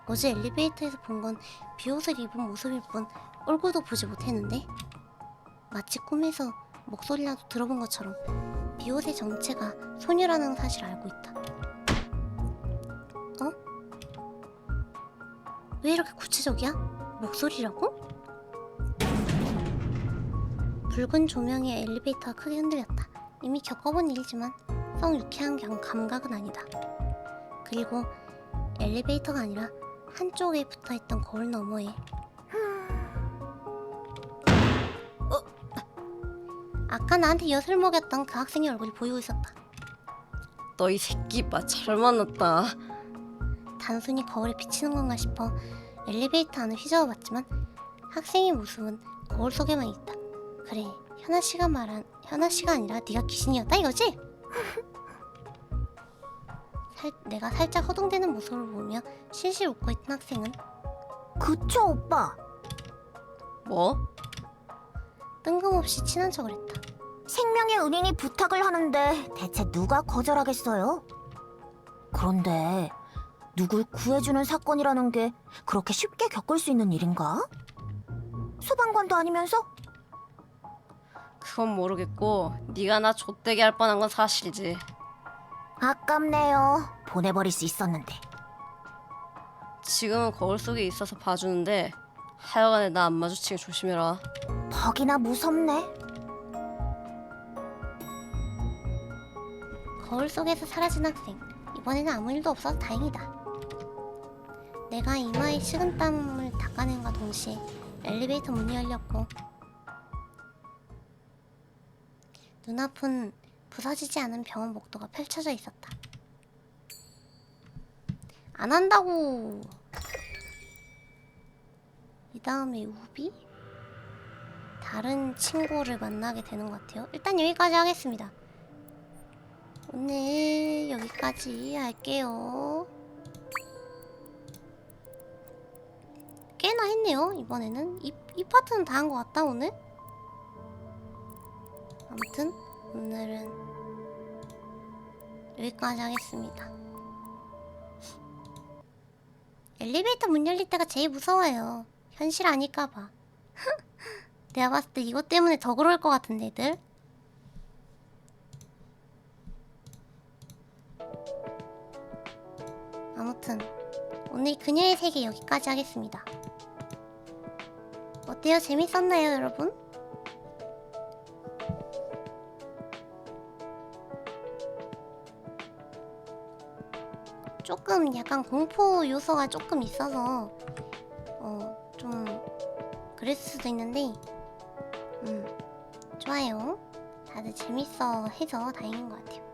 어제 엘리베이터에서 본 건 비옷을 입은 모습일 뿐 얼굴도 보지 못했는데? 마치 꿈에서 목소리라도 들어본 것처럼 비옷의 정체가 소녀라는 사실을 알고 있다. 어? 왜 이렇게 구체적이야? 목소리라고? 붉은 조명에 엘리베이터가 크게 흔들렸다. 이미 겪어본 일이지만 썩 유쾌한 감각은 아니다. 그리고 엘리베이터가 아니라 한쪽에 붙어있던 거울 너머에 아까 나한테 엿을 먹였던 그 학생의 얼굴이 보이고 있었다. 너 이 새끼 마 잘 만났다. 단순히 거울에 비치는 건가 싶어 엘리베이터 안을 휘저어봤지만 학생의 모습은 거울 속에만 있다. 그래, 현아 씨가 아니라 네가 귀신이었다 이거지? 내가 살짝 허둥대는 모습을 보며 실실 웃고 있던 학생은 그쵸, 오빠. 뭐? 뜬금없이 친한 척을 했다. 생명의 은인이 부탁을 하는데 대체 누가 거절하겠어요? 그런데 누굴 구해주는 사건이라는 게 그렇게 쉽게 겪을 수 있는 일인가? 소방관도 아니면서? 그건 모르겠고 네가 나 좆되게 할 뻔한 건 사실이지. 아깝네요. 보내버릴 수 있었는데. 지금은 거울 속에 있어서 봐주는데 하여간에 나 안 마주치게 조심해라. 퍽이나 무섭네. 거울 속에서 사라진 학생. 이번에는 아무 일도 없어서 다행이다. 내가 이마에 식은땀을 닦아낸과 동시에 엘리베이터 문이 열렸고 눈앞은 부서지지 않은 병원 복도가 펼쳐져 있었다. 안 한다고. 이 다음에 우비? 다른 친구를 만나게 되는 것 같아요. 일단 여기까지 하겠습니다. 오늘 여기까지 할게요. 꽤나 했네요. 이번에는 이 파트는 다 한 것 같다 오늘. 아무튼 오늘은 여기까지 하겠습니다. 엘리베이터 문 열릴 때가 제일 무서워요. 현실 아닐까봐. 내가 봤을 때 이것 때문에 더 그럴 것 같은데 애들. 아무튼 오늘 그녀의 세계 여기까지 하겠습니다. 어때요? 재밌었나요 여러분? 조금 약간 공포 요소가 조금 있어서 좀 그랬을 수도 있는데 좋아요. 다들 재밌어 해서 다행인 것 같아요.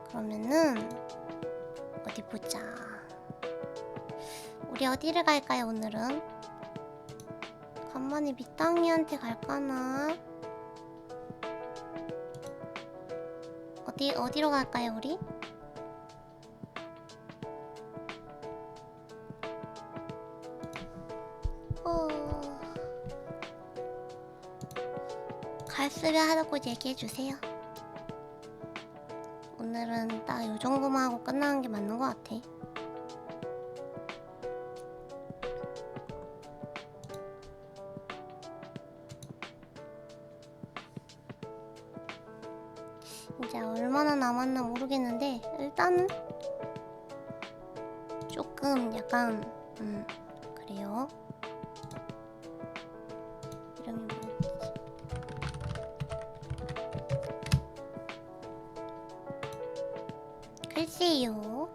그러면은 어디 보자. 우리 어디를 갈까요 오늘은? 간만에 밑당이한테 갈까나? 어디로 갈까요 우리? 갈 수를 하라고 얘기해주세요. 오늘은 딱 요 정도만 하고 끝나는 게 맞는 것 같아. 이제 얼마나 남았나 모르겠는데 일단은 조금 약간 그래요. 이름이 뭐였지? 글쎄요.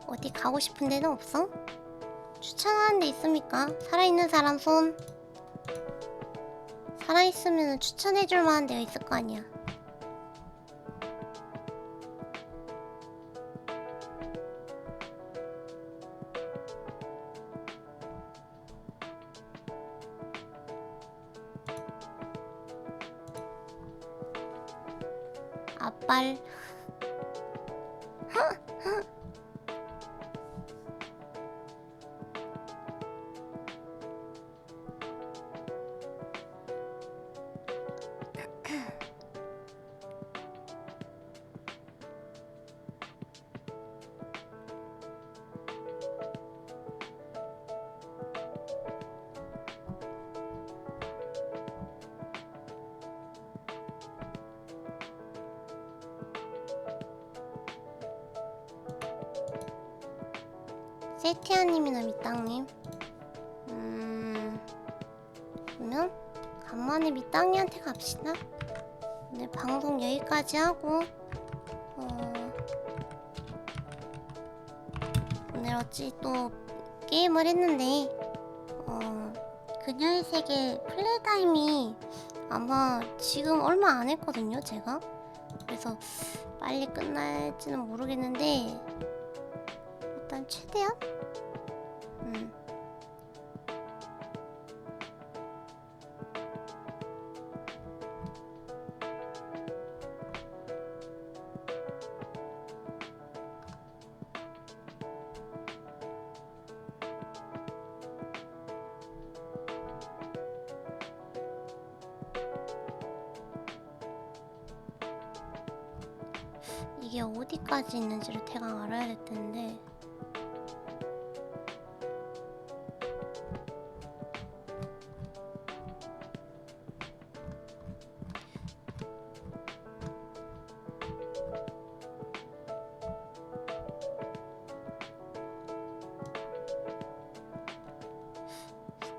어디 가고 싶은 데는 없어? 추천하는 데 있습니까? 살아있는 사람 손. 살아있으면 추천해줄 만한 데가 있을 거 아니야. 앞발. 세티아님이나 밑땅님. 그러면 간만에 밑땅이한테 갑시다. 오늘 방송 여기까지 하고 오늘 어찌 또 게임을 했는데 그녀의 세계 플레이 타임이 아마 지금 얼마 안 했거든요, 제가. 그래서 빨리 끝날지는 모르겠는데 일단 최대한 이게 어디까지 있는지를 대강 알아야 될 텐데.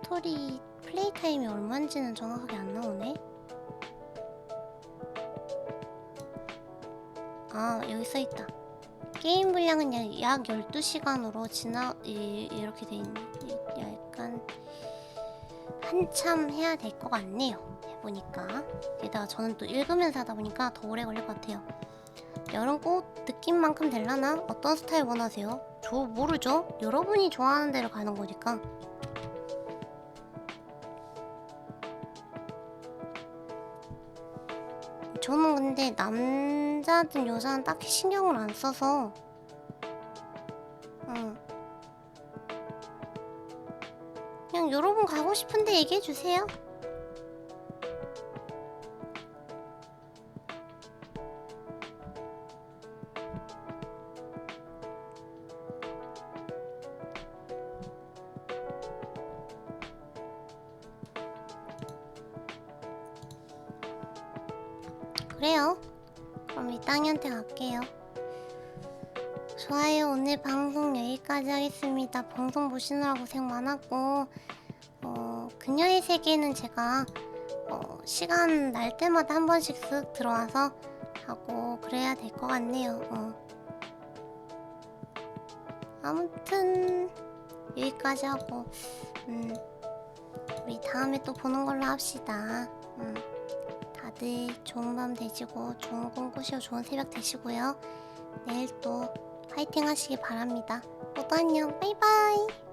스토리 플레이 타임이 얼마인지는 정확하게 안 나오네. 아, 여기 써있다. 게임 분량은 약 12시간으로 이렇게 돼 있네. 약간 한참 해야 될 것 같네요, 해보니까. 게다가 저는 또 읽으면서 하다 보니까 더 오래 걸릴 것 같아요. 여름꽃 느낌만큼 될라나? 어떤 스타일 원하세요? 저 모르죠? 여러분이 좋아하는 대로 가는 거니까. 저는 근데 남자든 여자든 딱히 신경을 안 써서 그냥 여러분 가고 싶은데 얘기해주세요. 그래요. 그럼 이 땅이한테 갈게요. 좋아요. 오늘 방송 여기까지 하겠습니다. 방송 보시느라 고생 많았고 그녀의 세계는 제가 시간 날 때마다 한 번씩 쓱 들어와서 하고 그래야 될 것 같네요. 아무튼 여기까지 하고 우리 다음에 또 보는 걸로 합시다. 다들 좋은 밤 되시고 좋은 꿈 꾸시고 좋은 새벽 되시고요. 내일 또 파이팅 하시기 바랍니다. 모두 안녕. 바이바이.